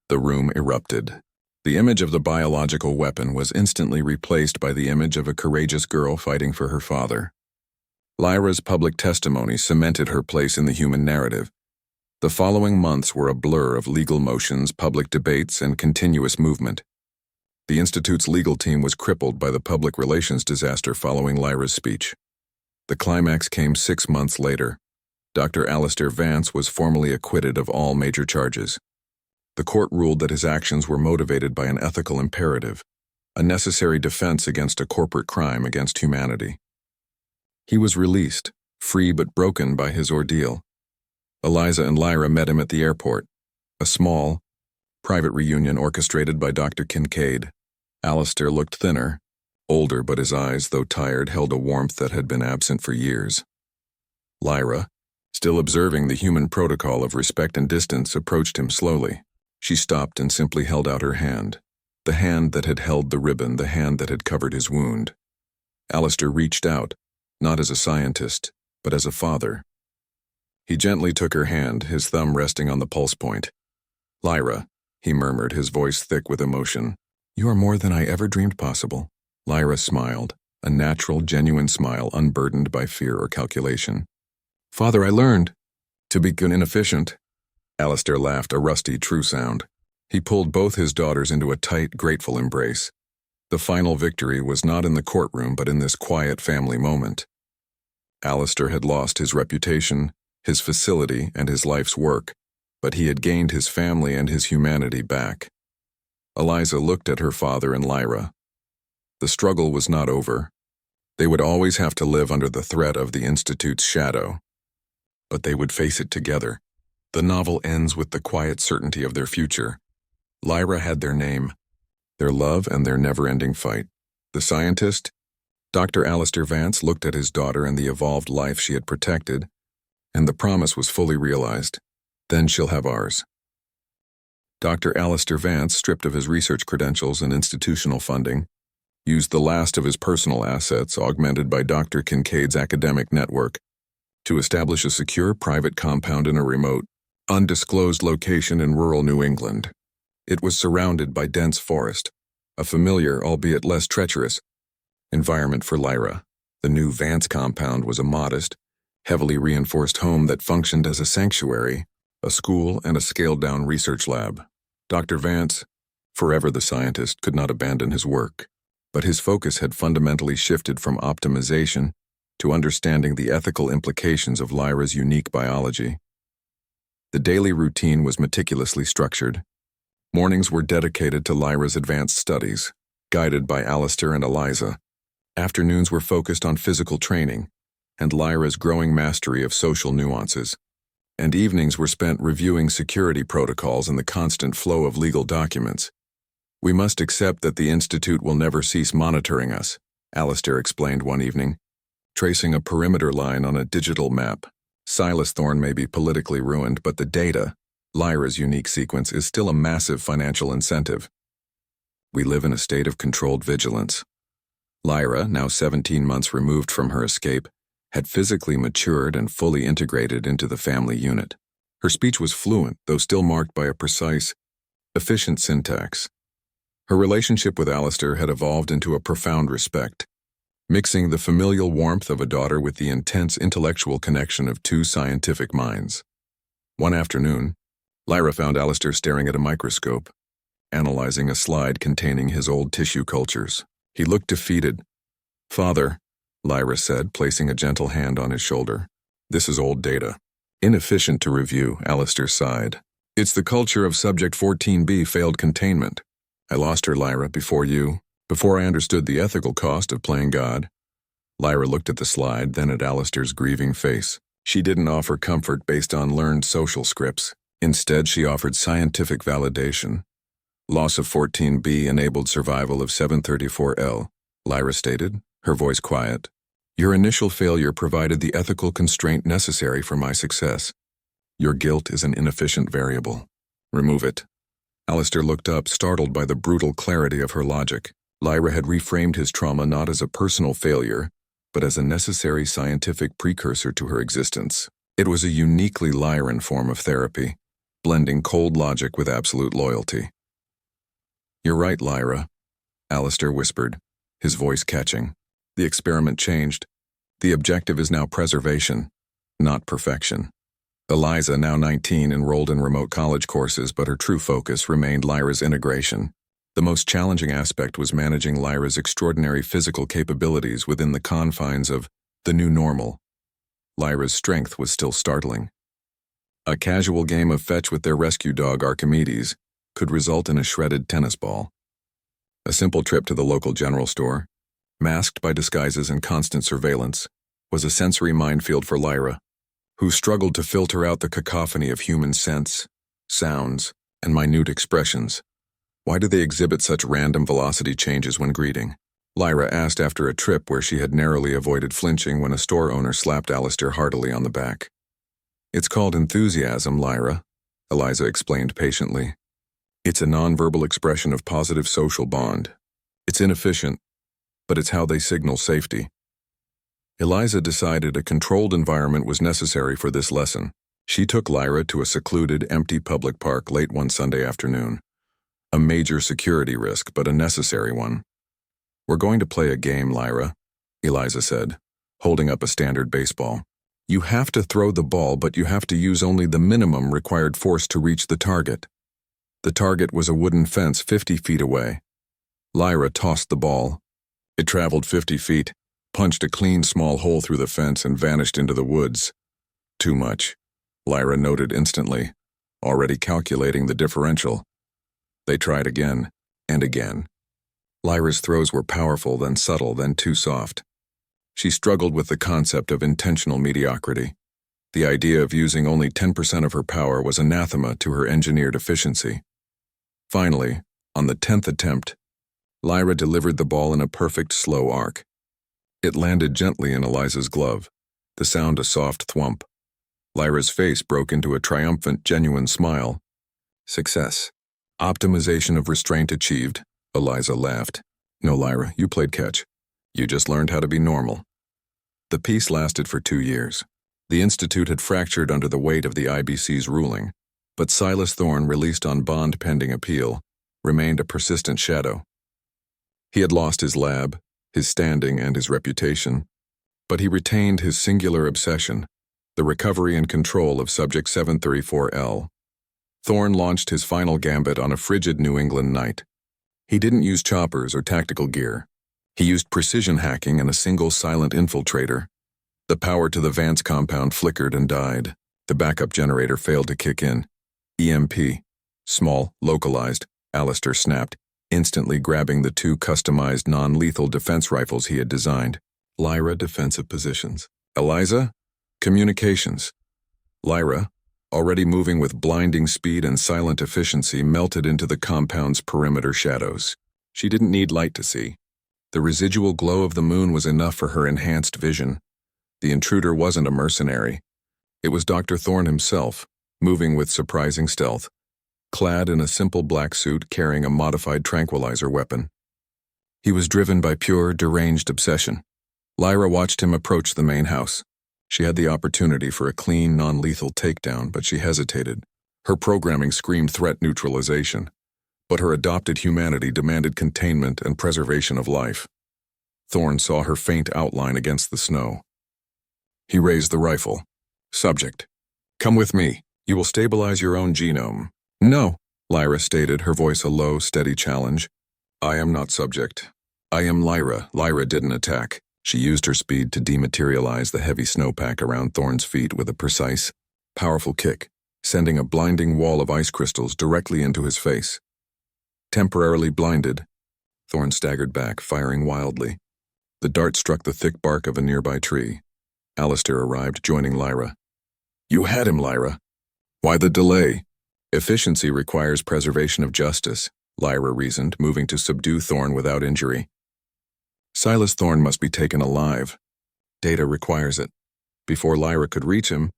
The room erupted. The image of the biological weapon was instantly replaced by the image of a courageous girl fighting for her father. Lyra's public testimony cemented her place in the human narrative. The following months were a blur of legal motions, public debates, and continuous movement. The Institute's legal team was crippled by the public relations disaster following Lyra's speech. The climax came 6 months later. Dr. Alistair Vance was formally acquitted of all major charges. The court ruled that his actions were motivated by an ethical imperative, a necessary defense against a corporate crime against humanity. He was released, free but broken by his ordeal. Eliza and Lyra met him at the airport, a small, private reunion orchestrated by Dr. Kincaid. Alistair looked thinner, older, but his eyes, though tired, held a warmth that had been absent for years. Lyra, still observing the human protocol of respect and distance, approached him slowly. She stopped and simply held out her hand, the hand that had held the ribbon, the hand that had covered his wound. Alistair reached out, not as a scientist, but as a father. He gently took her hand, his thumb resting on the pulse point. "Lyra," he murmured, his voice thick with emotion, "you are more than I ever dreamed possible." Lyra smiled, a natural, genuine smile unburdened by fear or calculation. "Father, I learned to be inefficient." Alistair laughed, a rusty, true sound. He pulled both his daughters into a tight, grateful embrace. The final victory was not in the courtroom, but in this quiet family moment. Alistair had lost his reputation, his facility, and his life's work, but he had gained his family and his humanity back. Eliza looked at her father and Lyra. The struggle was not over. They would always have to live under the threat of the Institute's shadow. But they would face it together. The novel ends with the quiet certainty of their future. Lyra had their name, their love, and their never-ending fight. The scientist, Dr. Alistair Vance, looked at his daughter and the evolved life she had protected, and the promise was fully realized. Then she'll have ours. Dr. Alistair Vance, stripped of his research credentials and institutional funding, used the last of his personal assets, augmented by Dr. Kincaid's academic network, to establish a secure private compound in a remote, undisclosed location in rural New England. It was surrounded by dense forest, a familiar, albeit less treacherous, environment for Lyra. The new Vance compound was a modest, heavily reinforced home that functioned as a sanctuary, a school, and a scaled-down research lab. Dr. Vance, forever the scientist, could not abandon his work, but his focus had fundamentally shifted from optimization to understanding the ethical implications of Lyra's unique biology. The daily routine was meticulously structured. Mornings were dedicated to Lyra's advanced studies, guided by Alistair and Eliza. Afternoons were focused on physical training and Lyra's growing mastery of social nuances. And evenings were spent reviewing security protocols and the constant flow of legal documents. "We must accept that the Institute will never cease monitoring us," Alistair explained one evening, tracing a perimeter line on a digital map. "Silas Thorne may be politically ruined, but the data, Lyra's unique sequence, is still a massive financial incentive. We live in a state of controlled vigilance." Lyra, now 17 months removed from her escape, had physically matured and fully integrated into the family unit. Her speech was fluent, though still marked by a precise, efficient syntax. Her relationship with Alistair had evolved into a profound respect, mixing the familial warmth of a daughter with the intense intellectual connection of two scientific minds. One afternoon, Lyra found Alistair staring at a microscope, analyzing a slide containing his old tissue cultures. He looked defeated. "Father," Lyra said, placing a gentle hand on his shoulder, "this is old data. Inefficient to review," Alistair sighed. "It's the culture of Subject 14B failed containment. I lost her, Lyra, before I understood the ethical cost of playing God." Lyra looked at the slide, then at Alistair's grieving face. She didn't offer comfort based on learned social scripts. Instead, she offered scientific validation. "Loss of 14B enabled survival of 734L, Lyra stated, her voice quiet. "Your initial failure provided the ethical constraint necessary for my success. Your guilt is an inefficient variable. Remove it." Alistair looked up, startled by the brutal clarity of her logic. Lyra had reframed his trauma not as a personal failure, but as a necessary scientific precursor to her existence. It was a uniquely Lyran form of therapy, blending cold logic with absolute loyalty. "You're right, Lyra," Alistair whispered, his voice catching. "The experiment changed. The objective is now preservation, not perfection." Eliza, now 19, enrolled in remote college courses, but her true focus remained Lyra's integration. The most challenging aspect was managing Lyra's extraordinary physical capabilities within the confines of the new normal. Lyra's strength was still startling. A casual game of fetch with their rescue dog Archimedes could result in a shredded tennis ball. A simple trip to the local general store, masked by disguises and constant surveillance, was a sensory minefield for Lyra, who struggled to filter out the cacophony of human scents, sounds, and minute expressions. Why do they exhibit such random velocity changes when greeting? Lyra asked after a trip where she had narrowly avoided flinching when a store owner slapped Alistair heartily on the back. "It's called enthusiasm, Lyra," Eliza explained patiently. "It's a nonverbal expression of positive social bond. It's inefficient, but it's how they signal safety." Eliza decided a controlled environment was necessary for this lesson. She took Lyra to a secluded, empty public park late one Sunday afternoon. A major security risk, but a necessary one. "We're going to play a game, Lyra," Eliza said, holding up a standard baseball. "You have to throw the ball, but you have to use only the minimum required force to reach the target." The target was a wooden fence 50 feet away. Lyra tossed the ball. It traveled 50 feet, punched a clean small hole through the fence, and vanished into the woods. "Too much," Lyra noted instantly, already calculating the differential. They tried again, and again. Lyra's throws were powerful, then subtle, then too soft. She struggled with the concept of intentional mediocrity. The idea of using only 10% of her power was anathema to her engineered efficiency. Finally, on the 10th attempt, Lyra delivered the ball in a perfect slow arc. It landed gently in Eliza's glove, the sound a soft thwump. Lyra's face broke into a triumphant, genuine smile. "Success. Optimization of restraint achieved," Eliza laughed. "No, Lyra, you played catch. You just learned how to be normal." The peace lasted for 2 years. The Institute had fractured under the weight of the IBC's ruling, but Silas Thorne, released on bond pending appeal, remained a persistent shadow. He had lost his lab, his standing, and his reputation, but he retained his singular obsession, the recovery and control of Subject 734L. Thorne launched his final gambit on a frigid New England night. He didn't use choppers or tactical gear. He used precision hacking and a single silent infiltrator. The power to the Vance compound flickered and died. The backup generator failed to kick in. EMP. Small, localized, Alistair snapped, instantly grabbing the 2 customized non-lethal defense rifles he had designed. Lyra, defensive positions. Eliza, communications. Lyra, already moving with blinding speed and silent efficiency, melted into the compound's perimeter shadows. She didn't need light to see. The residual glow of the moon was enough for her enhanced vision. The intruder wasn't a mercenary. It was Dr. Thorne himself, moving with surprising stealth, clad in a simple black suit carrying a modified tranquilizer weapon. He was driven by pure, deranged obsession. Lyra watched him approach the main house. She had the opportunity for a clean, non-lethal takedown, but she hesitated. Her programming screamed threat neutralization. but her adopted humanity demanded containment and preservation of life. Thorne saw her faint outline against the snow. He raised the rifle. Subject: "Come with me. You will stabilize your own genome." "No," Lyra stated, her voice a low, steady challenge. "I am not subject. I am Lyra." Lyra didn't attack. She used her speed to dematerialize the heavy snowpack around Thorne's feet with a precise, powerful kick, sending a blinding wall of ice crystals directly into his face. Temporarily blinded, Thorne staggered back, firing wildly. The dart struck the thick bark of a nearby tree. Alistair arrived, joining Lyra. "You had him, Lyra. Why the delay?" "Efficiency requires preservation of justice," Lyra reasoned, moving to subdue Thorne without injury. "Silas Thorne must be taken alive. Data requires it." Before Lyra could reach him,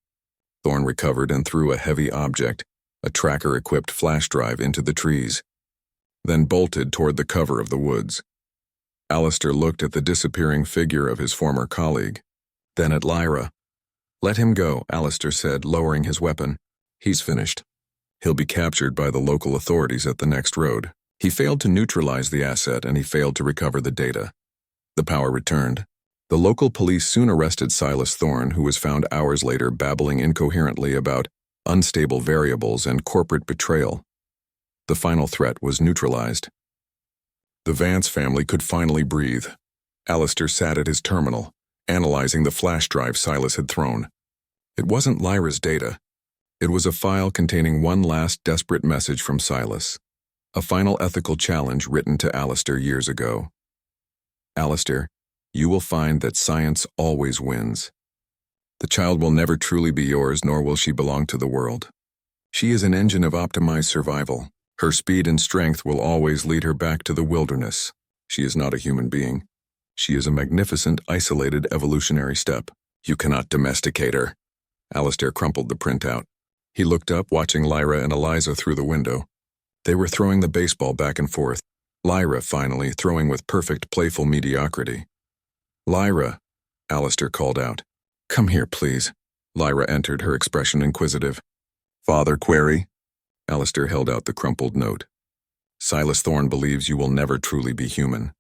Thorne recovered and threw a heavy object, a tracker-equipped flash drive, into the trees, then bolted toward the cover of the woods. Alistair looked at the disappearing figure of his former colleague, then at Lyra. "Let him go," Alistair said, lowering his weapon. "He's finished. He'll be captured by the local authorities at the next road." He failed to neutralize the asset, and he failed to recover the data. The power returned. The local police soon arrested Silas Thorne, who was found hours later babbling incoherently about unstable variables and corporate betrayal. The final threat was neutralized. The Vance family could finally breathe. Alistair sat at his terminal, analyzing the flash drive Silas had thrown. It wasn't Lyra's data. It was a file containing one last desperate message from Silas, a final ethical challenge written to Alistair years ago. "Alistair, you will find that science always wins. The child will never truly be yours, nor will she belong to the world. She is an engine of optimized survival. Her speed and strength will always lead her back to the wilderness. She is not a human being. She is a magnificent, isolated evolutionary step. You cannot domesticate her." Alistair crumpled the printout. He looked up, watching Lyra and Eliza through the window. They were throwing the baseball back and forth, Lyra finally throwing with perfect, playful mediocrity. "Lyra," Alistair called out. "Come here, please." Lyra entered, her expression inquisitive. "Father query?" Alistair held out the crumpled note. "Silas Thorne believes you will never truly be human.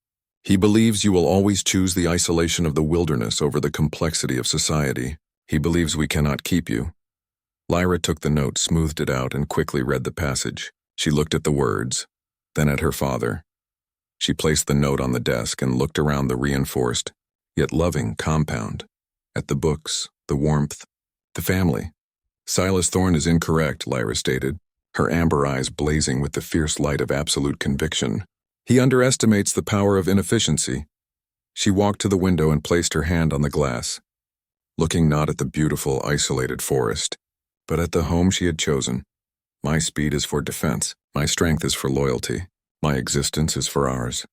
He believes you will always choose the isolation of the wilderness over the complexity of society. He believes we cannot keep you." Lyra took the note, smoothed it out, and quickly read the passage. She looked at the words, then at her father. She placed the note on the desk and looked around the reinforced, yet loving compound, at the books, the warmth, the family. "Silas Thorne is incorrect," Lyra stated, her amber eyes blazing with the fierce light of absolute conviction. "He underestimates the power of inefficiency." She walked to the window and placed her hand on the glass, looking not at the beautiful, isolated forest, but at the home she had chosen. "My speed is for defense. My strength is for loyalty. My existence is for ours."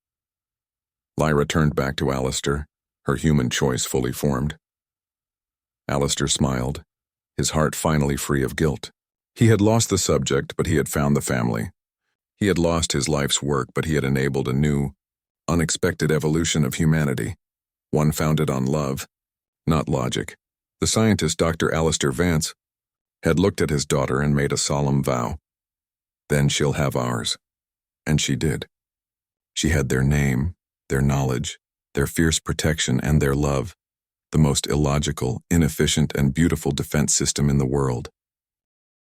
Lyra turned back to Alistair, her human choice fully formed. Alistair smiled, his heart finally free of guilt. He had lost the subject, but he had found the family. He had lost his life's work, but he had enabled a new, unexpected evolution of humanity, one founded on love, not logic. The scientist, Dr. Alistair Vance, had looked at his daughter and made a solemn vow. "Then she'll have ours." And she did. She had their name, their knowledge, their fierce protection, and their love, the most illogical, inefficient, and beautiful defense system in the world.